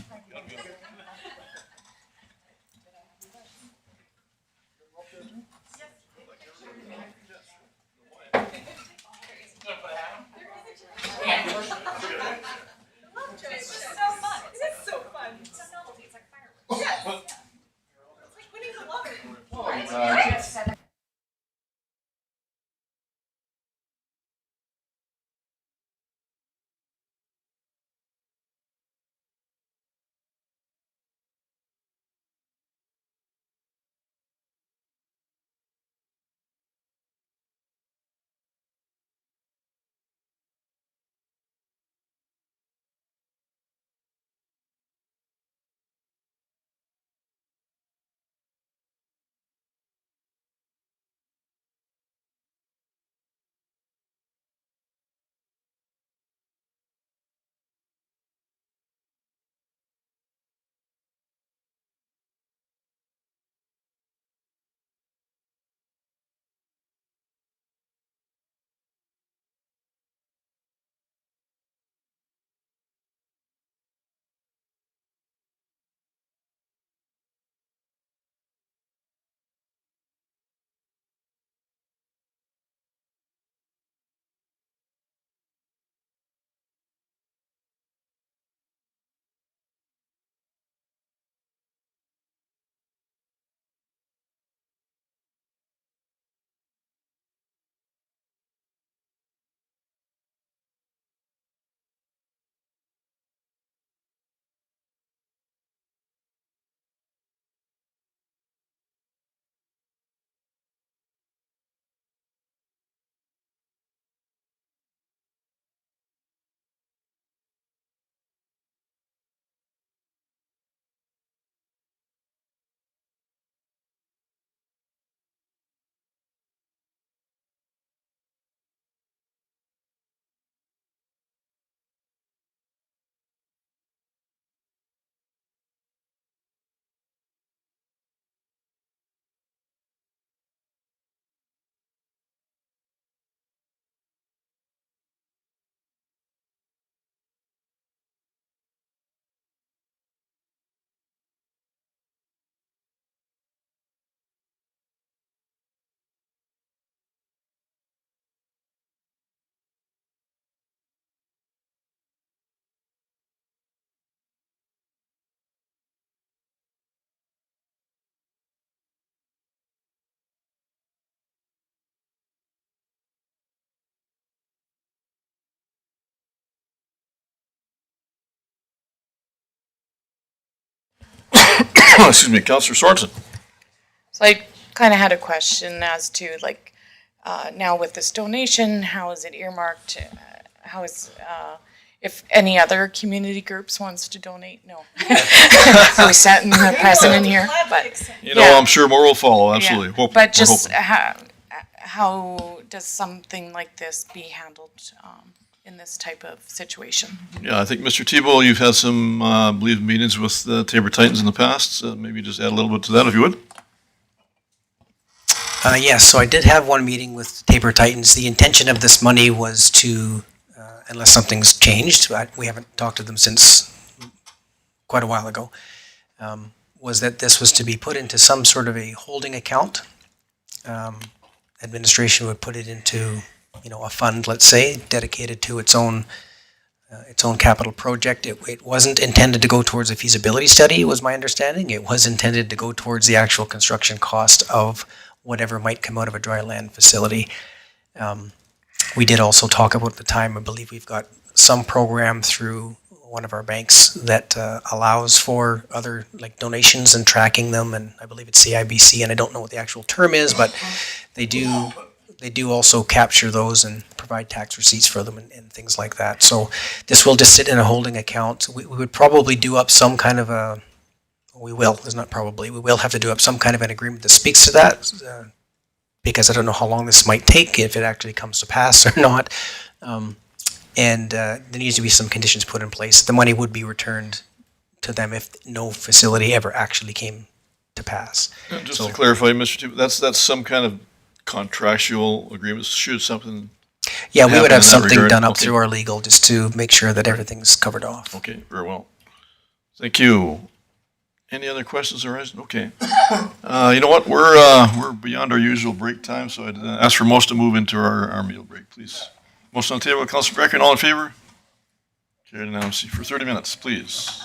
Excuse me, Counselor Sorensen. So I kind of had a question as to like, now with this donation, how is it earmarked? How is, if any other community groups wants to donate? No. So we sat in the president here, but. You know, yeah. I'm sure more will follow, Yeah. absolutely. Hope- But we're just hoping. how does something like this be handled in this type of situation? Yeah, I think, Mr. Tebow, you've had some, I believe, meetings with the Tabor Titans in the past. Maybe just add a little bit to that, if you would. Yes, so I did have one meeting with Tabor Titans. The intention of this money was to, unless something's changed, we haven't talked to them since quite a while ago, was that this was to be put into some sort of a holding account. Administration would put it into, a fund, let's say, dedicated to its own capital project. It wasn't intended to go towards a feasibility study, was my understanding. It was intended to go towards the actual construction cost of whatever might come out of a dry land facility. We did also talk about at the time, I believe we've got some program through one of our banks that allows for other like donations and tracking them, and I believe it's CIBC, and I don't know what the actual term is, but they do also capture those and provide tax receipts for them and things like that. So this will just sit in a holding account. We would probably do up some kind of a, we will have to do up some kind of an agreement that speaks to that, because I don't know how long this might take, if it actually comes to pass or not. And there needs to be some conditions put in place. The money would be returned to them if no facility ever actually came to pass. And just So- to clarify, Mr. Tebow, that's some kind of contractual agreement, should something. Yeah, we would happen have in that something regard? done up Okay. through our legal just to make sure that everything's covered off. Okay, very well. Thank you. Any other questions arise? Okay. You know what, we're beyond our usual break time, so I'd ask for most to move into our meal break, please. Motion on the table, Councilor Brecken, all in favor? Carried unanimously for 30 minutes, please.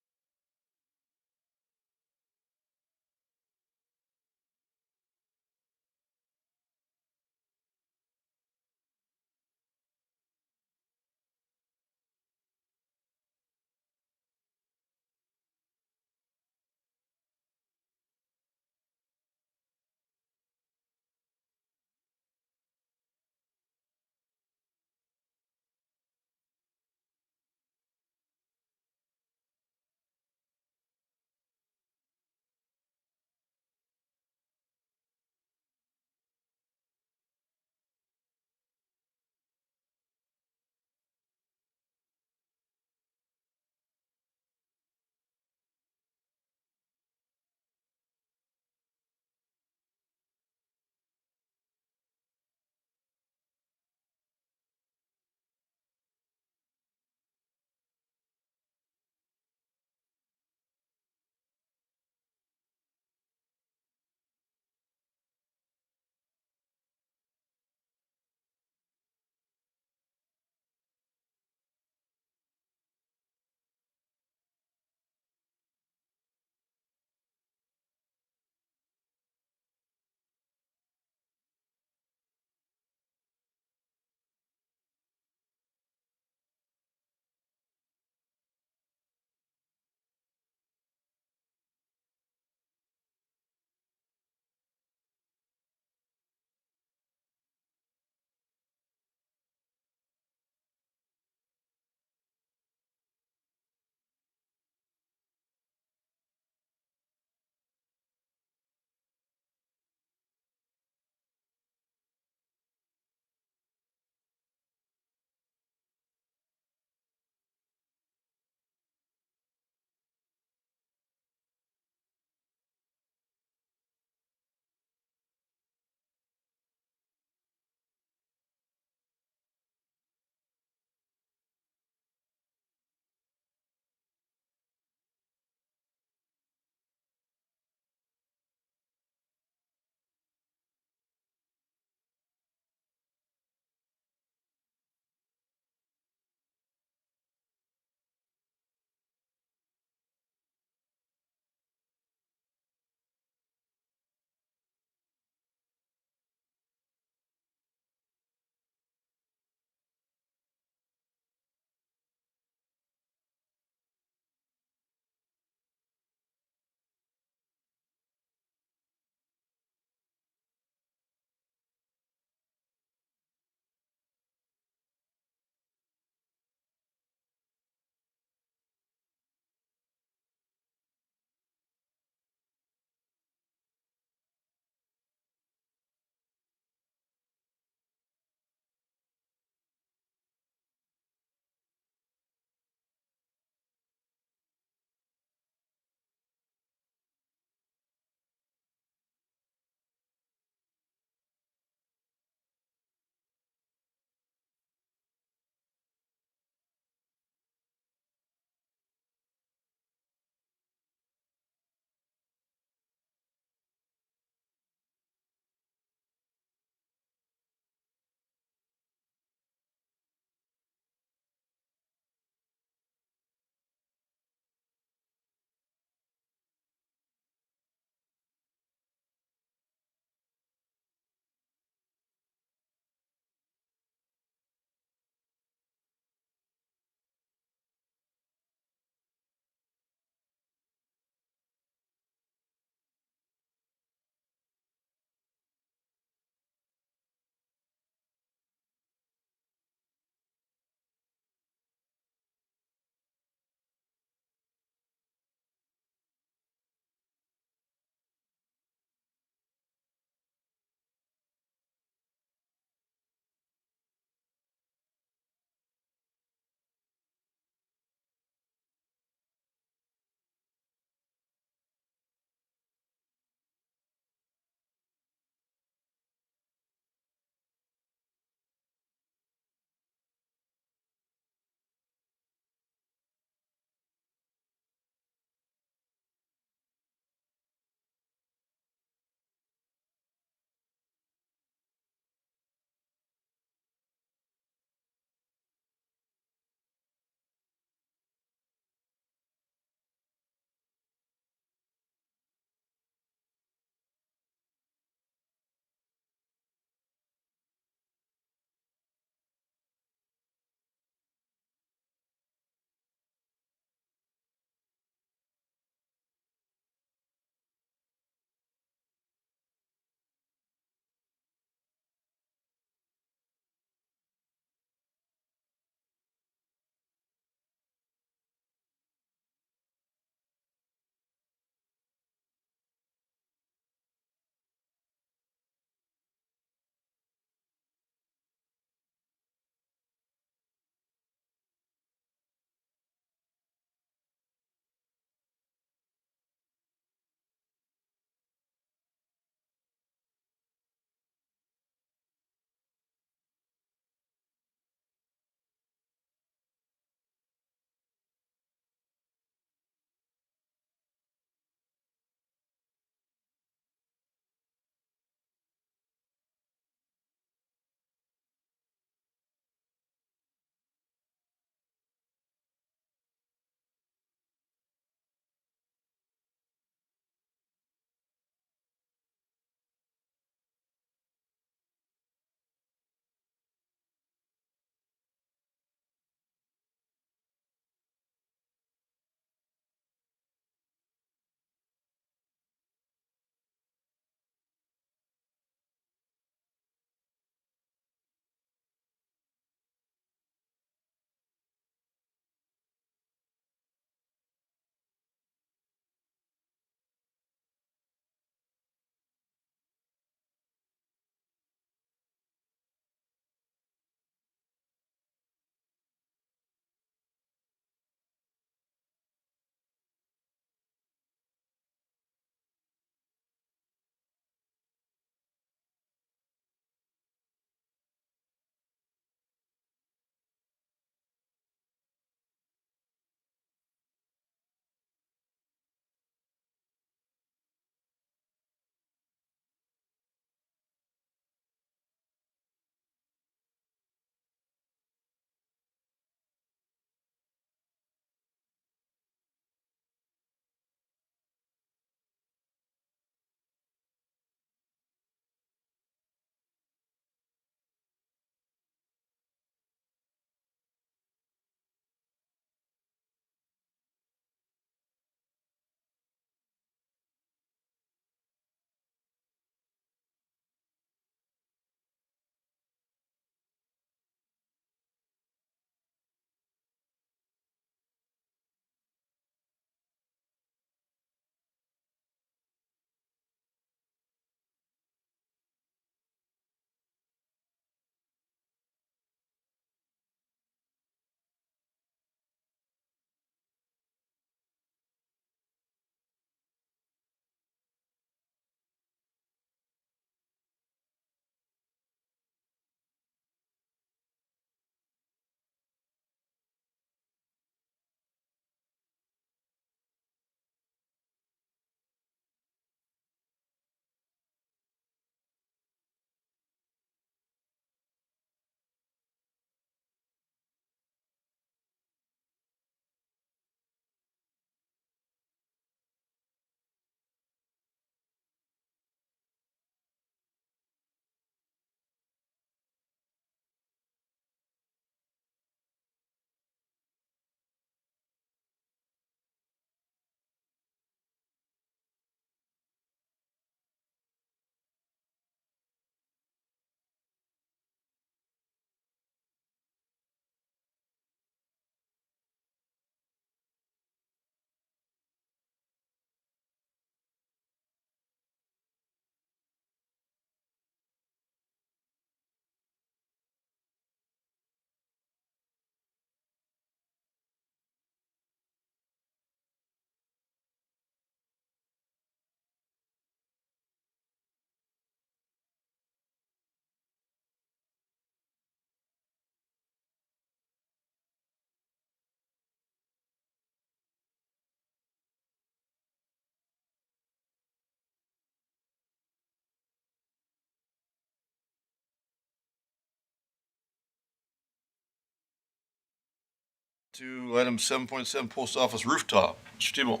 to item 7.7, post office rooftop. Mr. Tebow.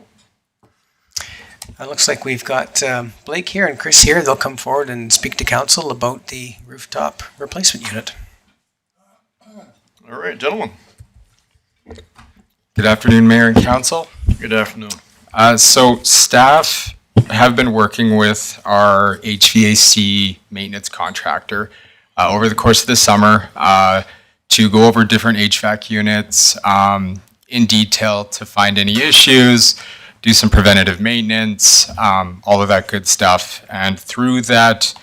It looks like we've got Blake here and Chris here. They'll come forward and speak to council about the rooftop replacement unit. All right, gentlemen. Good afternoon, Mayor and Council. Good afternoon. So staff have been working with our HVAC maintenance contractor over the course of the summer to go over different HVAC units in detail to find any issues, do some preventative maintenance, all of that good stuff. And through that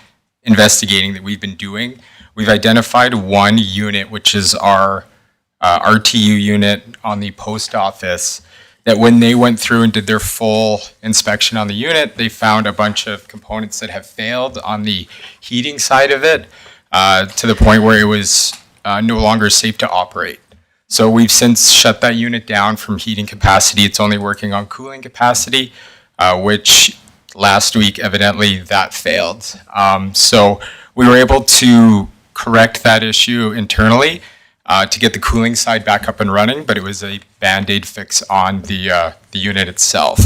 investigating that we've been doing, we've identified one unit, which is our RTU unit on the post office, that when they went through and did their full inspection on the unit, they found a bunch of components that have failed on the heating side of it to the point where it was no longer safe to operate. So we've since shut that unit down from heating capacity. It's only working on cooling capacity, which last week evidently that failed. So we were able to correct that issue internally to get the cooling side back up and running, but it was a Band-Aid fix on the unit itself.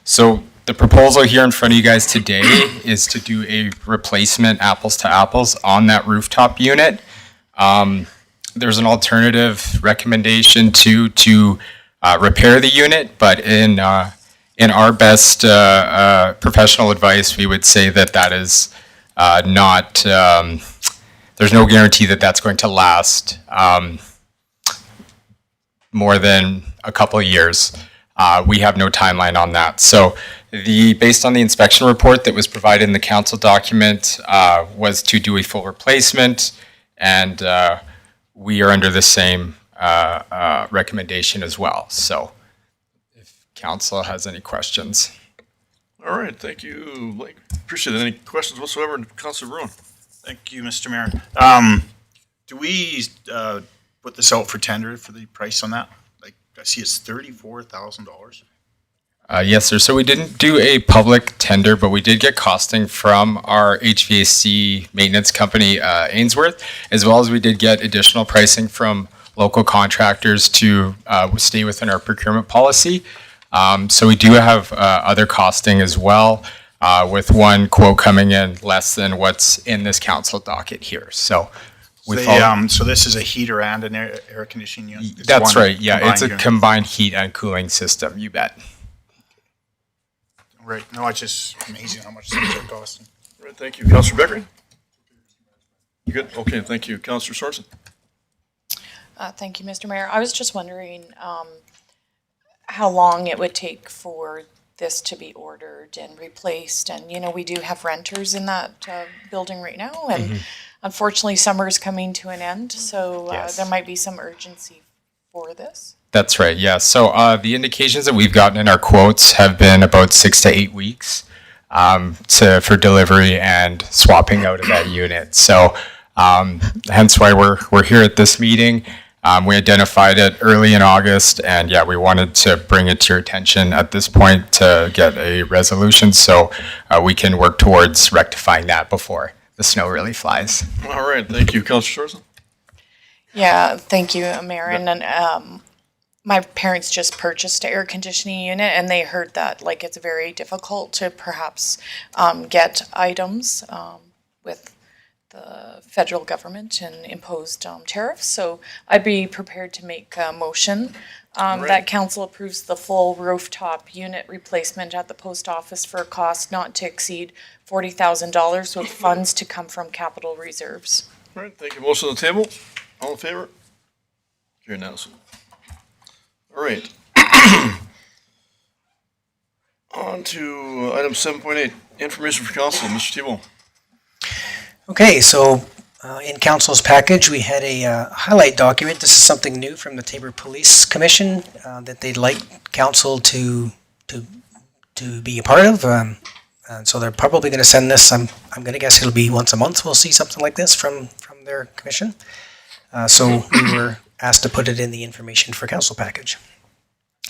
So the proposal here in front of you guys today is to do a replacement apples to apples on that rooftop unit. There's an alternative recommendation to repair the unit, but in our best professional advice, we would say that is not. There's no guarantee that that's going to last more than a couple of years. We have no timeline on that. So based on the inspection report that was provided in the council document was to do a full replacement, and we are under the same recommendation as well. So if council has any questions. All right, thank you, Blake. Appreciate it. Any questions whatsoever, Councilor Bruin? Thank you, Mr. Mayor. Do we put this out for tender for the price on that? Like, I see it's $34,000. Yes, sir. So we didn't do a public tender, but we did get costing from our HVAC maintenance company, Ainsworth, as well as we did get additional pricing from local contractors to stay within our procurement policy. So we do have other costing as well, with one quote coming in less than what's in this council docket here. So So this is a heater and an air conditioning unit? It's that's one right. Yeah, it's a unit. combined heat and cooling system. You bet. Right. No, it's just amazing how much things are costing. All right, thank you. Councilor Becker? You good? Okay, thank you. Councilor Sorensen? Thank you, Mr. Mayor. I was just wondering how long it would take for this to be ordered and replaced. And, you know, we do have renters in that building right now. And unfortunately, summer is coming to an end. So Yes. there might be some urgency for this. That's right, yeah. So the indications that we've gotten in our quotes have been about 6 to 8 weeks for delivery and swapping out of that unit. So hence why we're here at this meeting. We identified it early in August, and yeah, we wanted to bring it to your attention at this point to get a resolution so we can work towards rectifying that before the snow really flies. All right, thank you. Councilor Sorensen? Yeah, thank you, Mayor. And then my parents just purchased an air conditioning unit, and they heard that like it's very difficult to perhaps get items with the federal government and imposed tariffs. So I'd be prepared to make a motion that council approves the full rooftop unit replacement at the post office for a cost not to exceed $40,000 with funds to come from capital reserves. All right, thank you. Motion on the table. All in favor? Carried unanimously. All right. On to item 7.8, information for council. Mr. Tebow. Okay, so in council's package, we had a highlight document. This is something new from the Taber Police Commission that they'd like council to be a part of. And so they're probably going to send this. I'm going to guess it'll be once a month. We'll see something like this from their commission. So we were asked to put it in the information for council package.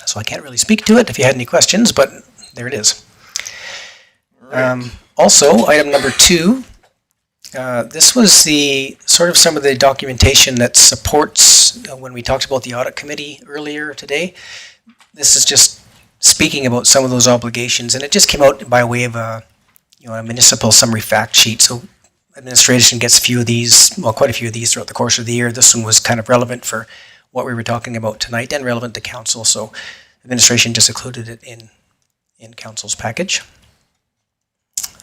So I can't really speak to it if you had any questions, but there it is. Also, item number 2 This was the sort of some of the documentation that supports when we talked about the audit committee earlier today. This is just speaking about some of those obligations, and it just came out by way of a municipal summary fact sheet. So administration gets a few of these, well, quite a few of these throughout the course of the year. This one was kind of relevant for what we were talking about tonight and relevant to council. So administration just included it in council's package.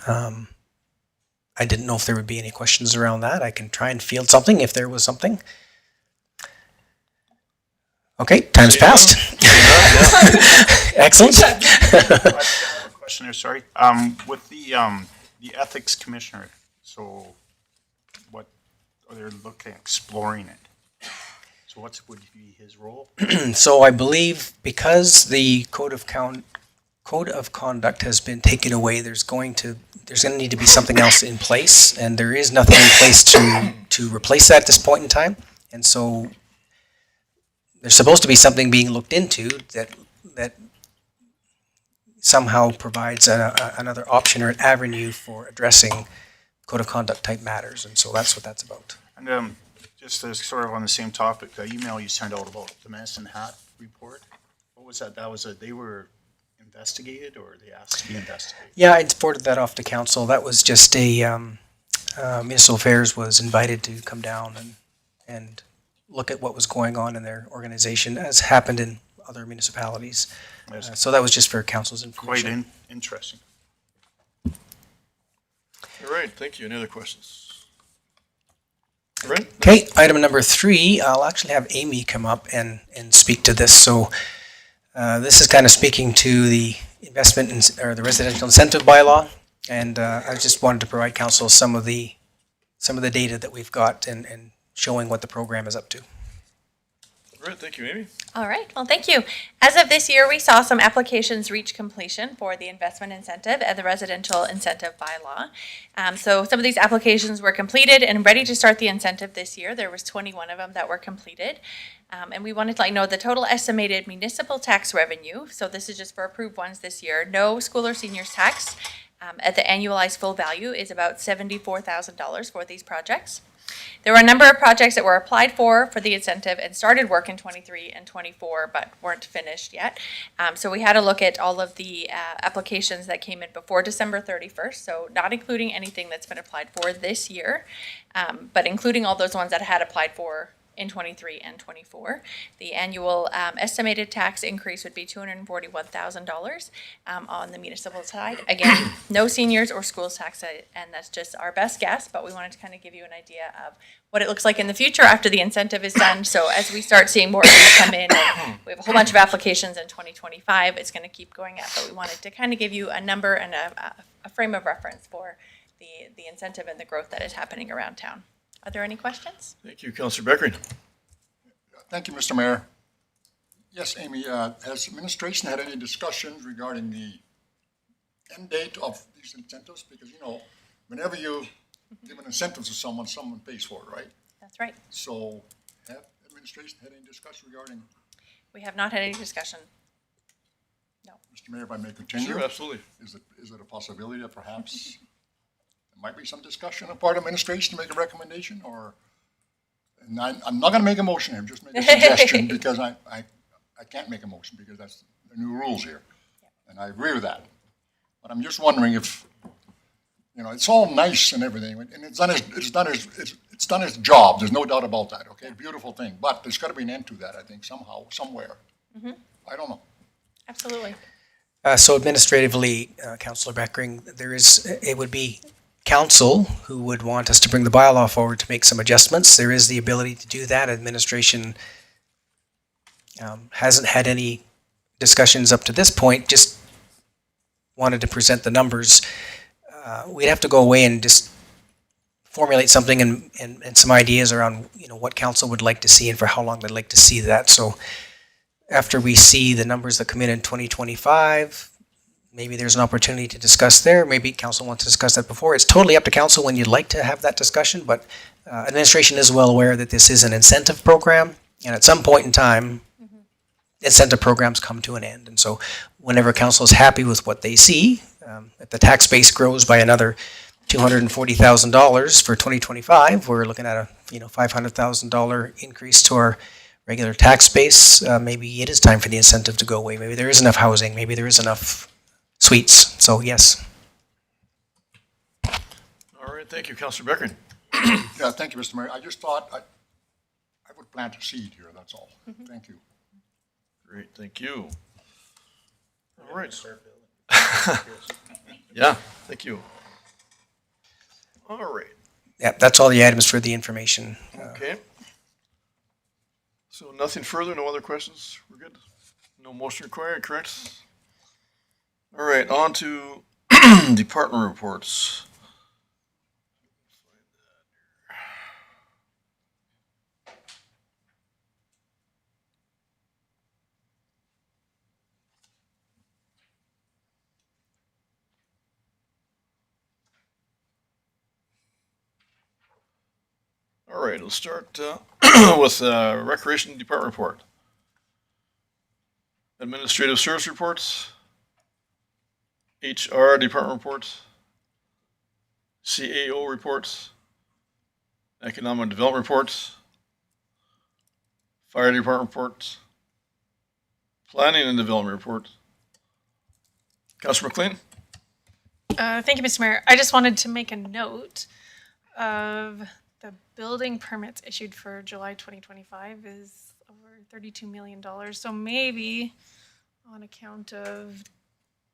I didn't know if there would be any questions around that. I can try and field something if there was something. Okay, time's passed. Excellent. I have a question there, sorry. With the ethics commissioner, so what, are they looking, exploring it? So what would be his role? So I believe because the code of conduct has been taken away, there's going to need to be something else in place, and there is nothing in place to replace that at this point in time. And so there's supposed to be something being looked into that somehow provides another option or an avenue for addressing code of conduct type matters, and so that's what that's about. And just as sort of on the same topic, the email you sent out about the Medicine Hat report, what was that? That was they were investigated, or they asked to be investigated? Yeah, I forwarded that off to council. That was just Municipal Affairs was invited to come down and look at what was going on in their organization, as happened in other municipalities. So that was just for council's information. Quite interesting. All right, thank you. Any other questions? All right. Okay, item number 3, I'll actually have Amy come up and speak to this. So this is kind of speaking to the or the residential incentive bylaw, and I just wanted to provide council some of the data that we've got and showing what the program is up to. All right, thank you, Amy. All right, well, thank you. As of this year, we saw some applications reach completion for the investment incentive and the residential incentive bylaw. So some of these applications were completed and ready to start the incentive this year. There was 21 of them that were completed. And we wanted to let you know the total estimated municipal tax revenue, so this is just for approved ones this year, no school or seniors tax, at the annualized full value is about $74,000 for these projects. There were a number of projects that were applied for the incentive and started work in 23 and 24, but weren't finished yet. So we had to look at all of the applications that came in before December 31st, so not including anything that's been applied for this year, but including all those ones that had applied for in 23 and 24. The annual estimated tax increase would be $241,000 on the municipal side. Again, no seniors or schools tax, and that's just our best guess, but we wanted to kind of give you an idea of what it looks like in the future after the incentive is done. So as we start seeing more of these come in, and we have a whole bunch of applications in 2025, it's going to keep going up, but we wanted to kind of give you a number and a frame of reference for the incentive and the growth that is happening around town. Are there any questions? Thank you, Councillor Beckering. Thank you, Mr. Mayor. Yes, Amy, has administration had any discussions regarding the end date of these incentives? Because, whenever you give an incentive to someone, someone pays for it, right? That's right. So have administration had any discussion regarding? We have not had any discussion. No. Mr. Mayor, if I may continue? Sure, absolutely. Is it a possibility that perhaps there might be some discussion on part of administration to make a recommendation, or? And I'm not going to make a motion here, just make a suggestion, because I can't make a motion because that's the new rules here. And I agree with that. But I'm just wondering if, it's all nice and everything, and it's done its job. There's no doubt about that, okay? Beautiful thing. But there's got to be an end to that, I think, somehow, somewhere. Mm-hmm. I don't know. Absolutely. So administratively, Councillor Beckering, it would be council who would want us to bring the bylaw forward to make some adjustments. There is the ability to do that. Administration hasn't had any discussions up to this point, just wanted to present the numbers. We'd have to go away and just formulate something and some ideas around what council would like to see and for how long they'd like to see that. So after we see the numbers that come in 2025, maybe there's an opportunity to discuss there. Maybe council wants to discuss that before. It's totally up to council when you'd like to have that discussion, but administration is well aware that this is an incentive program, and at some point in time, incentive programs come to an end. And so whenever council is happy with what they see, if the tax base grows by another $240,000 for 2025. We're looking at a $500,000 increase to our regular tax base. Maybe it is time for the incentive to go away. Maybe there is enough housing. Maybe there is enough suites. So yes. All right, thank you, Councillor Beckering. Yeah, thank you, Mr. Mayor. I just thought I would plant a seed here, that's all. Thank you. Great, thank you. All right. Yeah, thank you. All right, Yeah, that's all the items for the information. okay. So nothing further, no other questions? We're good? No motion required, correct? All right, on to department reports. All right, let's start with Recreation Department report. Administrative Service reports. HR Department reports. CAO reports. Economic Development reports. Fire Department reports. Planning and Development report. Councilor McLean? Thank you, Mr. Mayor. I just wanted to make a note of the building permits issued for July 2025 is over $32 million. So maybe on account of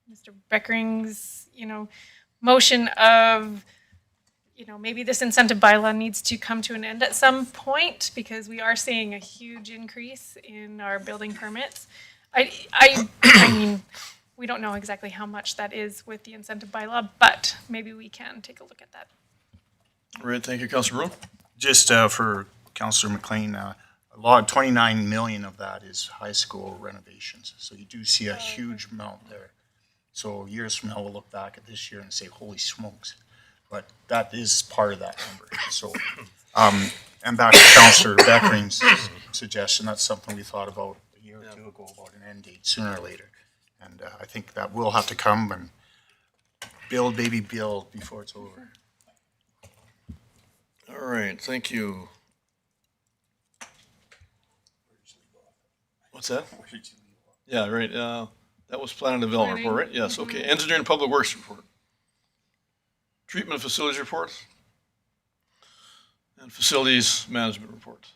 Mr. Beckering's, motion of, maybe this incentive bylaw needs to come to an end at some point because we are seeing a huge increase in our building permits. I mean, we don't know exactly how much that is with the incentive bylaw, but maybe we can take a look at that. All right, thank you, Councilor Rowe. Just for Councillor McLean, a lot, 29 million of that is high school renovations. So you do see a huge amount there. So years from now, we'll look back at this year and say, holy smokes. But that is part of that number. So, and back to Councillor Beckering's suggestion, that's something we thought about a year or two ago about an end date sooner or later. And I think that will have to come and build, baby, build before it's over. All right, thank you. What's that? Yeah, right, that was Plan and Development report, right? Yes, okay. Engineering and Public Works report. Treatment Facilities report. And Facilities Management report.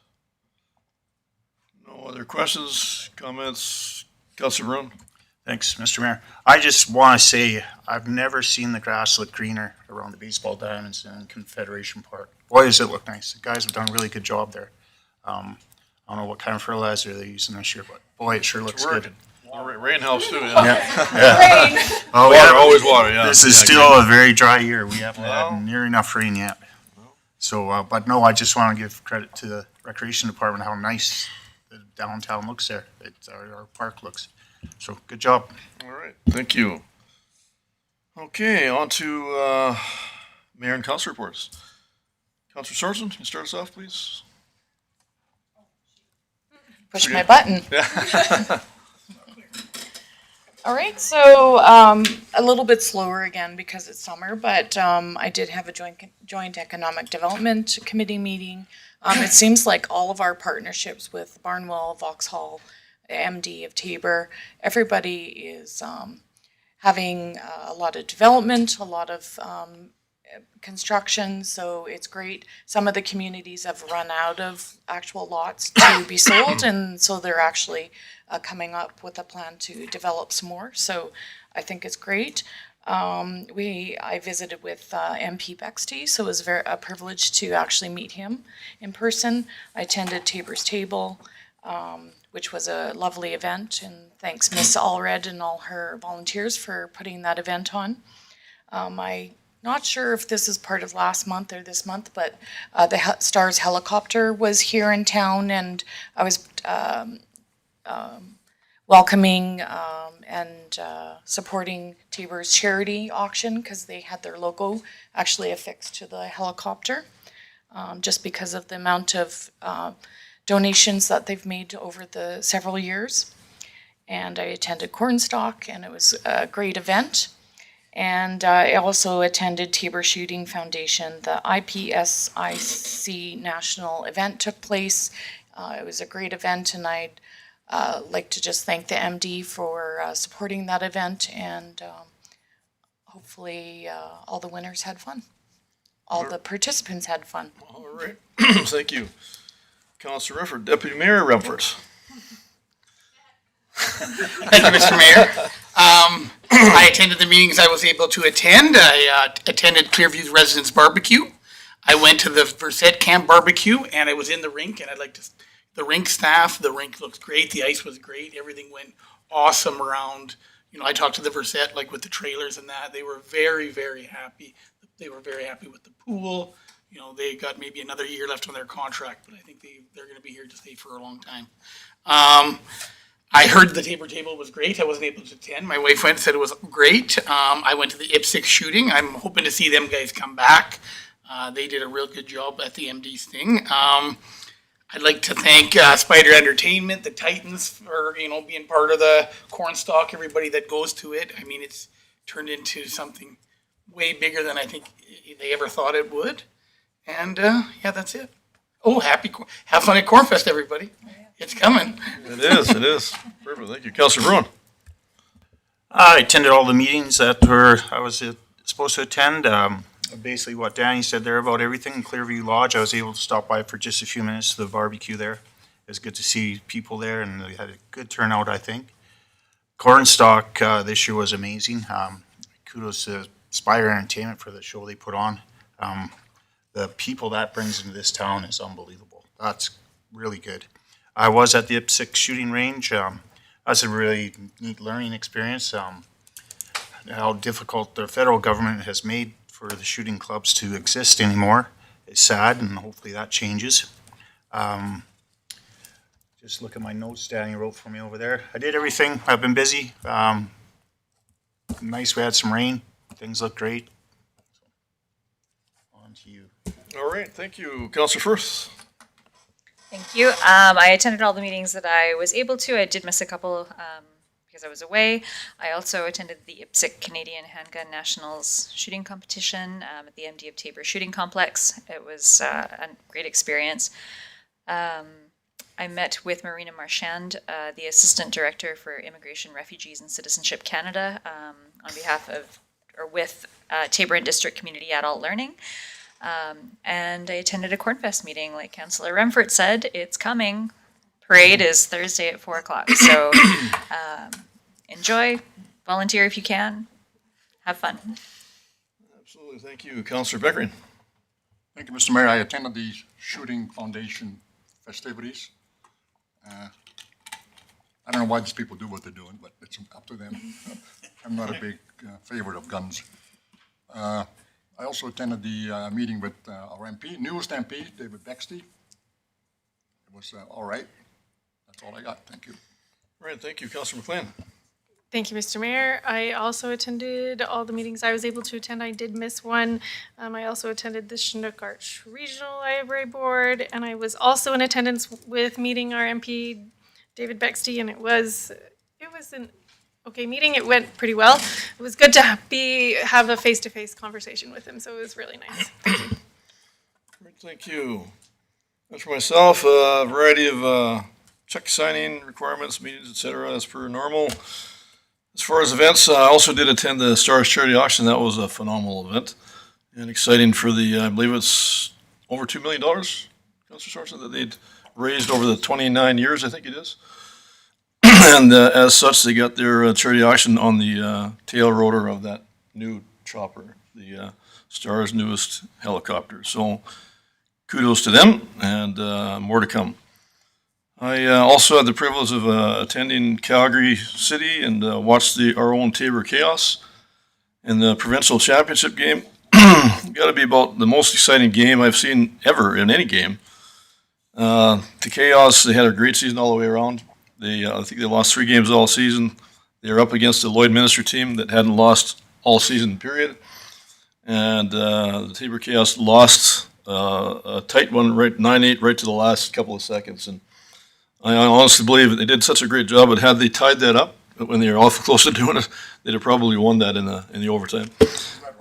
No other questions, comments? Councilor Brown? Thanks, Mr. Mayor. I just want to say, I've never seen the grass look greener around the baseball diamonds in Confederation Park. Boy, does it look nice. The guys have done a really good job there. I don't know what kind of fertilizer they're using this year, but boy, it sure looks good. All right, rain helps too, Yeah. yeah. Oh, Water, always water, yeah. This is Yeah, still a very dry year. We haven't Well. had near enough rain yet. So, but no, I just want to give credit to the Recreation Department, how nice the downtown looks there. Our park looks. So, good job. All right, thank you. Okay, on to Mayor and Council reports. Councilor Sorensen, can you start us off, please? Push my button. Yeah. All right, so a little bit slower again because it's summer, but I did have a joint economic development committee meeting. It seems like all of our partnerships with Barnwell, Vauxhall, MD of Tabor, everybody is having a lot of development, a lot of construction, so it's great. Some of the communities have run out of actual lots to be sold, and so they're actually coming up with a plan to develop some more. So I think it's great. I visited with MP Bexty, so it was a privilege to actually meet him in person. I attended Tabor's Table, which was a lovely event, and thanks Miss Allred and all her volunteers for putting that event on. I'm not sure if this is part of last month or this month, but the Stars helicopter was here in town, and I was welcoming and supporting Tabor's charity auction because they had their logo actually affixed to the helicopter, just because of the amount of donations that they've made over the several years. And I attended Cornstalk, and it was a great event. And I also attended Tabor Shooting Foundation. The IPSIC national event took place. It was a great event, and I'd like to just thank the MD for supporting that event, and hopefully all the winners had fun. All the participants had fun. All right. Thank you. Councilor Remford, Deputy Mayor Remford. Thank you, Mr. Mayor. I attended the meetings I was able to attend. I attended Clearview's Residents Barbecue. I went to the Verset Camp Barbecue, and I was in the rink, and I'd like to, the rink staff, the rink looks great, the ice was great, everything went awesome around. You know, I talked to the Verset, like with the trailers and that, they were very, very happy. They were very happy with the pool. You know, they got maybe another year left on their contract, but I think they're gonna be here to stay for a long time. I heard the Tabor table was great. I wasn't able to attend. My wife went and said it was great. I went to the IPSC shooting. I'm hoping to see them guys come back. They did a real good job at the MD's thing. I'd like to thank Spider Entertainment, the Titans, for being part of the Cornstalk. Everybody that goes to it. I mean, it's turned into something way bigger than I think they ever thought it would. And yeah, that's it. Oh, have fun at Cornfest, everybody. It's coming. It is. Perfect, thank you. Councilor Bruin. I attended all the meetings that I was supposed to attend. Basically what Danny said there about everything in Clearview Lodge, I was able to stop by for just a few minutes to the barbecue there. It was good to see people there, and we had a good turnout, I think. Cornstalk this year was amazing. Kudos to Spire Entertainment for the show they put on. The people that brings into this town is unbelievable. That's really good. I was at the IPSC shooting range. That's a really neat learning experience. How difficult the federal government has made for the shooting clubs to exist anymore is sad, and hopefully that changes. Just look at my notes Danny wrote for me over there. I did everything. I've been busy. Nice, we had some rain. Things look great. On to you. All right, thank you. Councilor Firth. Thank you. I attended all the meetings that I was able to. I did miss a couple because I was away. I also attended the IPSC Canadian Handgun Nationals shooting competition at the MD of Tabor Shooting Complex. It was a great experience. I met with Marina Marchand, the Assistant Director for Immigration, Refugees and Citizenship Canada, on behalf of, or with Tabor and District Community Adult Learning. And I attended a Cornfest meeting, like Councillor Remford said, it's coming. Parade is Thursday at 4:00. So enjoy, volunteer if you can, have fun. Absolutely, thank you. Councillor Beckering. Thank you, Mr. Mayor. I attended the Shooting Foundation festivities. I don't know why these people do what they're doing, but it's up to them. I'm not a big favorite of guns. I also attended the meeting with our MP, newest MP, David Bexty. It was all right. That's all I got. Thank you. All right, thank you. Councilor McLean. Thank you, Mr. Mayor. I also attended all the meetings I was able to attend. I did miss one. I also attended the Chinook Arch Regional Library Board, and I was also in attendance with meeting our MP, David Bexty, and it was an okay meeting. It went pretty well. It was good to have a face-to-face conversation with him, so it was really nice. Thank you. Great, thank you. As for myself, a variety of check signing requirements, meetings, etc., as per normal. As far as events, I also did attend the Stars Charity Auction. That was a phenomenal event and exciting for the, I believe it's over $2 million, Councilor Sorensen, that they'd raised over the 29 years, I think it is. And as such, they got their charity auction on the tail rotor of that new chopper, the Stars' newest helicopter. So kudos to them, and more to come. I also had the privilege of attending Calgary City and watched our own Tabor Chaos in the provincial championship game. Got to be about the most exciting game I've seen ever in any game. The Chaos, they had a great season all the way around. I think they lost 3 games all season. They were up against the Lloydminster team that hadn't lost all season, period. And the Tabor Chaos lost a tight one, right 9-8, right to the last couple of seconds. And I honestly believe they did such a great job. But had they tied that up, when they were awful close to doing it, they'd have probably won that in the overtime.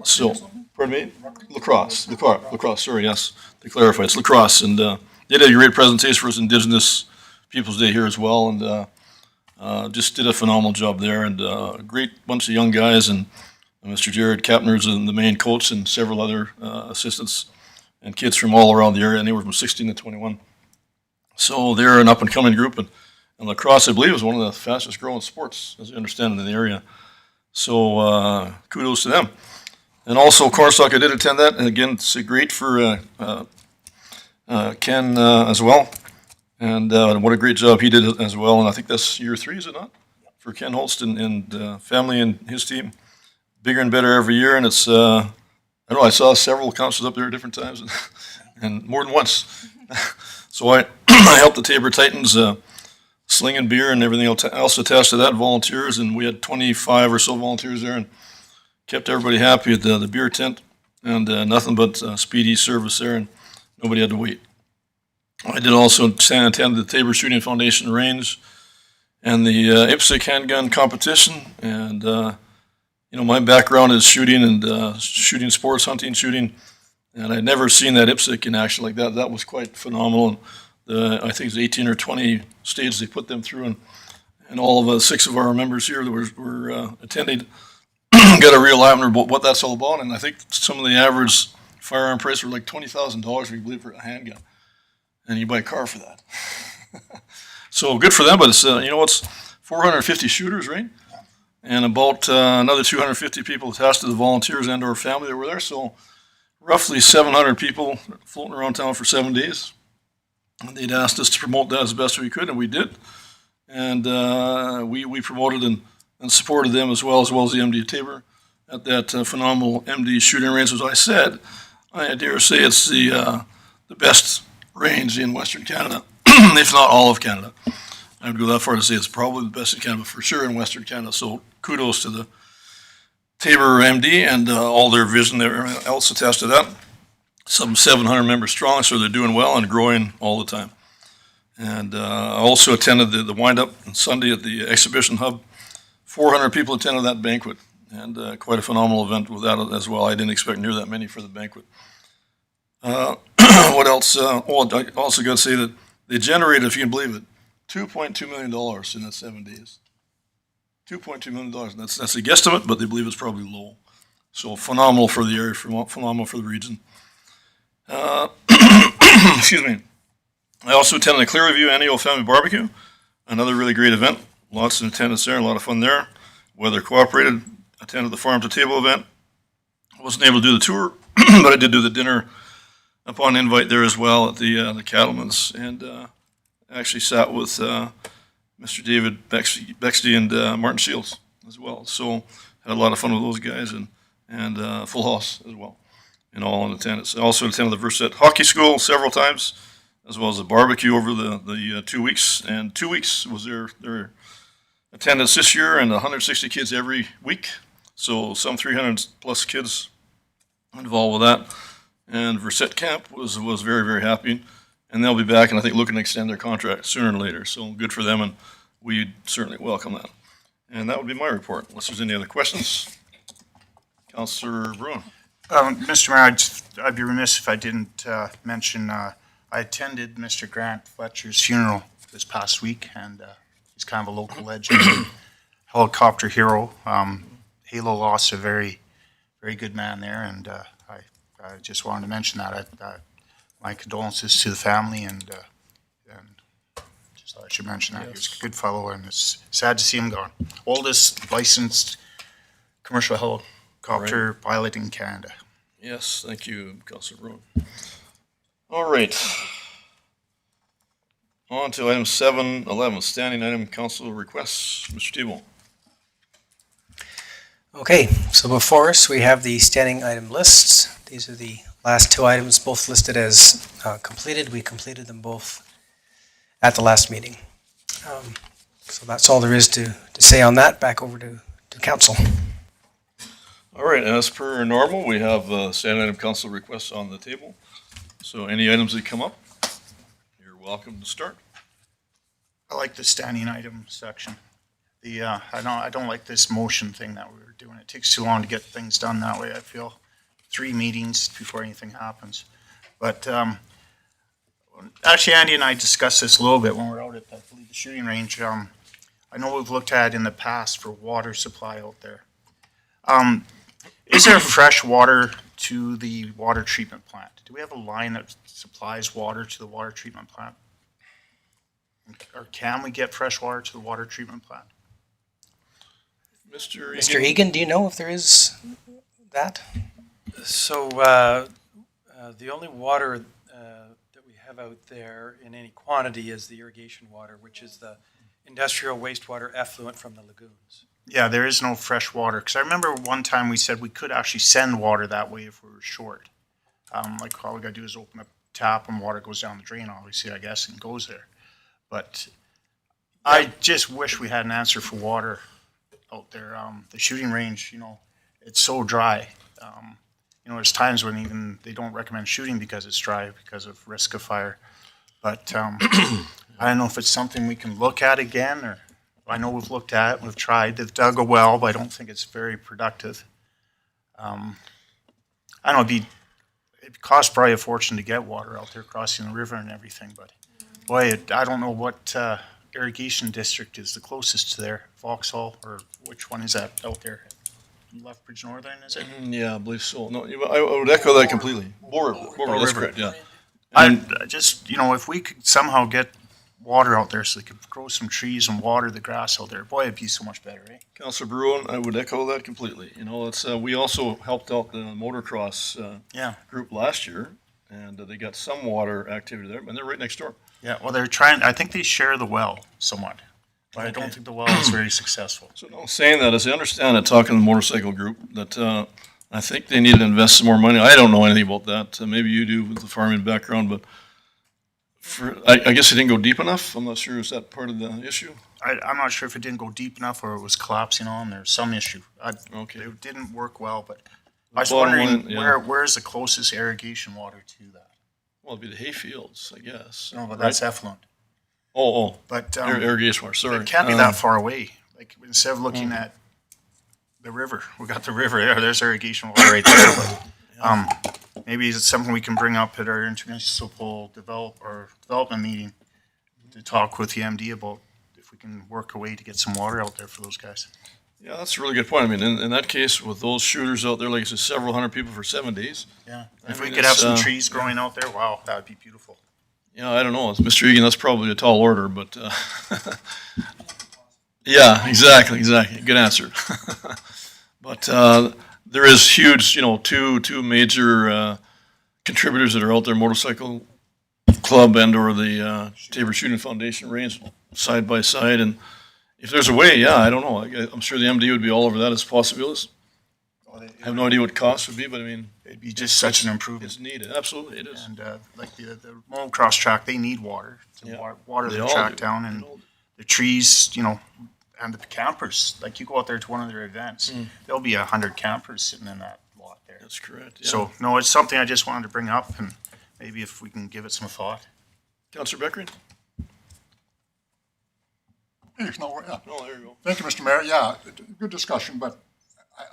So, pardon me? Lacrosse, sorry, yes, to clarify, it's lacrosse, and they did a great presentation for us Indigenous Peoples' Day here as well, and just did a phenomenal job there, and a great bunch of young guys, and Mr. Jared Kapner's the main coach, and several other assistants, and kids from all around the area, anywhere from 16 to 21. So they're an up-and-coming group, and lacrosse, I believe, is one of the fastest growing sports, as I understand it, in the area. So kudos to them. And also, Cornstalk, I did attend that, and again, it's great for Ken as well. And what a great job he did as well. And I think that's year 3, is it not? For Ken Holst and family and his team. Bigger and better every year, and it's, I know I saw several councils up there at different times, and more than once. So I helped the Tabor Titans slinging beer and everything else attached to that, volunteers, and we had 25 or so volunteers there, and kept everybody happy at the beer tent, and nothing but speedy service there, and nobody had to wait. I did also attend the Tabor Shooting Foundation range and the IPSC handgun competition, and my background is shooting and shooting sports, hunting, shooting, and I'd never seen that IPSC in action like that. That was quite phenomenal. I think it's 18 or 20 stages they put them through, and all of the 6 of our members here that were attending got a real eye on what that's all about. And I think some of the average firearm price were like $20,000, if you believe, for a handgun, and you buy a car for that. So good for them, but it's it's 450 shooters, right? And about another 250 people attached to the volunteers and/or family that were there. So roughly 700 people floating around town for 7 days. And they'd asked us to promote that as best we could, and we did. And we promoted and supported them as well as the MD Tabor at that phenomenal MD shooting range. As I said, I dare say it's the best range in Western Canada, if not all of Canada. I would go that far to say it's probably the best in Canada, but for sure in Western Canada. So kudos to the Tabor MD and all their vision, everything else attached to that. Some 700 members strong, so they're doing well and growing all the time. And I also attended the wind-up on Sunday at the exhibition hub. 400 people attended that banquet, and quite a phenomenal event with that as well. I didn't expect near that many for the banquet. What else? I also got to say that they generated, if you can believe it, $2.2 million in that 7 days. $2.2 million. That's a guesstimate, but they believe it's probably low. So phenomenal for the area, phenomenal for the region. Excuse me. I also attended the Clearview Annual Family Barbecue, another really great event. Lots of attendance there, a lot of fun there. Weather cooperated. Attended the Farm to Table event. I wasn't able to do the tour, but I did do the dinner upon invite there as well at the Cattleman's, and actually sat with Mr. David Bexley and Martin Shields as well. So had a lot of fun with those guys, and full house as well. And all in attendance. I also attended the Verset Hockey School several times, as well as the barbecue over the 2 weeks. And 2 weeks was their attendance this year, and 160 kids every week. So some 300 plus kids involved with that. And Verset Camp was very, very happy. And they'll be back, and I think looking to extend their contract sooner than later. So good for them, and we certainly welcome that. And that would be my report, unless there's any other questions. Councillor Bruin. Mr. Mayor, I'd be remiss if I didn't mention I attended Mr. Grant Fletcher's funeral this past week, and he's kind of a local legend, helicopter hero. Halo lost a very, very good man there, and I just wanted to mention that. My condolences to the family, and just thought I should mention that. He was a good fellow, and it's sad to see him gone. Oldest licensed commercial helicopter pilot in Canada. Yes, thank you, Councillor Bruin. All right. On to item 711, standing item council requests. Mr. Tebow. Okay, so before us, we have the standing item lists. These are the last 2 items, both listed as completed. We completed them both at the last meeting. So that's all there is to say on that. Back over to council. All right, as per normal, we have standing item council requests on the table. So any items that come up, you're welcome to start. I like the standing item section. I don't like this motion thing that we were doing. It takes too long to get things done that way, I feel. 3 meetings before anything happens. But, actually, Andy and I discussed this a little bit when we were out at, I believe, the shooting range. I know we've looked at in the past for water supply out there. Is there fresh water to the water treatment plant? Do we have a line that supplies water to the water treatment plant? Or can we get fresh water to the water treatment plant? Mr. Egan, do you know if there is that? So the only water that we have out there in any quantity is the irrigation water, which is the industrial wastewater effluent from the lagoons. Yeah, there is no fresh water, because I remember one time we said we could actually send water that way if we were short. Like all we gotta do is open a tap and water goes down the drain, obviously, I guess, and goes there. But I just wish we had an answer for water out there. The shooting range, it's so dry. There's times when even they don't recommend shooting because it's dry, because of risk of fire. But I don't know if it's something we can look at again, or I know we've looked at it, we've tried, they've dug a well, but I don't think it's very productive. I don't know, it costs probably a fortune to get water out there crossing the river and everything, but boy, I don't know what irrigation district is the closest to there, Vauxhall, or which one is that out there? Lethbridge Northern, is it? Yeah, I believe so. No, I would echo that completely. Boar, that's River. correct, yeah. I just, if we could somehow get water out there so they could grow some trees and water the grass out there, boy, it'd be so much better, eh? Councillor Bruin, I would echo that completely. We also helped out the motocross group last year, and they got some water activity there, and they're right next door. Yeah, well, they're trying, I think they share the well somewhat, but I don't think the well is very successful. So, no, saying that, as I understand it, talking to the motorcycle group, that I think they need to invest some more money. I don't know anything about that. Maybe you do with the farming background, but I guess it didn't go deep enough. I'm not sure. Is that part of the issue? I'm not sure if it didn't go deep enough or it was collapsing on. There's some issue. Okay. It didn't work well, but I was Bottom wondering line, yeah. where's the closest irrigation water to that? Well, it'd be the hay fields, I guess. No, but that's effluent. Oh. But irrigation water, sorry. It can't be that far away. Like instead of looking at the river, we got the river there. There's irrigation water right there. But maybe it's something we can bring up at our intermunicipal development meeting to talk with the MD about if we can work a way to get some water out there for those guys. Yeah, that's a really good point. I mean, in that case, with those shooters out there, like I said, several hundred people for 7 days. Yeah. I If we mean, could have it's, some trees growing out there, wow, that would be beautiful. Yeah, I don't know. Mr. Egan, that's probably a tall order, but yeah, exactly. Good answer. But there is huge, two major contributors that are out there, Motorcycle Club and or the Tabor Shooting Foundation range side by side. And if there's a way, yeah, I don't know. I'm sure the MD would be all over that as possibilities. I have no idea what cost would be, but I mean, it'd be just such an improvement. It's needed. Absolutely, it is. And like the motocross track, they need water to water They the all track do. down, and the trees, and the campers. Like you go out there to one of their events, there'll be 100 campers sitting in that lot there. That's correct. Yeah. So no, it's something I just wanted to bring up, and maybe if we can give it some thought. Councillor Beckering? Hey, no, yeah. Oh, there you go. Thank you, Mr. Mayor. Yeah, good discussion, but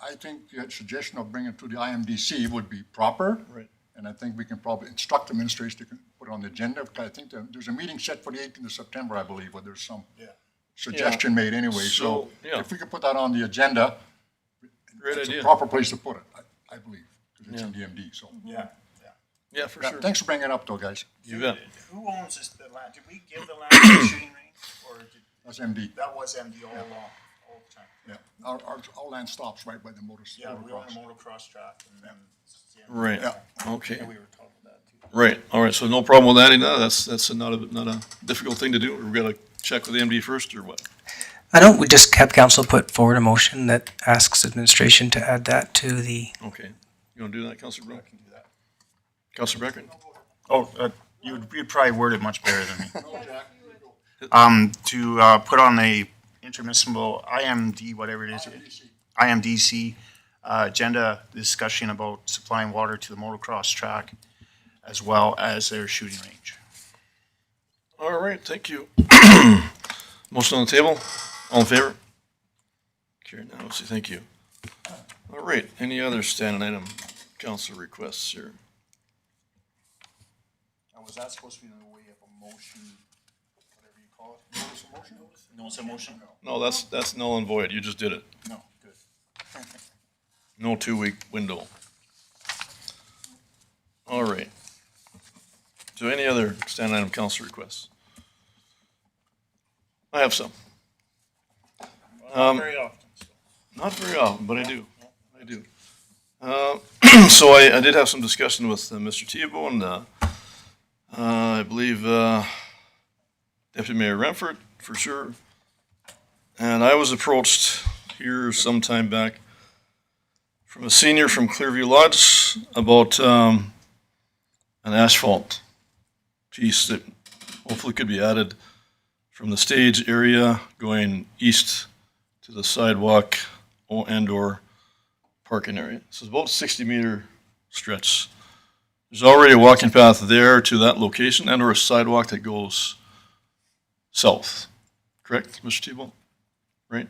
I think the suggestion of bringing it to the IMDC would be proper. Right. And I think we can probably instruct the administration to put it on the agenda. Because I think there's a meeting set for the 18th of September, I believe, where there's some suggestion made anyway. So if we could put that on the agenda, Great it's idea. a proper place to put it, I believe, because it's in the MD, so. Yeah, for sure. Thanks for bringing it up though, guys. You bet. Who owns the land? Did we give the land to the shooting range, or That's MD. that was MD all along, all the time? Yeah, our land stops right by the Yeah, we own motocross. the motocross track, and then. Right. Yeah. Okay. We were told that too. Right. All right. So no problem with adding that. That's not a difficult thing to do. We've got to check with the MD first, or what? I know we just have council put forward a motion that asks administration to add that to the. Okay. You want to do that, Councillor Brown? I can do that. Councillor Beckering? Oh, you'd probably word it much better than me. To put on a intermunicipal IMD, whatever it is, IMDC agenda discussion about supplying water to the motocross track as well as their shooting range. All right. Thank you. Motion on the table. All in favor? Carried unanimously, thank you. All right, any other standing item council requests here? Now, was that supposed to be in the way of a motion, whatever you call it? Notice of motion? Notice of motion? No, that's null and void, you just did it. No, good. No 2-week window. All right. So any other standing item council requests? I have some. Not very often. Not very often, but I do. I do. So I did have some discussion with Mr. Tebow and I believe Deputy Mayor Renford, for sure. And I was approached here some time back from a senior from Clearview Lodge about an asphalt piece that hopefully could be added from the stage area going east to the sidewalk and/or parking area. So it's about a 60-meter stretch. There's already a walking path there to that location and/or a sidewalk that goes south. Correct, Mr. Tebow? Right?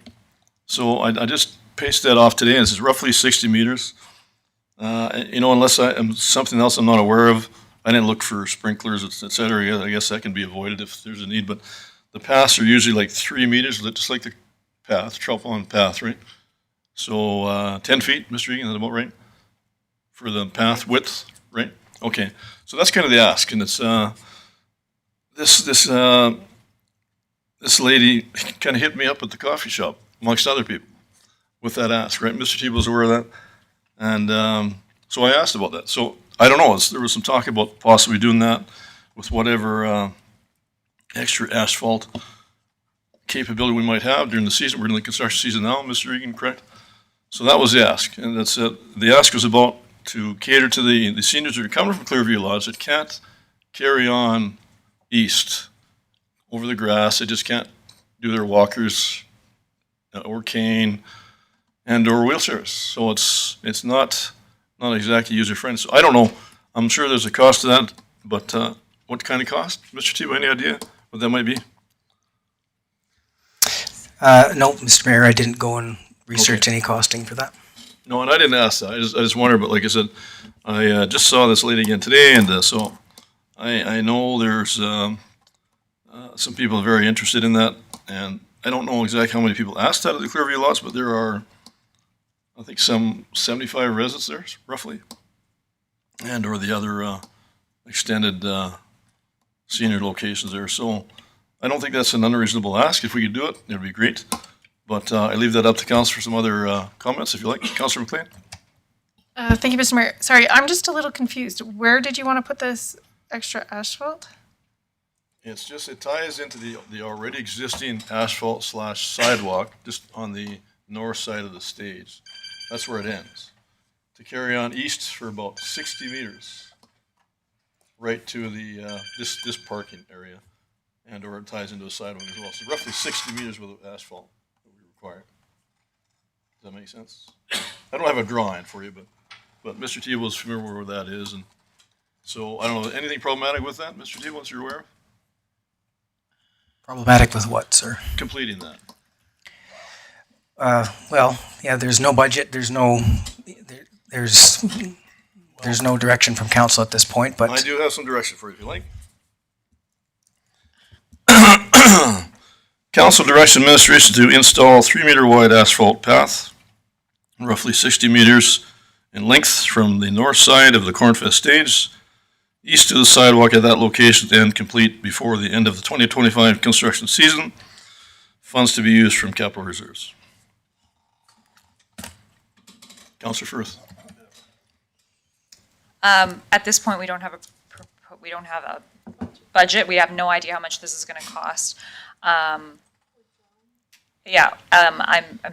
So I just pasted that off today, and it's roughly 60 meters. Unless something else I'm not aware of, I didn't look for sprinklers, et cetera. I guess that can be avoided if there's a need, but the paths are usually like 3 meters, just like the path, Troutlawn path, right? So 10 feet, Mr. Egan, is that about right? For the path width, right? Okay, so that's kind of the ask, and it's this lady kind of hit me up at the coffee shop, amongst other people, with that ask, right? Mr. Tebow's aware of that, and so I asked about that. So I don't know, there was some talk about possibly doing that with whatever extra asphalt capability we might have during the season. We're in the construction season now, Mr. Egan, correct? So that was the ask, and that's it. The ask was about to cater to the seniors that are coming from Clearview Lodge that can't carry on east over the grass. They just can't do their walkers or cane and or wheelchairs. So it's not exactly user friendly. So I don't know. I'm sure there's a cost to that, but what kind of cost, Mr. Tebow? Any idea what that might be? No, Mr. Mayor, I didn't go and research any costing for that. No, and I didn't ask that. I just wondered, but like I said, I just saw this lady again today, and so I know there's some people very interested in that, and I don't know exactly how many people asked that at the Clearview Lodge, but there are, I think, some 75 residents there, roughly, and or the other extended senior locations there. So I don't think that's an unreasonable ask. If we could do it, it'd be great. But I leave that up to council for some other comments, if you like. Councilor McLean? Thank you, Mr. Mayor. Sorry, I'm just a little confused. Where did you want to put this extra asphalt? It's just, it ties into the already existing asphalt / sidewalk, just on the north side of the stage. That's where it ends. To carry on east for about 60 meters, right to the this parking area, and or it ties into a sidewalk as well. So roughly 60 meters with asphalt that we require. Does that make sense? I don't have a drawing for you, but Mr. Tebow is familiar where that is, and so I don't know, anything problematic with that, Mr. Tebow, once you're aware of? Problematic with what, sir? Completing that. Well, yeah, there's no budget, there's no direction from council at this point, but I do have some direction for you if you like. Council directs administration to install 3-meter wide asphalt path, roughly 60 meters in length from the north side of the Cornfest stage, east to the sidewalk at that location and complete before the end of the 2025 construction season. Funds to be used from capital reserves. Councilor Firth. At this point, we don't have a budget. We have no idea how much this is going to cost. I'm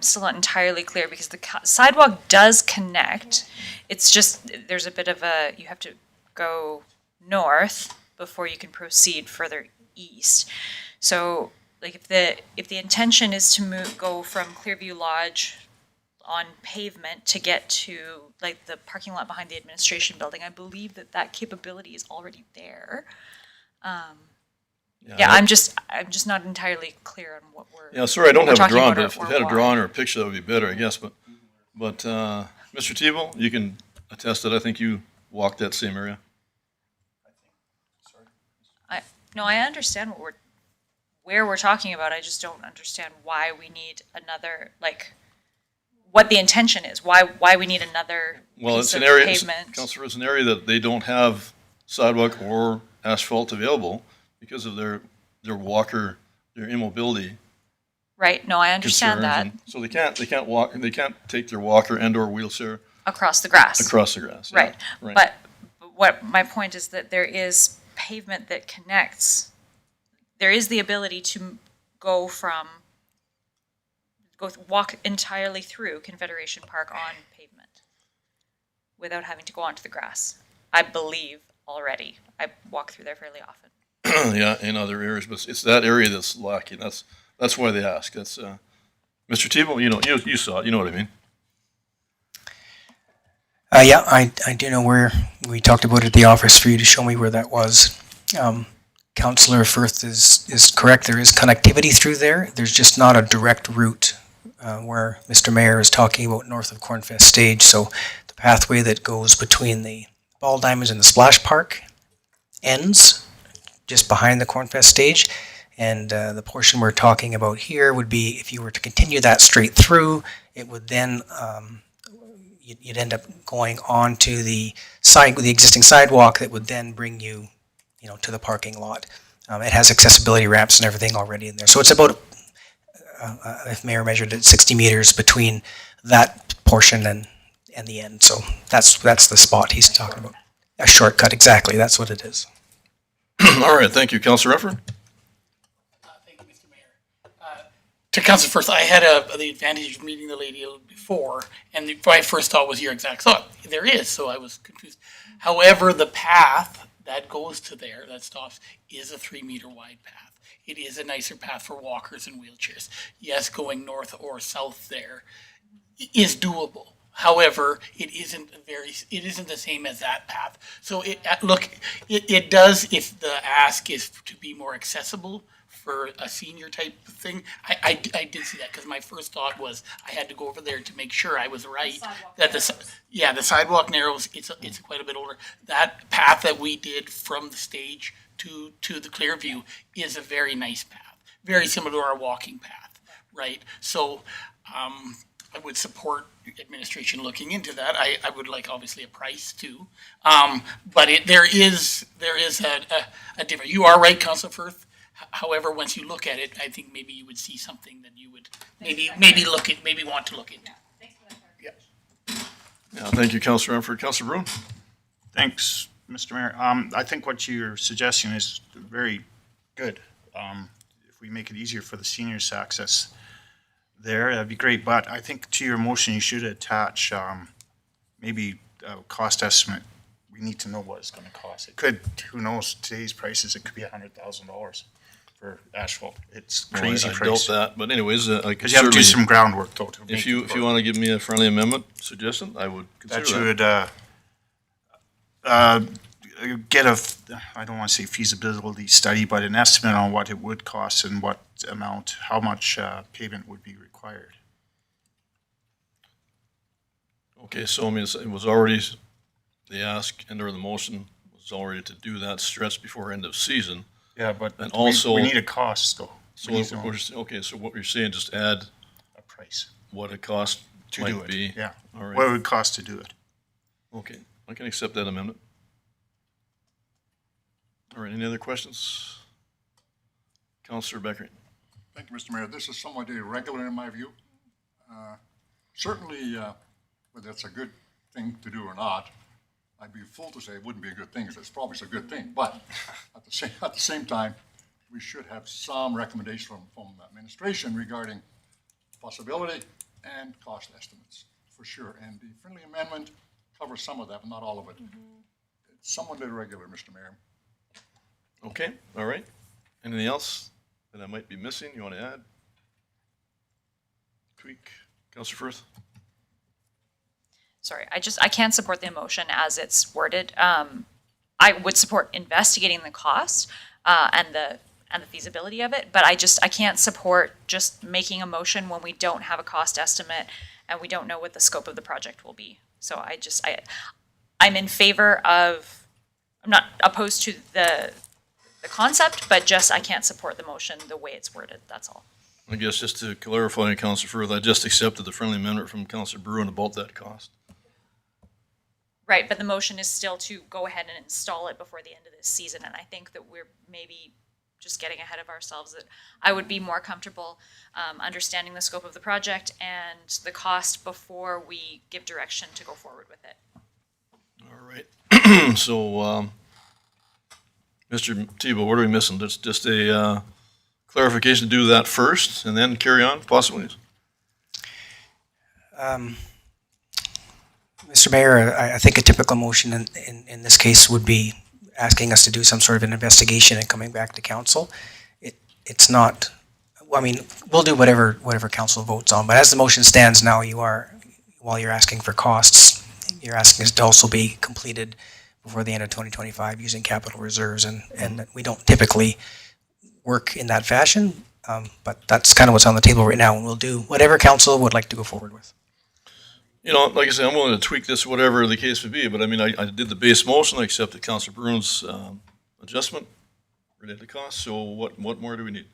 still not entirely clear because the sidewalk does connect. It's just, there's a bit of you have to go north before you can proceed further east. So, like, if the intention is to go from Clearview Lodge on pavement to get to, like, the parking lot behind the administration building, I believe that capability is already there. Yeah, I'm just not entirely clear on what we're. Yeah, sorry, I don't what we're have it talking drawn, about but or- if we or had a why. drawing or a picture, that would be better, I guess, but, Mr. Tebow, you can attest that I think you walked that same area. No, I understand where we're talking about. I just don't understand why we need another, like, what the intention is. Why we need another Well, piece it's of an area, pavement. Counselor, it's an area that they don't have sidewalk or asphalt available because of their walker, their immobility Right, no, I understand concerns. that, And so they can't walk, they can't take their walker and or wheelchair across the grass. across the grass. yeah, Right, but what my point is that there is pavement that connects. There is the ability to walk entirely through Confederation Park on pavement without having to go onto the grass. I believe already. I walk through there fairly often. Yeah, in other areas, but it's that area that's lacking. That's why they ask. That's, Mr. Tebow, you saw it, you know what I mean? Yeah, I do know where, we talked about it at the office for you to show me where that was. Councillor Firth is correct, there is connectivity through there, there's just not a direct route where Mr. Mayor is talking about north of Cornfest Stage, so the pathway that goes between the Ball Diamonds and the Splash Park ends just behind the Cornfest Stage, and the portion we're talking about here would be, if you were to continue that straight through, it would then you'd end up going on to the existing sidewalk that would then bring you, to the parking lot. It has accessibility ramps and everything already in there. So it's about, if Mayor measured it, 60 meters between that portion and the end. So that's the spot he's talking about. A shortcut, exactly. That's what it is. All right, thank you. Counselor Effort? Thank you, Mr. Mayor. To Council Firth, I had the advantage of meeting the lady before, and my first thought was your exact thought. There is, so I was confused. However, the path that goes to there, that stops, is a 3-meter wide path. It is a nicer path for walkers and wheelchairs. Yes, going north or south there is doable. However, it isn't the same as that path. So it does, if the ask is to be more accessible for a senior type of thing. I did see that, because my first thought was I had to go over there to make sure I was right. That the sidewalk narrows, it's quite a bit older. That path that we did from the stage to the Clearview is a very nice path, very similar to our walking path, right? So, I would support administration looking into that. I would like obviously a price too. But there is a difference. You are right, Councilor Firth. However, once you look at it, I think maybe you would see something that you would maybe want to look into. Yeah, thank you, Counselor Effort. Counselor Brown? Thanks, Mr. Mayor. I think what you're suggesting is very good. If we make it easier for the seniors to access there, that'd be great. But I think to your motion, you should attach maybe a cost estimate. We need to know what it's going to cost. It could, who knows, today's prices, it could be $100,000 for asphalt. It's crazy I price. doubt that, but anyways, I could Because you have to do certainly, some groundwork though. To if make you it work. want to give me a friendly amendment suggestion, I would consider That you would get I don't want to say feasibility study, but an estimate on what it would cost and what amount, how much pavement would be required. Okay, so I mean, it was already, the ask and or the motion was already to do that stretch before end of season. Yeah, but And we- also. we need a cost though. So, We need to know okay, so what you're saying, just add a price what it cost to do might it. be. Yeah. All right. What it would cost to do it. Okay, I can accept that amendment. All right, any other questions? Counselor Becker? Thank you, Mr. Mayor. This is somewhat irregular in my view. Certainly, whether it's a good thing to do or not, I'd be a fool to say it wouldn't be a good thing, because it's probably a good thing. But at the same time, we should have some recommendation from administration regarding possibility and cost estimates, for sure. And the friendly amendment covers some of that, but not all of it. It's somewhat irregular, Mr. Mayor. Okay, all right. Anything else that I might be missing you want to add? Tweak? Counselor Firth? Sorry, I can't support the motion as it's worded. I would support investigating the cost and and the feasibility of it, but I can't support just making a motion when we don't have a cost estimate and we don't know what the scope of the project will be. So I'm in favor of, I'm not opposed to the concept, but just I can't support the motion the way it's worded, that's all. I guess just to clarify, Councillor Firth, I just accepted the friendly amendment from Councillor Bruin about that cost. Right, but the motion is still to go ahead and install it before the end of this season, and I think that we're maybe just getting ahead of ourselves. That I would be more comfortable understanding the scope of the project and the cost before we give direction to go forward with it. All right. So, Mr. Tebow, what are we missing? Just a clarification to do that first and then carry on, possibly? Mr. Mayor, I think a typical motion in this case would be asking us to do some sort of an investigation and coming back to council. It's not, I mean, we'll do whatever council votes on, but as the motion stands now, while you're asking for costs, you're asking us to also be completed before the end of 2025 using capital reserves, and we don't typically work in that fashion, but that's kind of what's on the table right now, and we'll do whatever council would like to go forward with. You know, like I said, I'm willing to tweak this, whatever the case would be, but I mean, I did the base motion, I accepted Councillor Bruin's adjustment related to costs, so what more do we need?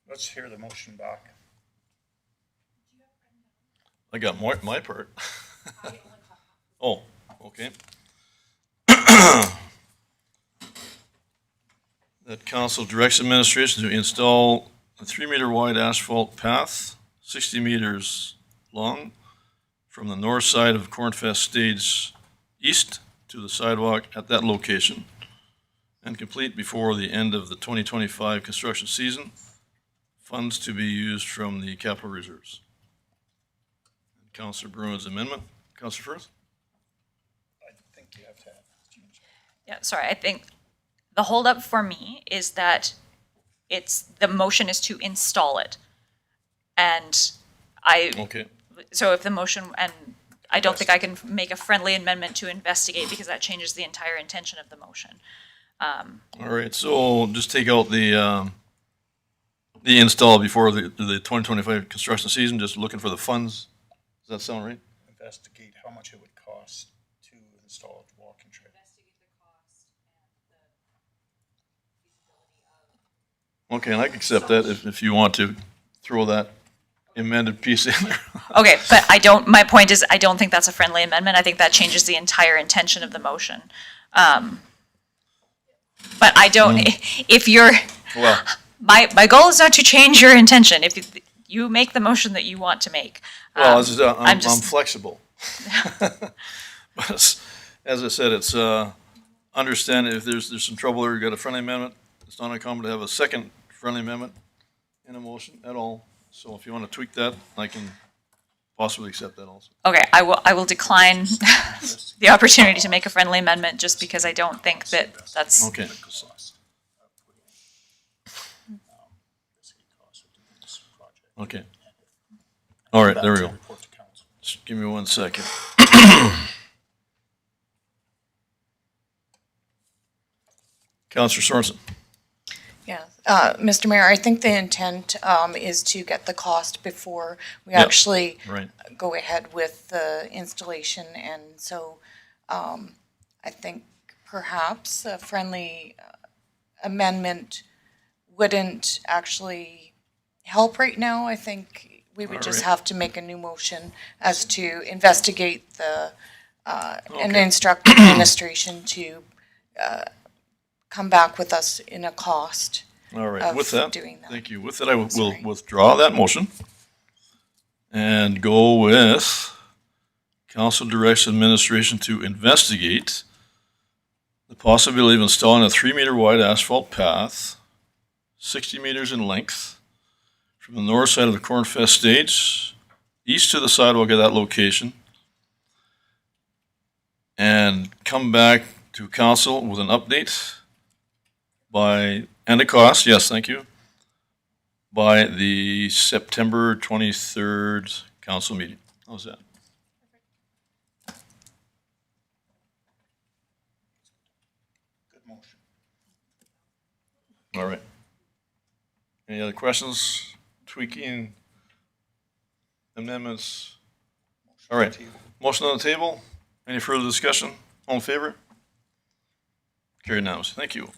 Let's hear the motion back. I got my part. Oh, okay. That council directs administration to install a 3-meter wide asphalt path, 60 meters long, from the north side of Cornfest Stage east to the sidewalk at that location, and complete before the end of the 2025 construction season. Funds to be used from the capital reserves. Councillor Bruin's amendment. Councillor Firth? I think you have to change. Yeah, sorry, I think the holdup for me is that the motion is to install it. And Okay. so if the motion, and I don't think I can make a friendly amendment to investigate because that changes the entire intention of the motion. All right, so just take out the install before the 2025 construction season, just looking for the funds. Does that sound right? Investigate how much it would cost to install a walking trail. Okay, and I can accept that if you want to throw that amended piece in there. Okay, but my point is, I don't think that's a friendly amendment. I think that changes the entire intention of the motion. But I don't, if you're, Well, my goal is not to change your intention. If you make the motion that you want to make. well, I'm I'm flexible. But as I said, it's understand if there's some trouble there, you got a friendly amendment. It's not uncommon to have a second friendly amendment in a motion at all. So if you want to tweak that, I can possibly accept that also. Okay, I will decline the opportunity to make a friendly amendment just because I don't think that that's. Okay. Okay. All right, there we go. Just give me 1 second. Councillor Sorensen. Yeah, Mr. Mayor, I think the intent is to get the cost before we Yep, actually right. go ahead with the installation. And so I think perhaps a friendly amendment wouldn't actually help right now. I think we would just Alright. have to make a new motion as to investigate the, and Okay. instruct the administration to come back with us in a cost. All right, of with that, doing that. thank you. With that, I will withdraw that motion and go with council directs administration to investigate the possibility of installing a 3-meter wide asphalt path, 60 meters in length, from the north side of the Cornfest Stage, east to the sidewalk at that location, and come back to council with an update and a cost, yes, thank you, by the September 23rd council meeting. How's that? Good motion. All right. Any other questions, tweaking, amendments? All right, motion on the table. Any further discussion? All in favor? Carried unanimously. Thank you.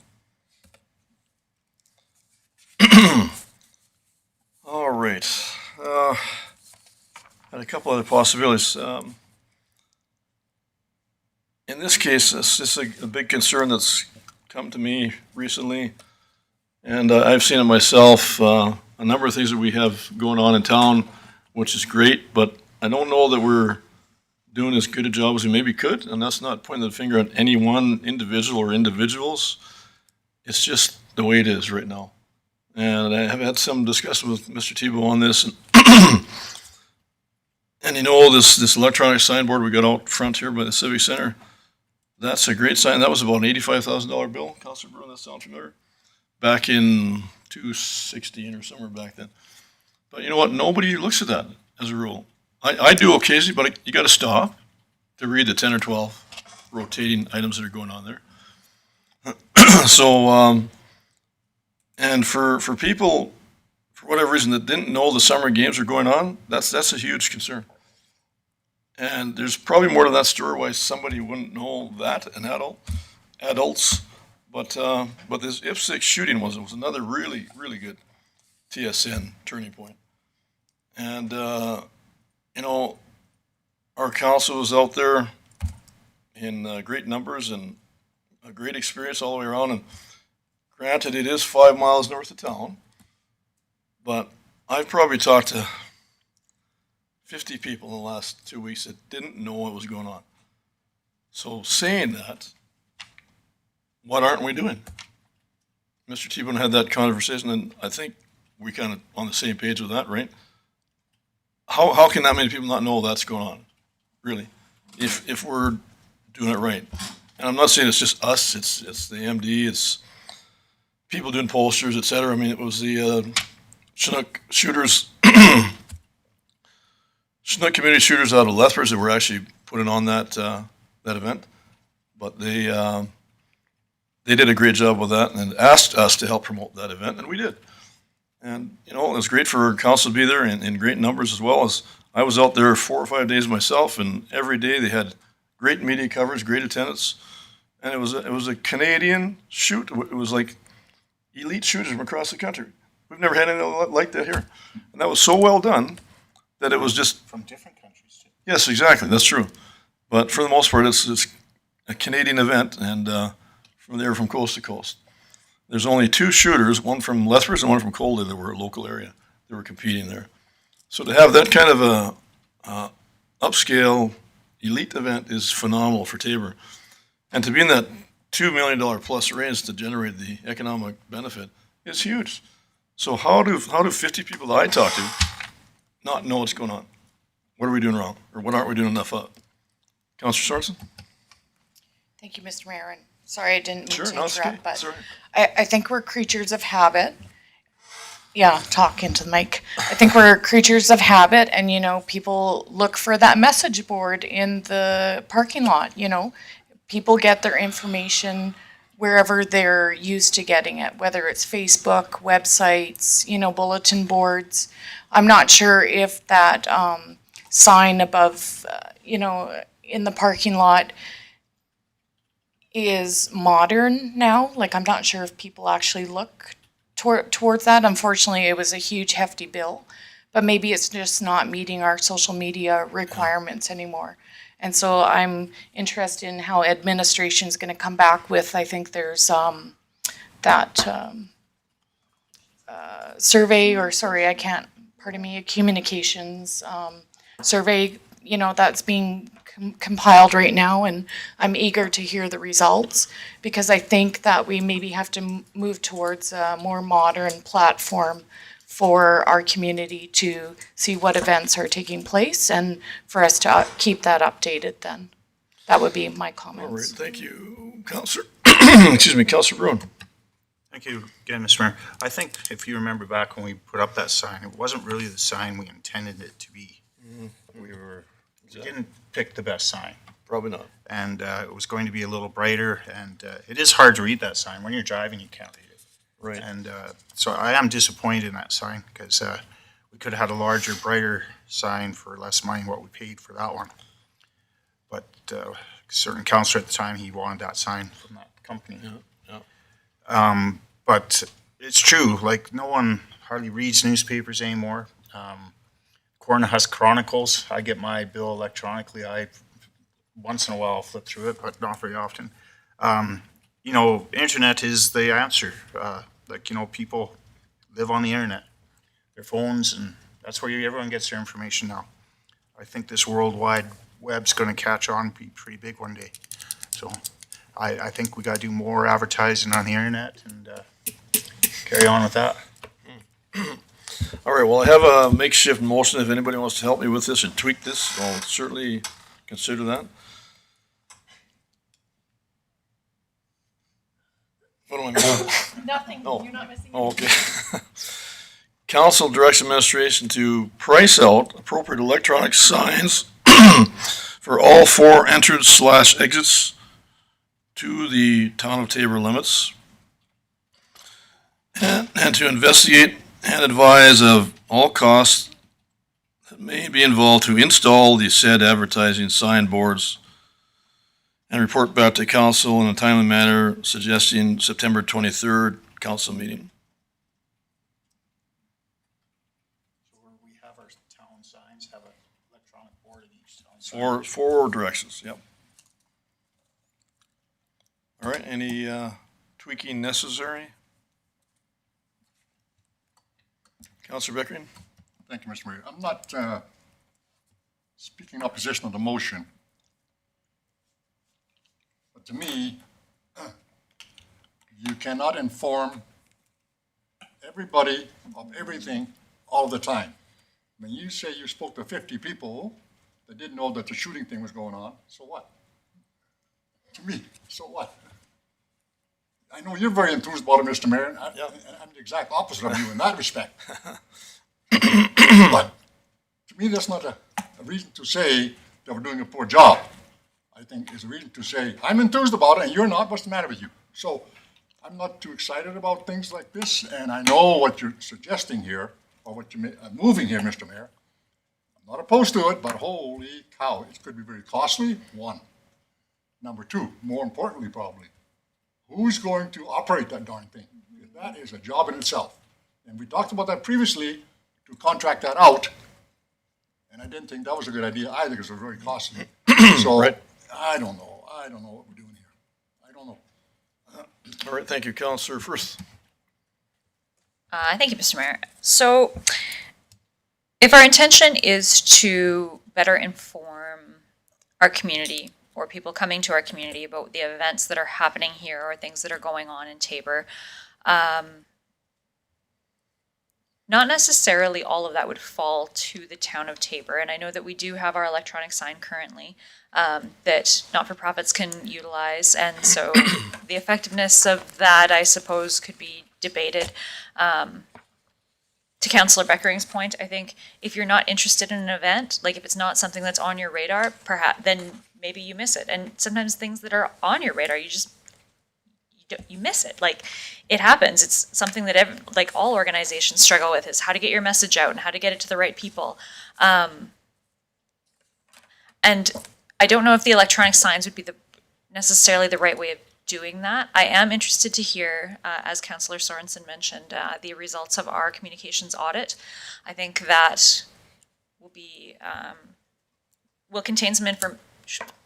All right. Had a couple other possibilities. In this case, this is a big concern that's come to me recently, and I've seen it myself. A number of things that we have going on in town, which is great, but I don't know that we're doing as good a job as we maybe could, and that's not pointing the finger at any one individual or individuals. It's just the way it is right now. And I have had some discussion with Mr. Tebow on this, and and you know, this electronic signboard we got out front here by the Civic Center, that's a great sign. That was about an $85,000 bill, Councilor Bruin, that sound familiar? Back in 2016 or somewhere back then. But you know what? Nobody looks at that as a rule. I do occasionally, but you got to stop to read the 10 or 12 rotating items that are going on there. So, and for people, for whatever reason, that didn't know the summer games were going on, that's a huge concern. And there's probably more to that story why somebody wouldn't know that, an adults. But this IPSC shooting was another really, really good TSN turning point. And, you know, our council was out there in great numbers and a great experience all the way around. And granted, it is 5 miles north of town, but I've probably talked to 50 people in the last 2 weeks that didn't know what was going on. So saying that, what aren't we doing? Mr. T-Bone had that conversation, and I think we kind of on the same page with that, right? How can that many people not know that's going on, really, if we're doing it right? And I'm not saying it's just us, it's the MD, it's people doing posters, et cetera. I mean, it was the Chinook shooters, Chinook community shooters out of Lethbridge that were actually putting on that event. But they did a great job with that and asked us to help promote that event, and we did. And, you know, it was great for council to be there in great numbers, as well as I was out there 4 or 5 days myself, and every day they had great media coverage, great attendance. And it was a Canadian shoot. It was like elite shooters from across the country. We've never had anything like that here. And that was so well done that it was just... From different countries, too. Yes, exactly. That's true. But for the most part, it's a Canadian event, and from there, from coast to coast. There's only 2 shooters, one from Lethbridge and one from Coldy, that were a local area. They were competing there. So to have that kind of a upscale elite event is phenomenal for Tabor. And to be in that $2 million plus range to generate the economic benefit is huge. So how do 50 people that I talk to not know what's going on? What are we doing wrong? Or what aren't we doing enough of? Councilor Sorensen? Thank you, Mr. Mayor, and sorry I didn't mean Sure, to no, it's okay. interrupt, but Sorry. I think we're creatures of habit. Yeah, talk into the mic. I think we're creatures of habit, and, you know, people look for that message board in the parking lot, you know. People get their information wherever they're used to getting it, whether it's Facebook, websites, you know, bulletin boards. I'm not sure if that sign above, you know, in the parking lot is modern now. Like, I'm not sure if people actually look towards that. Unfortunately, it was a huge, hefty bill, but maybe it's just not meeting our social media requirements anymore. And so I'm interested in how administration's going to come back with, I think there's that survey, or sorry, I can't, pardon me, a communications survey, you know, that's being compiled right now, and I'm eager to hear the results, because I think that we maybe have to move towards a more modern platform for our community to see what events are taking place, and for us to keep that updated then. That would be my All right, comments. thank you, Councilor. Excuse me, Councilor Bruin. Thank you again, Mr. Mayor. I think if you remember back when we put up that sign, it wasn't really the sign we intended it to be. We didn't pick the best sign. Probably not. And it was going to be a little brighter, and it is hard to read that sign. When you're driving, you can't read it. Right. And so I am disappointed in that sign because we could have had a larger, brighter sign for less money than what we paid for that one. But certain councillor at the time, he wanted that sign from that company. But it's true, like no one hardly reads newspapers anymore. Cornhusk Chronicles, I get my bill electronically. Once in a while I'll flip through it, but not very often. You know, internet is the answer. People live on the internet, their phones, and that's where everyone gets their information now. I think this World Wide Web's going to catch on, be pretty big one day. So I think we got to do more advertising on the internet and carry on with that. All right, well, I have a makeshift motion. If anybody wants to help me with this and tweak this, I'll certainly consider that. What am I missing? Nothing, Oh. you're not missing Oh, anything. okay. Council directs administration to price out appropriate electronic signs for all 4 entrance/exits to the town of Tabor limits, and to investigate and advise of all costs that may be involved to install the said advertising signboards, and report back to council in a timely manner, suggesting September 23rd council meeting. So where we have our town signs, have an electronic board in each town sign. Four directions, yep. All right, any tweaking necessary? Councilor Beckering? Thank you, Mr. Mayor. I'm not speaking in opposition of the motion. But to me, you cannot inform everybody of everything all the time. When you say you spoke to 50 people that didn't know that the shooting thing was going on, so what? To me, so what? I know you're very enthused about it, Mr. Mayor, and I'm the exact opposite of you in that respect. But to me, that's not a reason to say that we're doing a poor job. I think it's a reason to say, I'm enthused about it and you're not, what's the matter with you? So I'm not too excited about things like this, and I know what you're suggesting here, or what you're moving here, Mr. Mayor. I'm not opposed to it, but holy cow, it could be very costly, one. Number two, more importantly probably, who's going to operate that darn thing? That is a job in itself. And we talked about that previously, to contract that out, and I didn't think that was a good idea either, because it was very costly. So, Right. I don't know what we're doing here. I don't know. All right, thank you, Councilor Firth. Thank you, Mr. Mayor. So if our intention is to better inform our community or people coming to our community about the events that are happening here or things that are going on in Tabor, not necessarily all of that would fall to the town of Tabor. And I know that we do have our electronic sign currently that not-for-profits can utilize. And so the effectiveness of that, I suppose, could be debated. To Councillor Beckering's point, I think if you're not interested in an event, like if it's not something that's on your radar, perhaps then maybe you miss it. And sometimes things that are on your radar, you miss it. Like, it happens. It's something that like all organizations struggle with, is how to get your message out and how to get it to the right people. And I don't know if the electronic signs would be necessarily the right way of doing that. I am interested to hear, as Councillor Sorensen mentioned, the results of our communications audit. I think that will contain some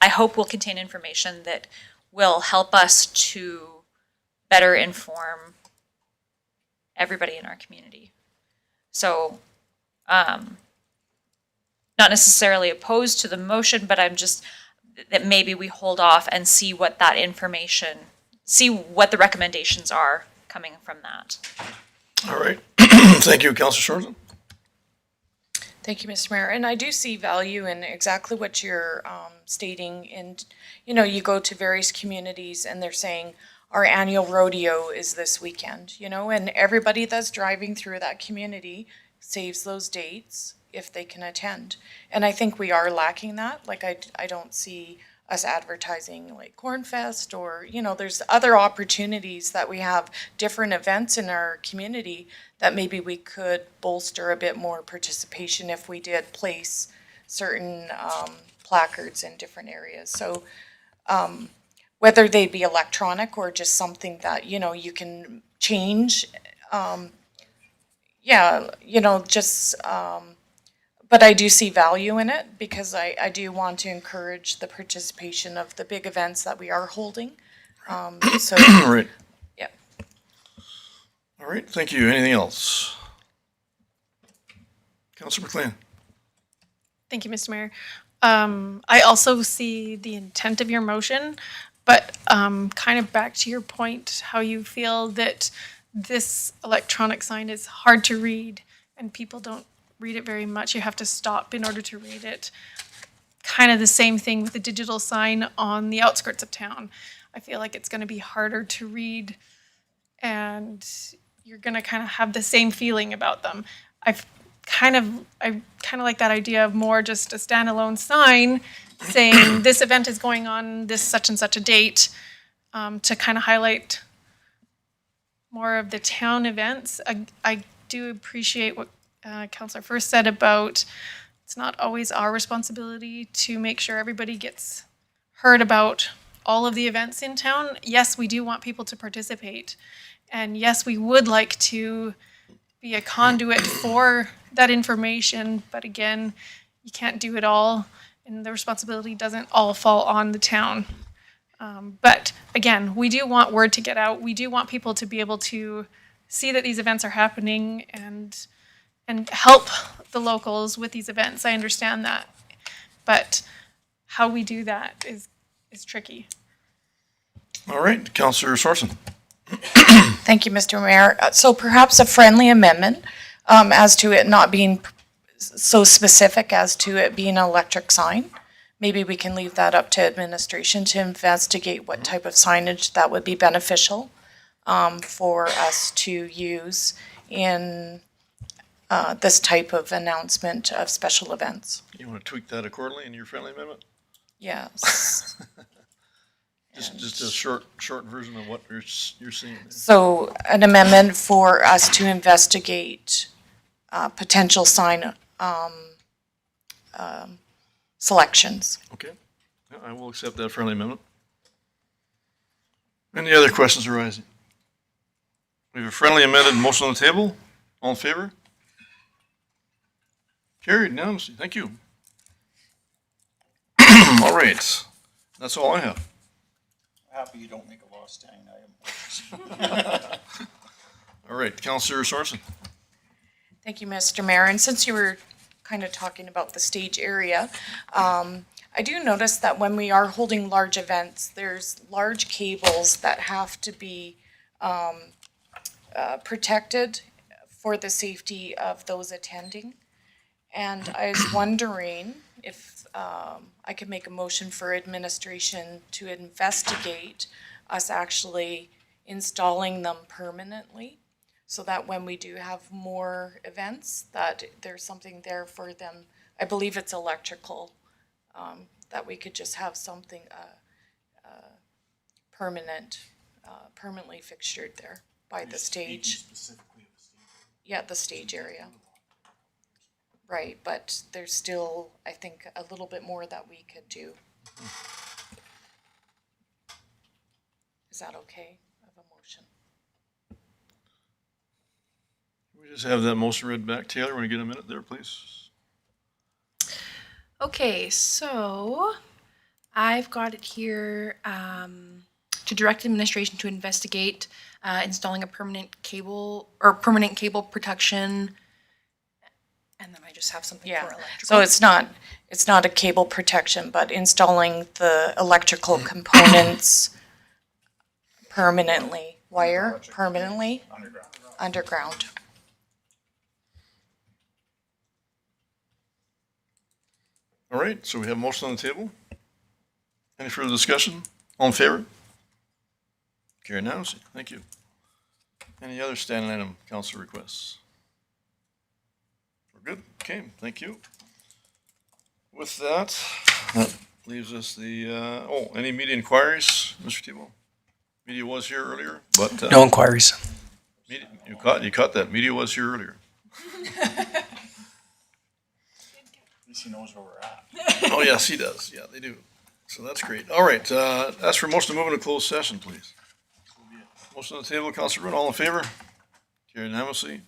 I hope will contain information that will help us to better inform everybody in our community. So, not necessarily opposed to the motion, but I'm just, that maybe we hold off and see what that information, see what the recommendations are coming from that. All right, thank you, Councilor Sorensen. Thank you, Mr. Mayor. And I do see value in exactly what you're stating. And, you go to various communities and they're saying, our annual rodeo is this weekend, and everybody that's driving through that community saves those dates if they can attend. And I think we are lacking that. Like, I don't see us advertising like Corn Fest, or, there's other opportunities that we have, different events in our community that maybe we could bolster a bit more participation if we did place certain placards in different areas. So whether they be electronic or just something that, you can change, but I do see value in it because I do want to encourage the participation of the big events that we are holding. So, Right. yeah. All right, thank you. Anything else? Councilor McLean. Thank you, Mr. Mayor. I also see the intent of your motion, but kind of back to your point, how you feel that this electronic sign is hard to read and people don't read it very much. You have to stop in order to read it. Kind of the same thing with the digital sign on the outskirts of town. I feel like it's going to be harder to read and you're going to kind of have the same feeling about them. I kind of like that idea of more just a standalone sign saying this event is going on this such and such a date, to kind of highlight more of the town events. I do appreciate what Councillor first said about it's not always our responsibility to make sure everybody gets heard about all of the events in town. Yes, we do want people to participate. And yes, we would like to be a conduit for that information, but again, you can't do it all, and the responsibility doesn't all fall on the town. But again, we do want word to get out. We do want people to be able to see that these events are happening and help the locals with these events. I understand that, but how we do that is tricky. All right, Councillor Sorensen. Thank you, Mr. Mayor. So perhaps a friendly amendment as to it not being so specific as to it being an electric sign. Maybe we can leave that up to administration to investigate what type of signage that would be beneficial for us to use in this type of announcement of special events. You want to tweak that accordingly in your friendly amendment? Yes. Just a short version of what you're seeing there. So an amendment for us to investigate potential sign selections. Okay, yeah, I will accept that friendly amendment. Any other questions arising? We have a friendly amended motion on the table. All in favor? Carried unanimously. Thank you. All right, that's all I have. Happy you don't make a law standing item. All right, Councillor Sorensen. Thank you, Mr. Mayor. And since you were kind of talking about the stage area, I do notice that when we are holding large events, there's large cables that have to be protected for the safety of those attending. And I was wondering if I could make a motion for administration to investigate us actually installing them permanently, so that when we do have more events, that there's something there for them. I believe it's electrical, that we could just have something permanently fixtured there by the stage. Yeah, the stage area. Right, but there's still, I think, a little bit more that we could do. Is that okay of a motion? We just have that motion read back. Taylor, want to get a minute there, please? Okay, so I've got it here to direct administration to investigate installing a permanent cable protection. And then I just have something for electrical. So it's not a cable protection, but installing the electrical components permanently, underground. All right, so we have a motion on the table. Any further discussion? All in favor? Carried unanimously. Thank you. Any other standing item council requests? We're good. Okay, thank you. With that leaves us the, any media inquiries, Mr. Tebow? Media was here earlier, but. No inquiries. Media, you caught that. Media was here earlier. At least he knows where we're at. Oh, yes, he does. Yeah, they do. So that's great. All right, ask for motion to move into closed session, please. Motion on the table, Councilor Brune, all in favor? Carried unanimously.